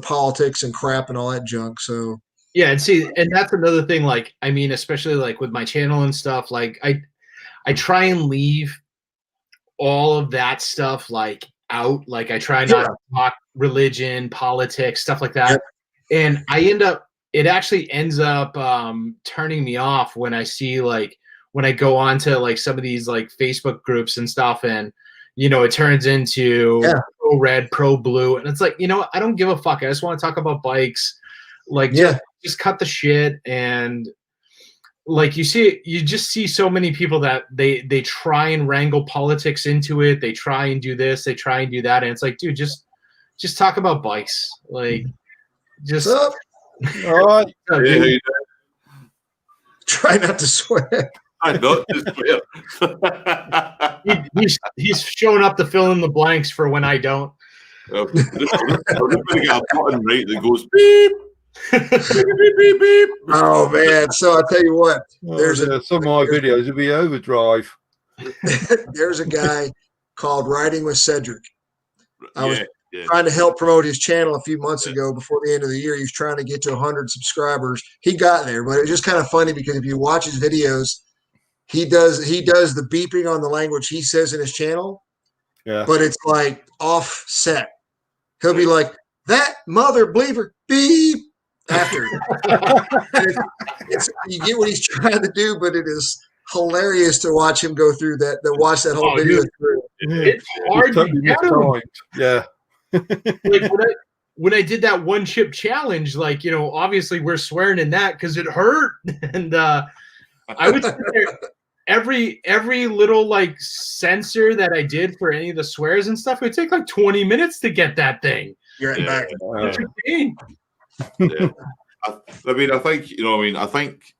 politics and crap and all that junk. So. Yeah, and that's another thing, like, I mean, especially like with my channel and stuff, like I try and leave all of that stuff like out. Like, I try not to talk religion, politics, stuff like that. Yep. And it actually ends up turning me off when I see, like, when I go on to like some of these like Facebook groups and stuff, and it turns into pro red, pro blue, and it's like, I don't give a fuck. I just want to talk about bikes. Like, just cut the shit. And like, you just see so many people that they try and wrangle politics into it. They try and do this, they try and do that. And it's like, dude, just talk about bikes. Like, just. All right. Try not to swear. I not to swear. He's showing up to fill in the blanks for when I don't. I'm just going to get a button right that goes beep. Beep, beep, beep. Oh man! So I'll tell you what. There's some of my videos will be overdrive. There's a guy called Riding with Cedric. I was Yeah. trying to help promote his channel a few months ago before the end of the year. He was trying to get to 100 subscribers. He got there, but it was just kind of funny because if you watch his videos, he does the beeping on the language he says in his channel, but it's like offset. He'll be like, that mother bleeper beep after. You get what he's trying to do, but it is hilarious to watch him go through that. Watch that whole video through. It's hard to get him. Yeah. Like when I did that one chip challenge, like, you know, obviously we're swearing in that because it hurt, and I would sit there, every little like censor that I did for any of the swears and stuff, it would take like 20 minutes to get that thing. You're back. Yeah. I mean, I think, you know, I think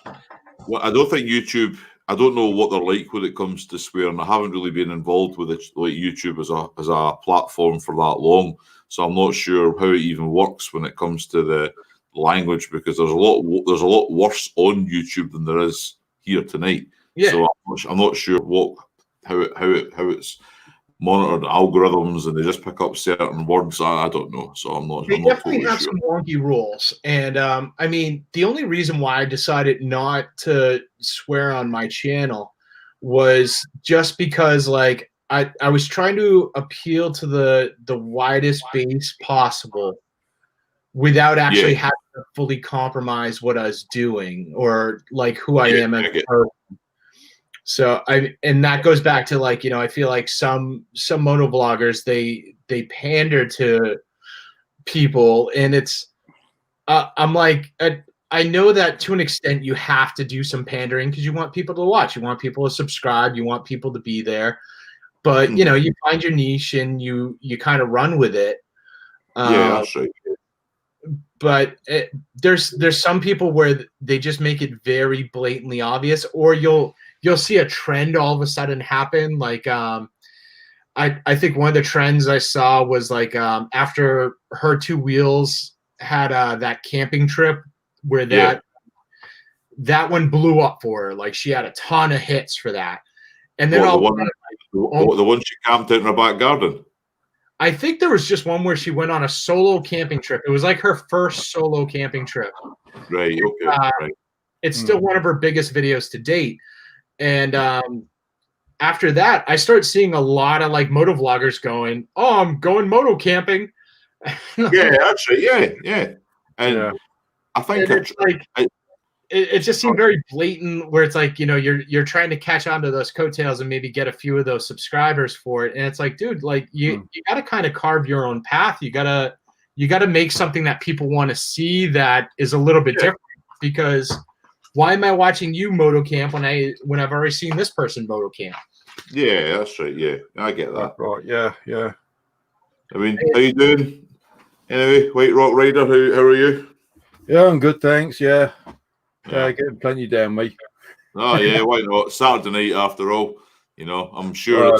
I don't think YouTube. I don't know what they're like when it comes to swearing. I haven't really been involved with it, like YouTube as a platform for that long, so I'm not sure how it even works when it comes to the language, because there's a lot worse on YouTube than there is here tonight. Yeah. So I'm not sure how it's monitored algorithms, and they just pick up certain words. I don't know, so I'm not. They definitely totally have sure. some wonky rules, and I mean, the only reason why I decided not to swear on my channel was just because, like, I was trying to appeal to the widest base possible without actually having to fully compromise what I was doing or like who I am as a person. So and that goes back to, like, you know, I feel like some moto vloggers, they pander to people, and it's I'm like, I know that to an extent you have to do some pandering because you want people to watch, you want people to subscribe, you want people to be there, but you know, you find your niche and you kind of run with it. Yeah, that's right. But there's some people where they just make it very blatantly obvious, or you'll see a trend all of a sudden happen. Like I think one of the trends I saw was like after her two wheels had that camping trip where that one blew up for her. Like she had a ton of hits for that. And then the one she camped out in her back garden. I think there was just one where she went on a solo camping trip. It was like her first solo camping trip. Right. Okay. Right. It's still one of her biggest videos to date. And after that, I started seeing a lot of like moto vloggers going, "Oh, I'm going moto camping." Yeah, actually, yeah. And I think it's it just seemed very blatant, where it's like, you know, you're trying to catch onto those coattails and maybe get a few of those subscribers for it. And it's like, dude, like you got to kind of carve your own path. You gotta make something that people want to see that is a little bit different, because why am I watching you moto camp when I've already seen this person moto camp? Yeah, that's right. Yeah, I get that. Right. Yeah. I mean, how you doing? Anyway, White Rock Rider, how are you? Yeah, I'm good, thanks. Yeah, getting plenty down, mate. Oh yeah, why not? Saturday night after all. You know, I'm sure.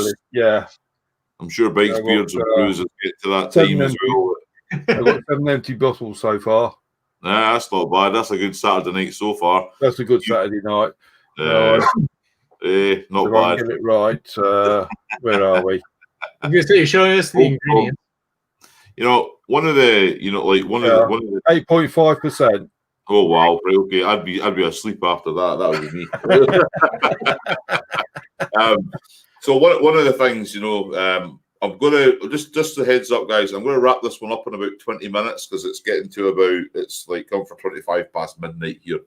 I'm sure Bikes, Beards, and Bruises get to that time as well. I've got 7 empty bottles so far. Nah, that's not bad. That's a good Saturday night so far. That's a good Saturday night. Not bad. Get it right. Where are we? I'm gonna say, you're showing us the ingredients. You know, one of the 8.5%. Oh wow! Right, okay, I'd be asleep after that. That would be me. So one of the things, you know, I'm gonna just a heads up, guys. I'm gonna wrap this one up in about 20 minutes because it's getting to it's like come for 25 past midnight here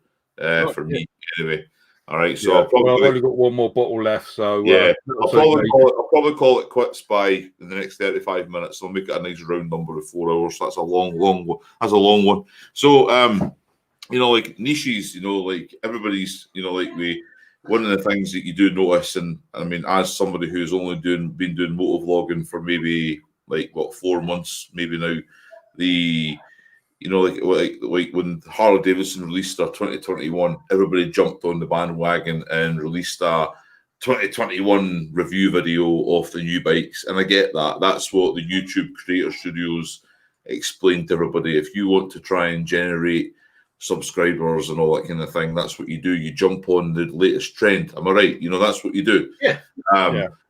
for me anyway. All right, so I've only got one more bottle left, so I'll probably call it quits by the next 35 minutes. So I'll make it a nice round number of 4 hours. So that's a long one. That's a long one. So you know, like niches, you know, like everybody's, you know, like one of the things that you do notice, and I mean, as somebody who's only been doing motovlogging for maybe like 4 months, maybe now, you know, like when Harley Davidson released their 2021, everybody jumped on the bandwagon and released a 2021 review video of the new bikes. And I get that. That's what the YouTube Creator Studios explained to everybody. If you want to try and generate subscribers and all that kind of thing, that's what you do. You jump on the latest trend. Am I right? You know, that's what you do. Yeah.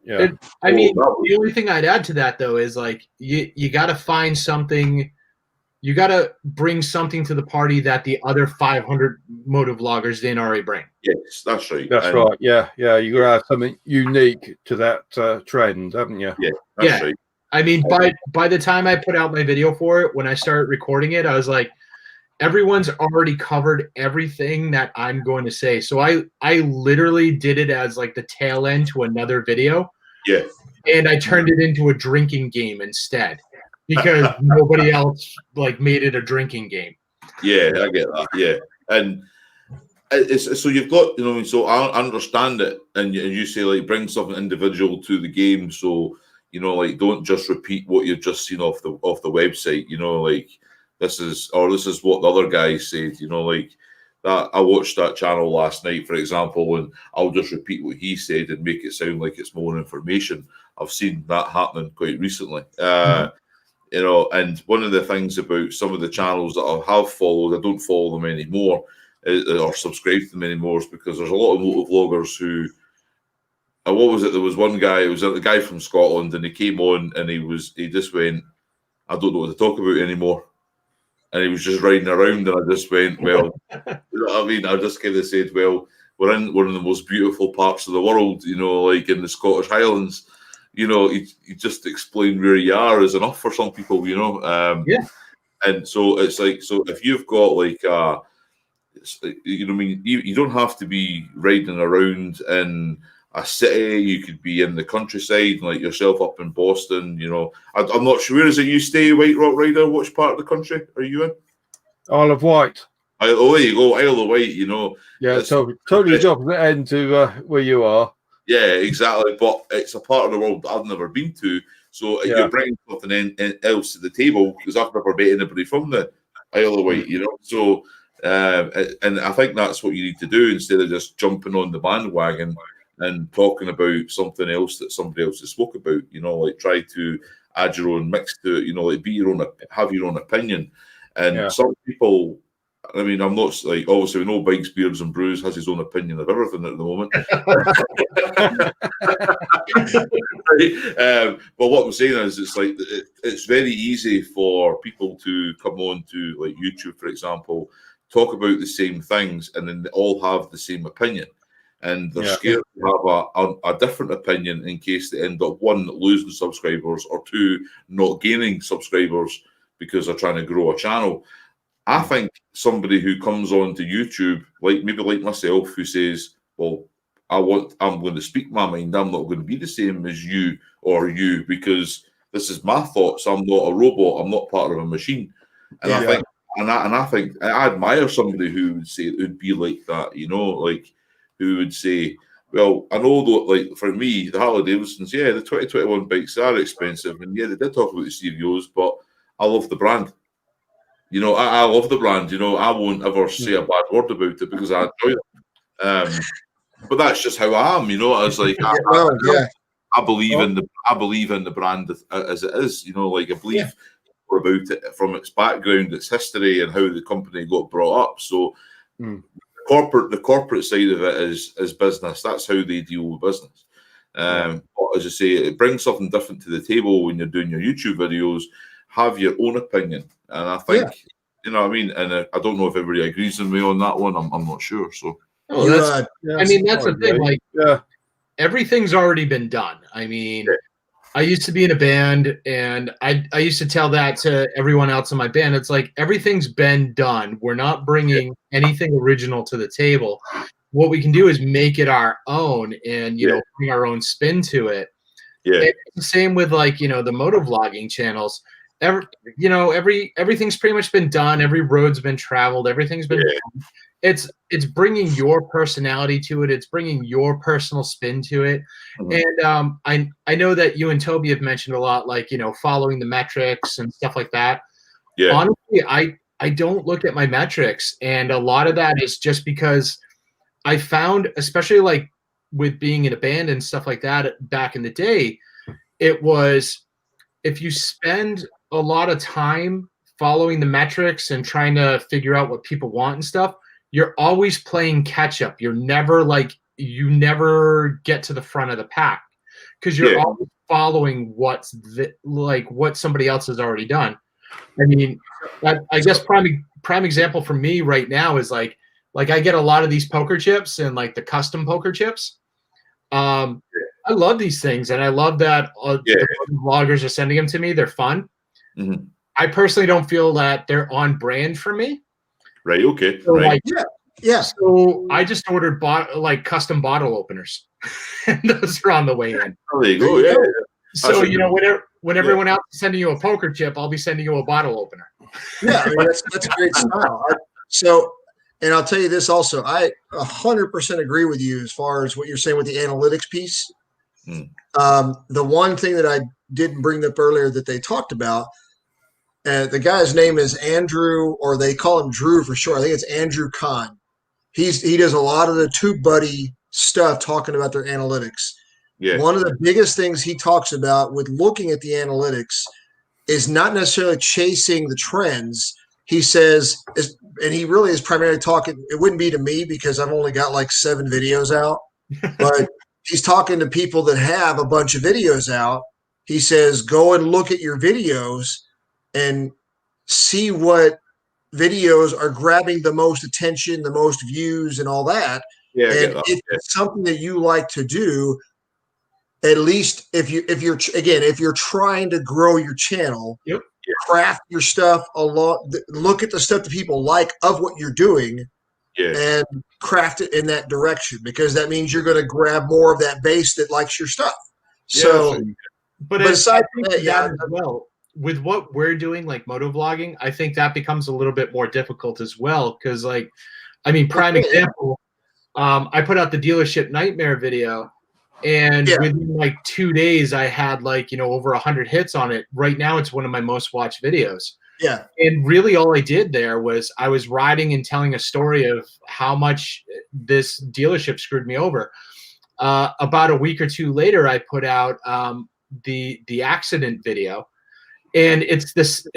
Yeah. I mean, the only thing I'd add to that, though, is like you got to find something. You got to bring something to the party that the other 500 motovloggers didn't already bring. Yes, that's right. That's right. Yeah. You got to have something unique to that trend, haven't you? Yeah, that's right. I mean, by the time I put out my video for it, when I started recording it, I was like, everyone's already covered everything that I'm going to say. So I literally did it as like the tail end to another video. Yeah. And I turned it into a drinking game instead because nobody else like made it a drinking game. Yeah, I get that. Yeah. And it's so you've got, you know, so I understand it. And you say like bring something individual to the game. So, you know, like don't just repeat what you've just seen off the website, you know, like this is what the other guy said, you know, like that. I watched that channel last night, for example, and I'll just repeat what he said and make it sound like it's more information. I've seen that happening quite recently. You know, and one of the things about some of the channels that I have followed, I don't follow them anymore or subscribe to them anymore, is because there's a lot of motovloggers who, what was it? There was one guy, it was a guy from Scotland, and he came on and he just went, I don't know what to talk about anymore. And he was just riding around, and I just went, well, you know what I mean? I just kind of said, well, we're in one of the most beautiful parts of the world, you know, like in the Scottish Highlands. You know, you just explain where you are is enough for some people, you know. And so it's like, so if you've got like, you know what I mean? You don't have to be riding around in a city. You could be in the countryside, like yourself up in Boston. You know, I'm not sure. Where is it you stay, White Rock Rider? Which part of the country are you in? Isle of Wight. Oh, there you go, Isle of Wight. You know, yeah, so totally the opposite end to where you are. Yeah, exactly. But it's a part of the world that I've never been to. So you're bringing something else to the table, because I've never met anybody from the Isle of Wight. You know, so and I think that's what you need to do instead of just jumping on the bandwagon and talking about something else that somebody else has spoke about, you know, like try to add your own mix to it, you know, like have your own opinion. And some people, I mean, I'm not like, obviously we know Bikes, Beards and Brews has his own opinion of everything at the moment. But what I'm saying is it's like, it's very easy for people to come on to like YouTube, for example, talk about the same things, and then they all have the same opinion. And they're scared to have a different opinion in case they end up, one, losing subscribers, or two, not gaining subscribers because they're trying to grow a channel. I think somebody who comes on to YouTube, maybe like myself, who says, well, I'm going to speak my mind. I'm not going to be the same as you or you, because this is my thoughts. I'm not a robot. I'm not part of a machine. And I think I admire somebody who would say, who'd be like that, you know, like, who would say, well, I know that, like, for me, the Harley Davidsons, the 2021 bikes are expensive, and they did talk about the stereos, but I love the brand. You know, I love the brand. You know, I won't ever say a bad word about it because I enjoy it. But that's just how I am. You know, it's like I believe in the brand as it is. You know, like I believe more about it from its background, its history, and how the company got brought up. So. The corporate side of it is business. That's how they deal with business. But as I say, it brings something different to the table when you're doing your YouTube videos. Have your own opinion, and I think you know what I mean. And I don't know if everybody agrees with me on that one. I'm not sure. So, I mean, that's the thing. Like, everything's already been done. I mean. I used to be in a band, and I used to tell that to everyone else in my band. It's like, everything's been done. We're not bringing anything original to the table. What we can do is make it our own and, you know, bring our own spin to it. It's the same with, like, you know, the motovlogging channels. Everything's pretty much been done. Every road's been traveled. Everything's been done. It's bringing your personality to it. It's bringing your personal spin to it. And I know that you and Toby have mentioned a lot, like, you know, following the metrics and stuff like that. Honestly, I don't look at my metrics, and a lot of that is just because I found, especially like with being in a band and stuff like that back in the day, it was if you spend a lot of time following the metrics and trying to figure out what people want and stuff, you're always playing catch up. You're never like, you never get to the front of the pack because you're always following what somebody else has already done. I mean, I guess prime example for me right now is like I get a lot of these poker chips and like the custom poker chips. I love these things, and I love that the vloggers are sending them to me. They're fun. Mm-hmm. I personally don't feel that they're on brand for me. Right. Okay. So right. So I just ordered custom bottle openers, and those are on the way in. Oh, there you go. Yeah. So when everyone else is sending you a poker chip, I'll be sending you a bottle opener. Yeah, I mean, that's a great style. And I'll tell you this also, I 100% agree with you as far as what you're saying with the analytics piece. The one thing that I didn't bring up earlier that they talked about, the guy's name is Andrew, or they call him Drew for short. I think it's Andrew Kahn. He does a lot of the TubeBuddy stuff talking about their analytics. Yeah. One of the biggest things he talks about with looking at the analytics is not necessarily chasing the trends. He says, and he really is primarily talking, it wouldn't be to me because I've only got like 7 videos out, but he's talking to people that have a bunch of videos out. He says, go and look at your videos and see what videos are grabbing the most attention, the most views, and all that. Yeah, and if it's something that you like to do, at least if you're trying to grow your channel, craft your stuff a lot. Look at the stuff that people like of what you're doing, and craft it in that direction, because that means you're going to grab more of that base that likes your stuff. But aside from that, as well, with what we're doing, like moto vlogging, I think that becomes a little bit more difficult as well. Because, prime example, I put out the dealership nightmare video, and within like 2 days, I had over 100 hits on it. Right now, it's one of my most watched videos. Yeah. And really all I did there was I was riding and telling a story of how much this dealership screwed me over. About a week or two later, I put out the accident video. And it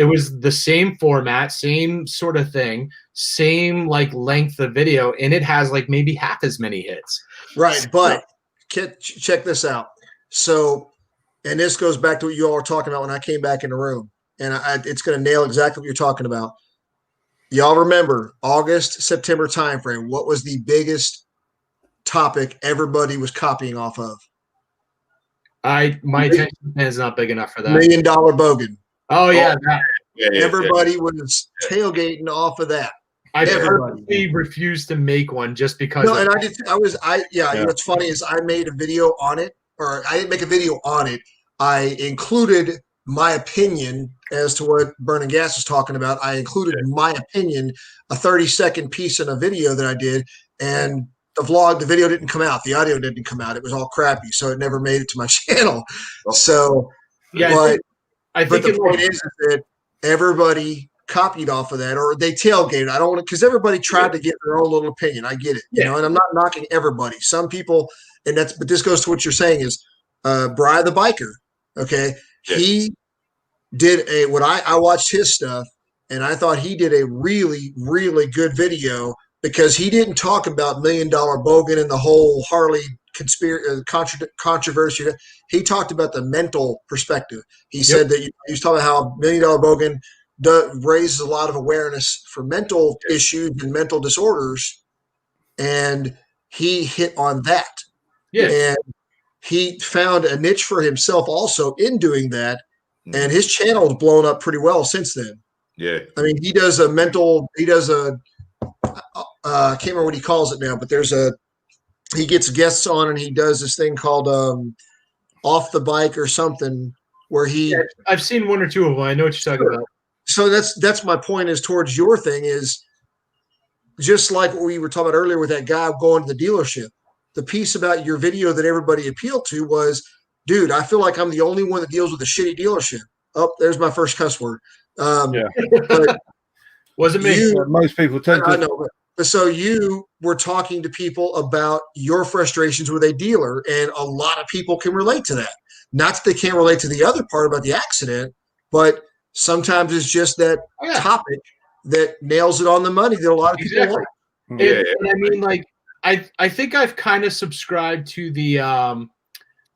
was the same format, same sort of thing, same length of video, and it has maybe half as many hits. Right, but check this out. So, and this goes back to what you all were talking about when I came back in the room, and it's going to nail exactly what you're talking about. Y'all remember August, September timeframe? What was the biggest topic everybody was copying off of? My attention span is not big enough for that. $1 Million Bogan. Oh yeah, everybody was tailgating off of that. I purposely refused to make one just because. No, and what's funny is I made a video on it, or I didn't make a video on it. I included my opinion as to what Burning Gas was talking about. I included my opinion, a 30-second piece in a video that I did, and the video didn't come out. The audio didn't come out. It was all crappy, so it never made it to my channel. So, I think the point is that everybody copied off of that, or they tailgated. I don't want to, because everybody tried to get their own little opinion. I get it, and I'm not knocking everybody. Some people, but this goes to what you're saying is, Bri the biker. Okay, he did I watched his stuff, and I thought he did a really, really good video, because he didn't talk about $1 Million Bogan and the whole Harley controversy. He talked about the mental perspective. He said that he was talking about how $1 Million Bogan raises a lot of awareness for mental issues and mental disorders, and he hit on that. Yeah, and he found a niche for himself also in doing that, and his channel has blown up pretty well since then. Yeah, I mean, he does a I can't remember what he calls it now, but he gets guests on, and he does this thing called Off the Bike or something, where I've seen one or two of them. I know what you're talking about. So that's my point, is towards your thing, is just like what we were talking about earlier with that guy going to the dealership. The piece about your video that everybody appealed to was, dude, I feel like I'm the only one that deals with a shitty dealership. Oh, there's my first cuss word. But Wasn't me. Most people tend I to. know, but so you were talking to people about your frustrations with a dealer, and a lot of people can relate to that. Not that they can't relate to the other part about the accident, but sometimes it's just that topic that nails it on the money that a lot of people want. And I mean, like, I think I've kind of subscribed to the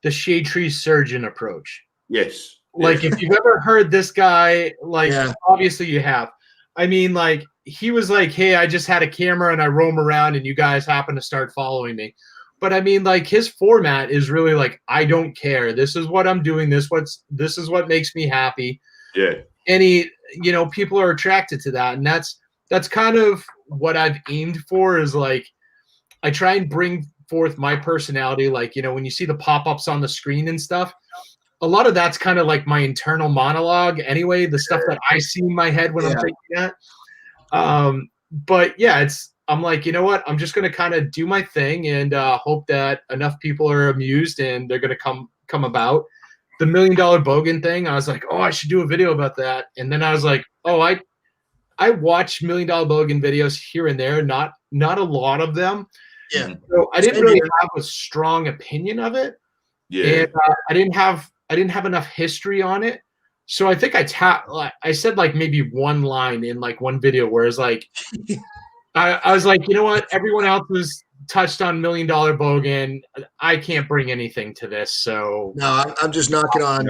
shade tree surgeon approach. Yes. Like, if you've ever heard this guy, like, obviously you have. I mean, like, he was like, hey, I just had a camera and I roam around and you guys happen to start following me. But I mean, like, his format is really like, I don't care. This is what I'm doing. This is what makes me happy. Yeah. And people are attracted to that. And that's kind of what I've aimed for, is like, I try and bring forth my personality. Like, when you see the pop-ups on the screen and stuff, a lot of that's kind of like my internal monologue anyway, the stuff that I see in my head when I'm thinking that. But yeah, I'm like, you know what? I'm just going to kind of do my thing and hope that enough people are amused and they're going to come about. The $1 Million Bogan thing, I was like, oh, I should do a video about that. And then I was like, oh, I watch $1 Million Bogan videos here and there, not a lot of them. Yeah. So I didn't really have a strong opinion of it. Yeah. And I didn't have enough history on it. So I think I said like maybe one line in like one video where it's like, I was like, you know what? Everyone else was touched on $1 Million Bogan. I can't bring anything to this. So no, I'm just knocking on.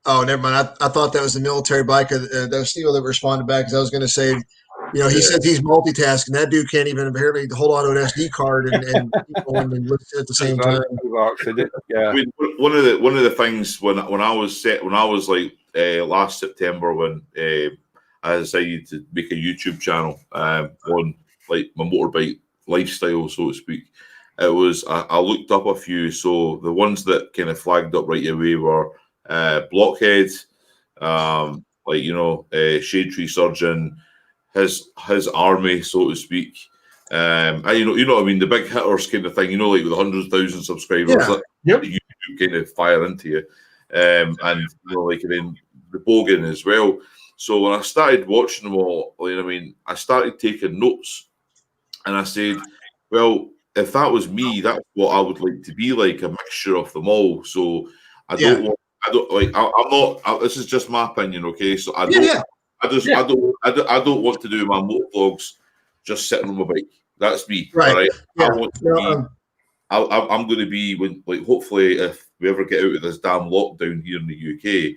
Oh, never mind. I thought that was the military biker. That was Steve that responded back, because I was going to say, he said he's multitasking. That dude can't even apparently hold on to an SD card and listen at the same time. Yeah. I mean, one of the things when I was like last September, when I decided to make a YouTube channel on like my motorbike lifestyle, so to speak, it was I looked up a few. So the ones that kind of flagged up right away were Blockhead, Shade Tree Surgeon, his army, so to speak. You know what I mean, the big hitters kind of thing, like with 100,000 subscribers, that YouTube kind of fire into you. And like then the Bogan as well. So when I started watching them all, I started taking notes, and I said, well, if that was me, that's what I would like to be like, a mixture of them all. So I'm not. This is just my opinion, okay? So I don't want to do my motor vlogs just sitting on my bike. That's me, right? Yeah. I want to be. I'm going to be hopefully, if we ever get out of this damn lockdown here in the UK,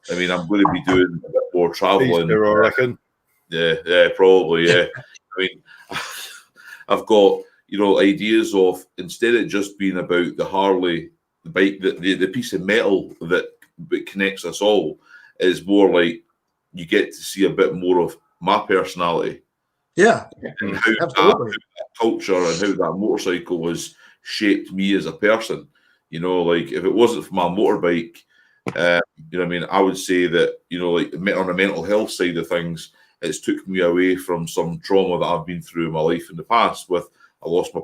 I'm going to be doing a bit more traveling. I reckon. Yeah, probably. Yeah. I've got ideas of, instead of just being about the Harley, the bike, the piece of metal that connects us all, is more like you get to see a bit more of my personality. Yeah. And how that culture and how that motorcycle has shaped me as a person. Like if it wasn't for my motorbike, I would say that, on a mental health side of things, it's took me away from some trauma that I've been through in my life in the past. I've lost my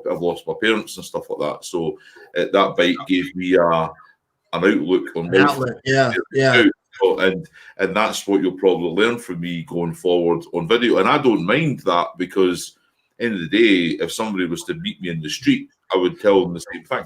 parents and stuff like that. So that bike gave me an outlook on life. Yeah. And that's what you'll probably learn from me going forward on video. And I don't mind that, because end of the day, if somebody was to meet me in the street, I would tell them the same thing.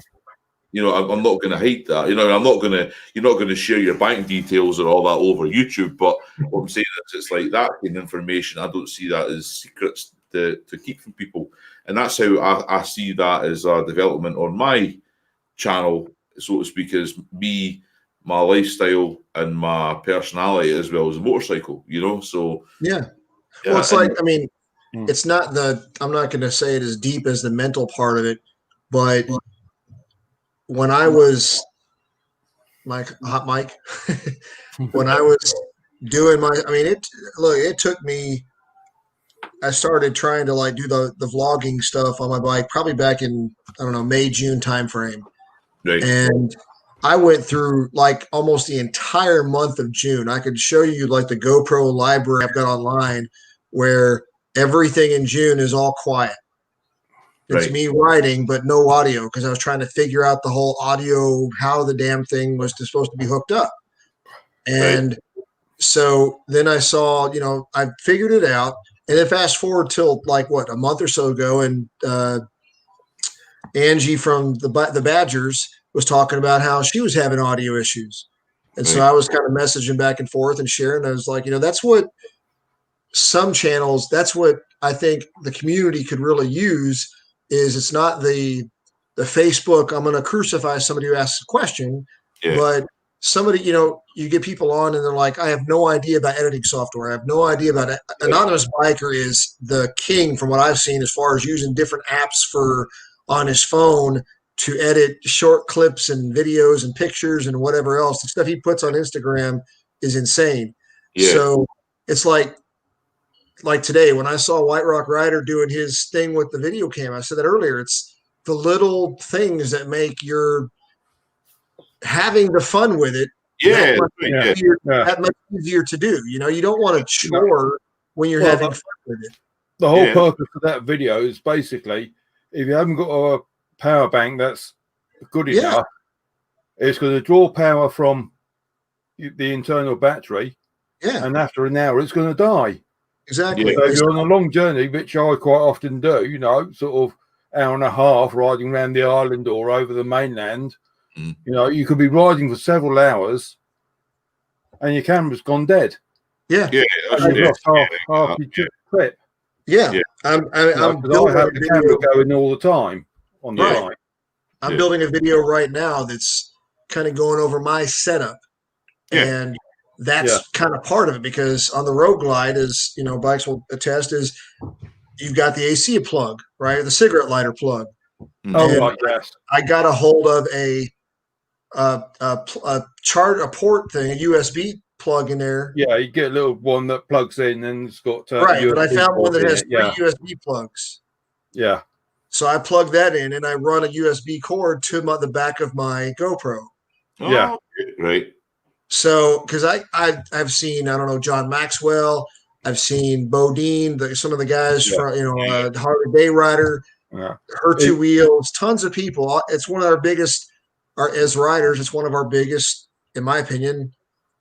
I'm not going to hide that. You're not going to share your bank details or all that over YouTube. But what I'm saying is, it's like that kind of information. I don't see that as secrets to keep from people. And that's how I see that as a development on my channel, so to speak, as me, my lifestyle and my personality, as well as a motorcycle, So yeah. Well, it's like, it's not I'm not going to say it as deep as the mental part of it, but when I was hot mic, when I was doing it took me, I started trying to do the vlogging stuff on my bike probably back in, May, June timeframe. Right. And I went through almost the entire month of June. I could show you the GoPro library I've got online, where everything in June is all quiet. It's me writing, but no audio, because I was trying to figure out the whole audio, how the damn thing was supposed to be hooked up. And so then I saw, I figured it out, and then fast forward till like what, a month or so ago, and Angie from the Badgers was talking about how she was having audio issues. And so I was kind of messaging back and forth and sharing. I was like, that's what some channels, that's what I think the community could really use is it's not the Facebook, I'm going to crucify somebody who asks a question, but somebody, you get people on and they're like, I have no idea about editing software. I have no idea about it. Anonymous Biker is the king from what I've seen as far as using different apps on his phone to edit short clips and videos and pictures and whatever else. The stuff he puts on Instagram is insane. Yeah. So it's like today when I saw White Rock Rider doing his thing with the video cam, I said that earlier, it's the little things that make your having the fun with it that much easier to do. You don't want to chore when you're having fun with it. The whole purpose of that video is basically, if you haven't got a power bank that's good enough, it's going to draw power from the internal battery, and after an hour, it's going to die. Exactly. So if you're on a long journey, which I quite often do, sort of hour and a half riding around the island or over the mainland, you could be riding for several hours, and your camera's gone dead. Yeah. And you've lost half your clip. Yeah. I have the camera going all the time on the bike. I'm building a video right now that's kind of going over my setup. And that's kind of part of it because on the Road Glide, as bikes will attest, is you've got the AC plug, right? The cigarette lighter plug. Oh, right, yes. I got a hold of a port thing, a USB plug in there. Yeah, you get a little one that plugs in and it's got right. But I found one that has 3 USB plugs. Yeah. So I plug that in and I run a USB cord to the back of my GoPro. Yeah. Right. So, because I've seen, I don't know, John Maxwell, I've seen Bodine, some of the guys from Harley Day Rider, Her Two Wheels, tons of people. It's one of our biggest, as riders, it's one of our biggest, in my opinion,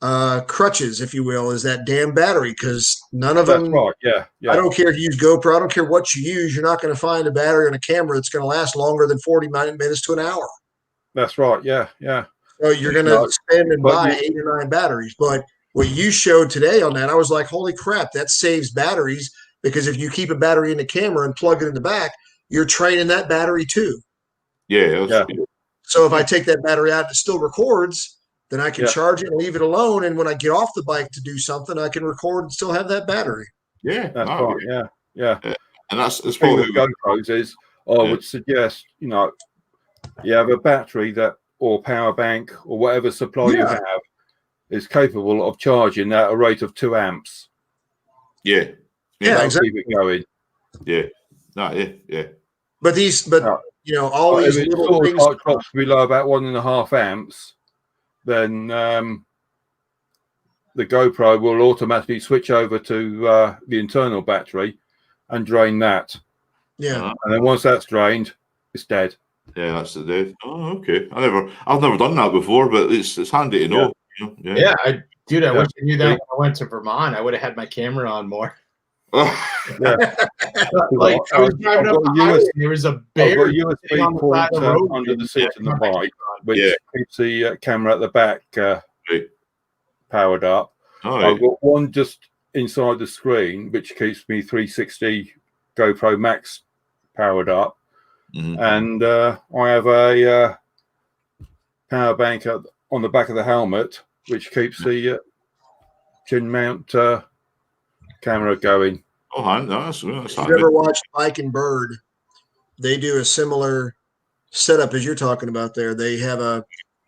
crutches, if you will, is that damn battery. Because none of them. Right. Yeah. I don't care if you use GoPro. I don't care what you use. You're not going to find a battery on a camera that's going to last longer than 40 minutes to an hour. That's right. Yeah. Yeah. So you're going to spend and buy 8 or 9 batteries. But what you showed today on that, I was like, holy crap, that saves batteries because if you keep a battery in the camera and plug it in the back, you're training that battery too. Yeah. So if I take that battery out and it still records, then I can charge it and leave it alone. And when I get off the bike to do something, I can record and still have that battery. Yeah. That's right. Yeah. And that's probably what GoPros is. I would suggest, you have a battery or power bank or whatever supply you have is capable of charging at a rate of 2 amps. Yeah, exactly. Keep it going. Yeah. But all these little things drops below about 1.5 amps, then the GoPro will automatically switch over to the internal battery and drain that. Yeah. And then once that's drained, it's dead. Yeah, that's it, Dave. Oh, okay. I've never done that before, but it's handy to know. Yeah, I wish I knew that when I went to Vermont. I would have had my camera on more. Oh. Like I was driving up the highway, and there was a bear USB port under the seat of the bike, which keeps the camera at the back powered up. I've got one just inside the screen, which keeps me 360 GoPro Max powered up. And I have a power bank on the back of the helmet, which keeps the chin mount camera going. Oh, that's if you've ever watched Mike and Bird, they do a similar setup as you're talking about there. They have a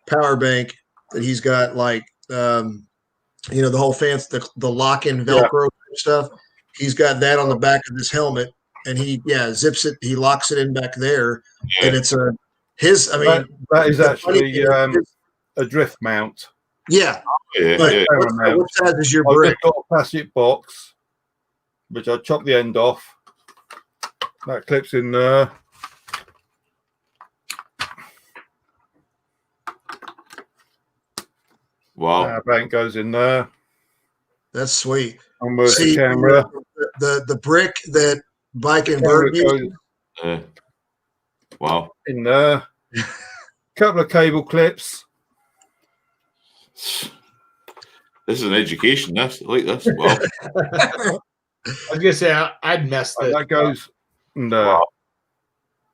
power bank that he's got like, the whole fancy, the lock-in Velcro stuff. He's got that on the back of his helmet. And he zips it. He locks it in back there, and it's that is actually a drift mount. Yeah. What size is your I've brick? got a plastic box, which I chop the end off. That clips in there. Wow. Power bank goes in there. That's sweet. And where's the camera? The brick that Bike and Bird used. Wow. In there. Couple of cable clips. This is an education. This, I like this. Wow. I was gonna say I'd mess this. That goes. And, wow.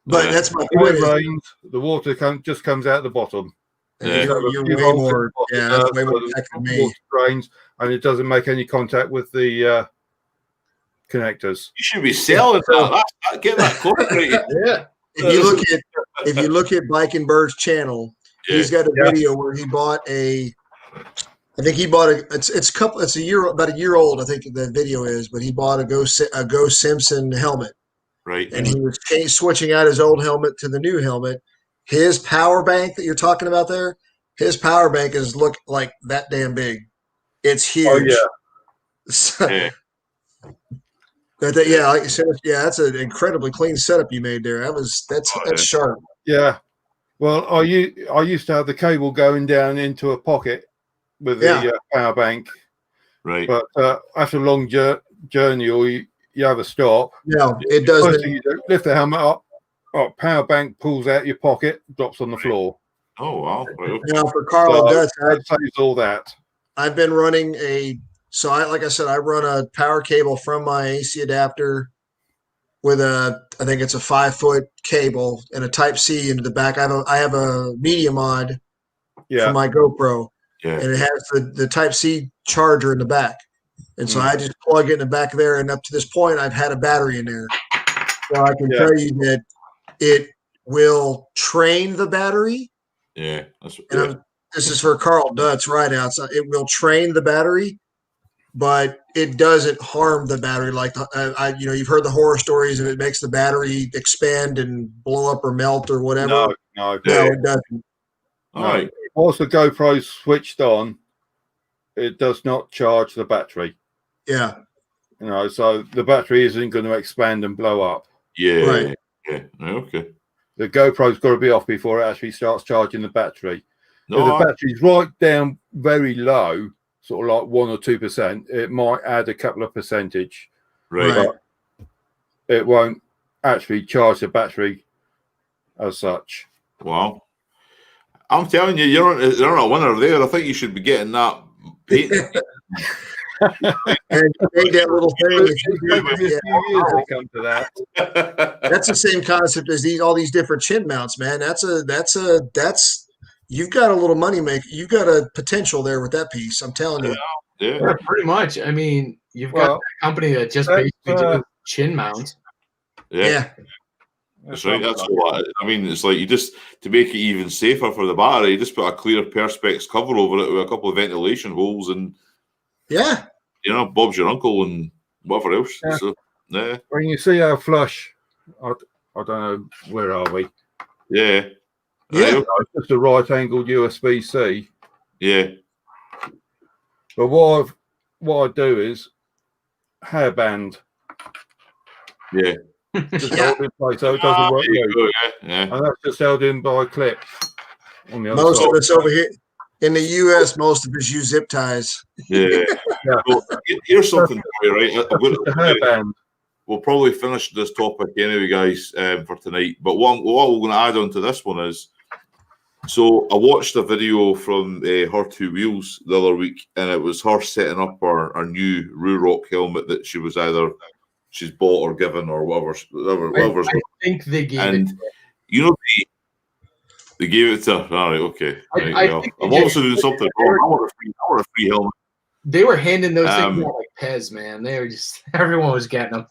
But that's my point. point. Rains, the water just comes out the bottom. You're way more. Yeah, that's way more tech than me. Water drains, and it doesn't make any contact with the connectors. You should be selling that. Get that corporate. Yeah. If you look at Bike and Bird's channel, he's got a video where he bought about a year old, I think the video is, but he bought a Go Simpson helmet. Right. And he was switching out his old helmet to the new helmet. His power bank that you're talking about there, his power bank look like that damn big. It's huge. Oh yeah. So, like you said, that's an incredibly clean setup you made there. That's sharp. Yeah. Well, I used to have the cable going down into a pocket with the power bank. Right. But after a long journey, or you have a stop. Yeah, it does. First thing you do, lift the helmet up. Power bank pulls out your pocket, drops on the floor. Oh wow! Now for Carl and Dutch, that saves all that. I've been running like I said, I run a power cable from my AC adapter with I think it's a 5-foot cable and a Type C into the back. I have a media mod for my GoPro, and it has the Type C charger in the back, and so I just plug it in the back there. And up to this point, I've had a battery in there, so I can tell you that it will train the battery. Yeah, this is for Carl Dutz right outside. It will train the battery, but it doesn't harm the battery. Like you've heard the horror stories of it makes the battery expand and blow up or melt or whatever. No, it doesn't. All right. Once the GoPro's switched on, it does not charge the battery. Yeah. So the battery isn't going to expand and blow up. Yeah. Right. Yeah. Okay. The GoPro's got to be off before it actually starts charging the battery. If the battery's right down very low, sort of like 1 or 2%, it might add a couple of percentage. Right. But it won't actually charge the battery as such. Wow. I'm telling you, you're not a winner there. I think you should be getting that patent. And make that little thing. Come to that. That's the same concept as all these different chin mounts, man. That's you've got a little money maker. You've got a potential there with that piece. I'm telling you. Yeah, pretty much. I mean, you've got a company that just basically does chin mounts. Yeah. That's right. That's what I mean. It's like you just, to make it even safer for the battery, you just put a clear perspex cover over it with a couple of ventilation holes, and Bob's your uncle and whatever else. Yeah. So, yeah. When you see our flush, I don't know, where are we? Yeah. It's just a right-angled USB-C. Yeah. But what I do is hairband. Yeah. Just hold in place so it doesn't work. Yeah. And that's just held in by clips on the other most side. of it's over here in the US. Most of us use zip ties. Yeah. Well, here's something for you, right? The hairband. We'll probably finish this topic anyway, guys, for tonight. But what we're going to add on to this one is, so I watched a video from her two wheels the other week, and it was her setting up her new Ruroc helmet that she's bought or given or whatever. I think they gave it. They gave it to her. All right, okay. I'm also doing something wrong. I want a free helmet. They were handing those things out like Pez, man. They were just, everyone was getting them.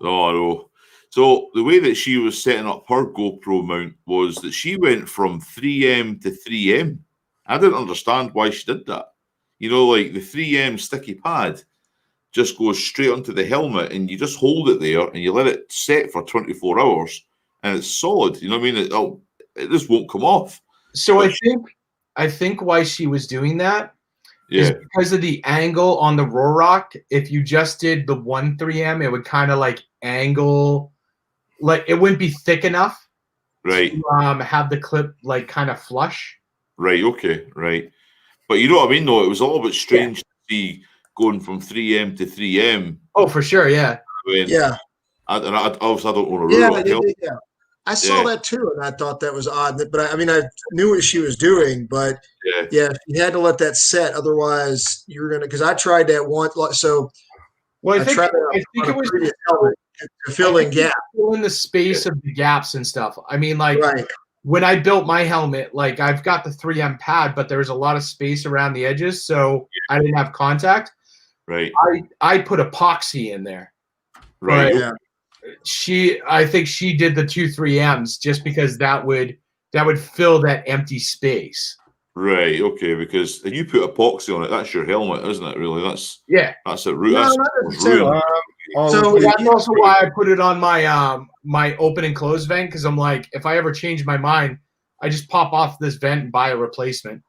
Oh, no. So the way that she was setting up her GoPro mount was that she went from 3M to 3M. I didn't understand why she did that. Like the 3M sticky pad just goes straight onto the helmet, and you just hold it there and you let it set for 24 hours and it's solid. You know what I mean? It just won't come off. So I think why she was doing that is because of the angle on the Ruroc. If you just did the 1 3M, it would kind of like angle, like it wouldn't be thick enough, right? To have the clip like kind of flush. Right. Okay. Right. But you know what I mean, though. It was a little bit strange to see going from 3M to 3M. Oh, for sure, yeah. Yeah. Obviously, I don't want to yeah. I saw that too, and I thought that was odd. But I mean, I knew what she was doing, but yeah, you had to let that set. Otherwise, you were gonna. Because I tried that once. So, well, I think it was to fill in gaps, fill in the space of the gaps and stuff. I mean, like when I built my helmet, like I've got the 3M pad, but there was a lot of space around the edges, so I didn't have contact. Right. I put epoxy in there. Right. But I think she did the 2 3Ms just because that would fill that empty space. Right. Okay. Because if you put epoxy on it, that's your helmet, isn't it? Really, that's a root. No, that's ruined. So that's also why I put it on my my open and close vent, because I'm like, if I ever change my mind, I just pop off this vent and buy a replacement.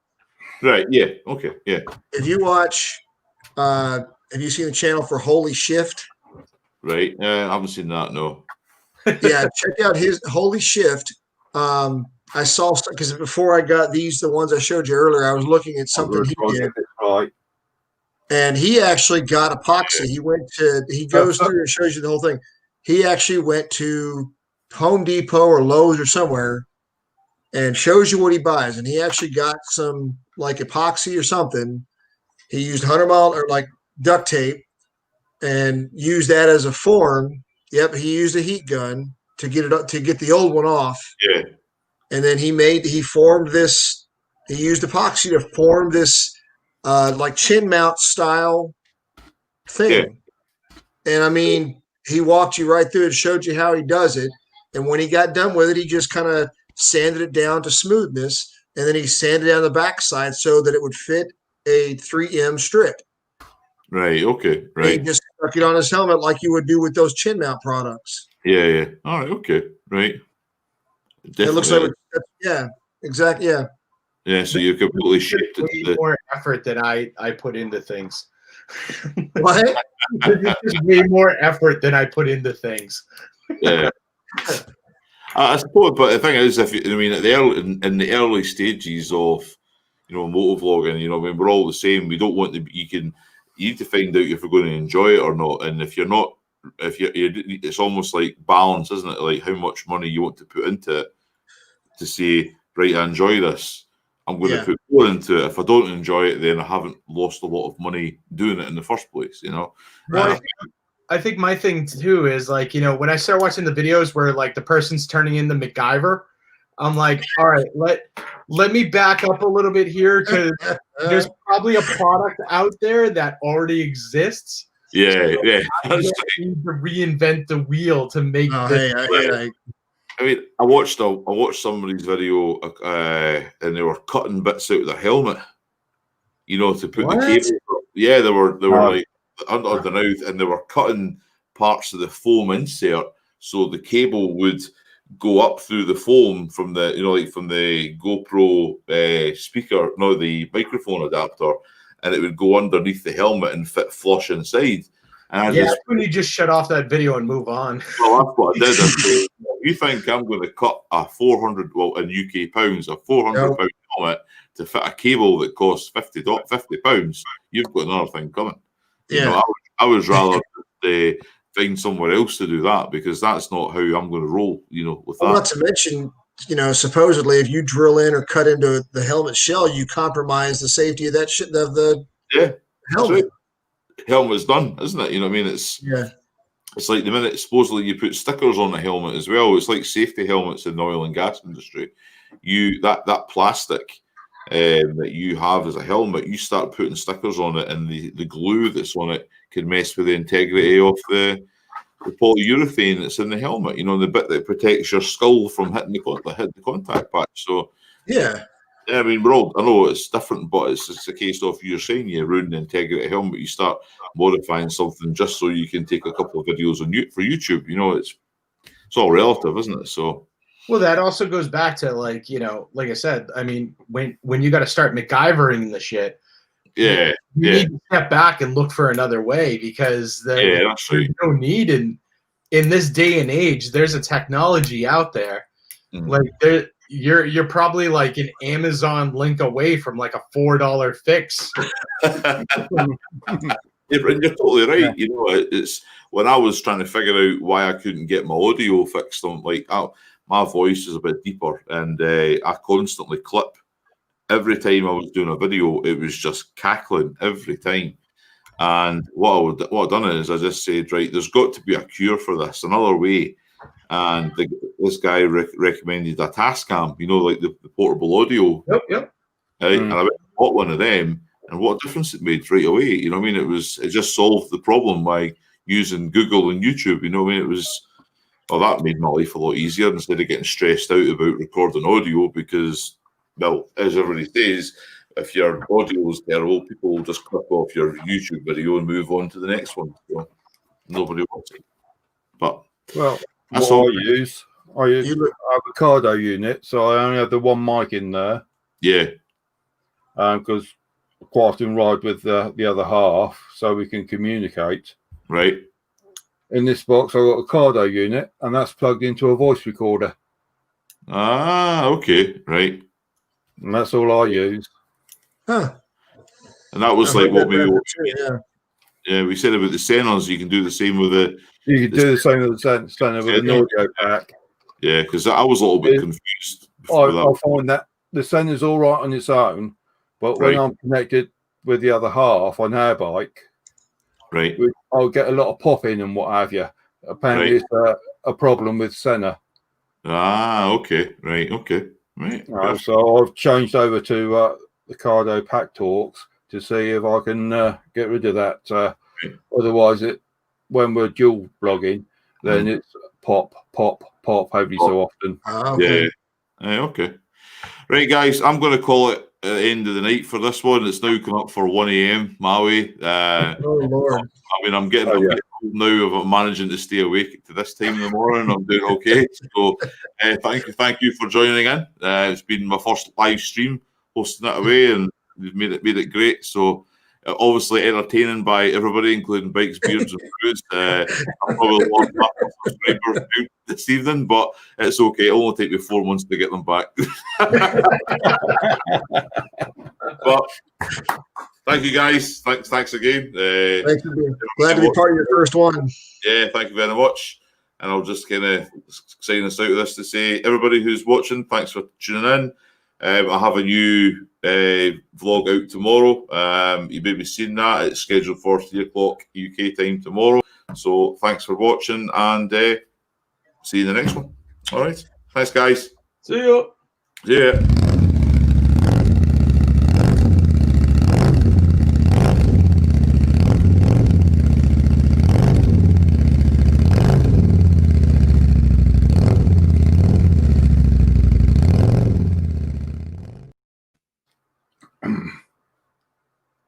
Right. Yeah. Okay. Yeah. If you watch, have you seen the channel for Holy Shift? Right. I haven't seen that. No. Yeah, check out his Holy Shift. I saw, because before I got the ones I showed you earlier, I was looking at something he did. Right. And he actually got epoxy. He goes through and shows you the whole thing. He actually went to Home Depot or Lowe's or somewhere and shows you what he buys. And he actually got some like epoxy or something. He used 100 mile or like duct tape and used that as a form. Yep, he used a heat gun to get it up, to get the old one off. Yeah. And then he formed this. He used epoxy to form this like chin mount style thing. Yeah. And I mean, he walked you right through it, showed you how he does it. And when he got done with it, he just kind of sanded it down to smoothness. And then he sanded down the backside so that it would fit a 3M strip. Right. Okay. Right. He just stuck it on his helmet like you would do with those chin mount products. Yeah. Yeah. All right. Okay. Right. Definitely. It looks like exactly. Yeah. Yeah. So you completely shaped it. Way more effort than I put into things. What? Just way more effort than I put into things. Yeah. I suppose, but the thing is, in the early stages of motovlogging, we're all the same. We don't want to. You need to find out if you're going to enjoy it or not. And if you're not, it's almost like balance, isn't it? Like how much money you want to put into it to say, right, I enjoy this. I'm going to put more into it. If I don't enjoy it, then I haven't lost a lot of money doing it in the first place, Well, I think my thing too is like, when I start watching the videos where like the person's turning into MacGyver, I'm like, all right, let me back up a little bit here, because there's probably a product out there that already exists. Yeah, so yeah. I don't need to reinvent the wheel to make this. I mean, I watched somebody's video, and they were cutting bits out of their helmet, to put the cable. Yeah, they were like underneath, and they were cutting parts of the foam insert so the cable would go up through the foam from the from the GoPro speaker, the microphone adapter, and it would go underneath the helmet and fit flush inside. And that's when you just shut off that video and move on. Well, that's what I did. I said, you think I'm going to cut a 400, in UK pounds, a 400 pound helmet to fit a cable that costs 50 pounds? You've got another thing coming. Yeah, I was rather find somewhere else to do that, because that's not how I'm going to roll. With that. Not to mention, supposedly if you drill in or cut into the helmet shell, you compromise the safety of that shit of the helmet. Right. Helmet's done, isn't it? It's It's like the minute supposedly you put stickers on the helmet as well. It's like safety helmets in the oil and gas industry. That plastic that you have as a helmet, you start putting stickers on it, and the glue that's on it can mess with the integrity of the polyurethane that's in the helmet. The bit that protects your skull from hitting the contact patch. So I mean, I know it's different, but it's a case of you're saying you ruin the integrity of the helmet, you start modifying something just so you can take a couple of videos for YouTube. It's all relative, isn't it? So. Well, that also goes back to like I said, I mean, when you got to start MacGyvering the shit, you need to step back and look for another way, because there's no need in this day and age. There's a technology out there, like you're probably like an Amazon link away from like a $4 fix. And you're totally right. You know, it's when I was trying to figure out why I couldn't get my audio fixed. I'm like, my voice is a bit deeper, and I constantly clip. Every time I was doing a video, it was just cackling every time. And what I've done is I just said, right, there's got to be a cure for this, another way. And this guy recommended a Tascam, you know, like the portable audio. Yep. Right? And I went and bought one of them, and what a difference it made right away. You know what I mean? It just solved the problem by using Google and YouTube. You know what I mean? That made my life a lot easier instead of getting stressed out about recording audio because, well, as everybody says, if your audio is terrible, people will just click off your YouTube video and move on to the next one. So nobody wants it. But that's all I use. I use avocado unit, so I only have the one mic in there. Yeah. Because I quite often ride with the other half, so we can communicate. Right. In this box, I've got a Cardo unit, and that's plugged into a voice recorder. Ah, okay, right. And that's all I use. Huh. And that was like what we we said about the Senos. You can do the same with the. You can do the same with the Sena with an audio pack. Yeah, because I was a little bit confused. I find that the Sena's all right on its own, but when I'm connected with the other half on our bike, right, I'll get a lot of popping and what have you. Apparently, it's a problem with Sena. Ah, okay, right, okay, right. So I've changed over to the Cardo Pack Talks to see if I can get rid of that. Otherwise, when we're dual blogging, then it's pop every so often. Okay. Yeah, okay. Right, guys, I'm going to call it at the end of the night for this one. It's now come up for 1 a.m. my way. Oh Lord! I mean, I'm getting old now of managing to stay awake to this time in the morning. I'm doing okay. So, thank you for joining in. It's been my first live stream hosting it away, and we've made it great. So, obviously entertaining by everybody, including Bikes, Beards, and Crews. I probably lost half my subscribers this evening, but it's okay. It'll only take me 4 months to get them back. But thank you, guys. Thanks again. Thank you. Glad to be part of your first one. Yeah, thank you very much. And I'll just kind of sign us out of this to say, everybody who's watching, thanks for tuning in. I have a new vlog out tomorrow. You may be seeing that. It's scheduled for 3 o'clock UK time tomorrow. So thanks for watching, and see you in the next one. All right. Thanks, guys. See you. See ya.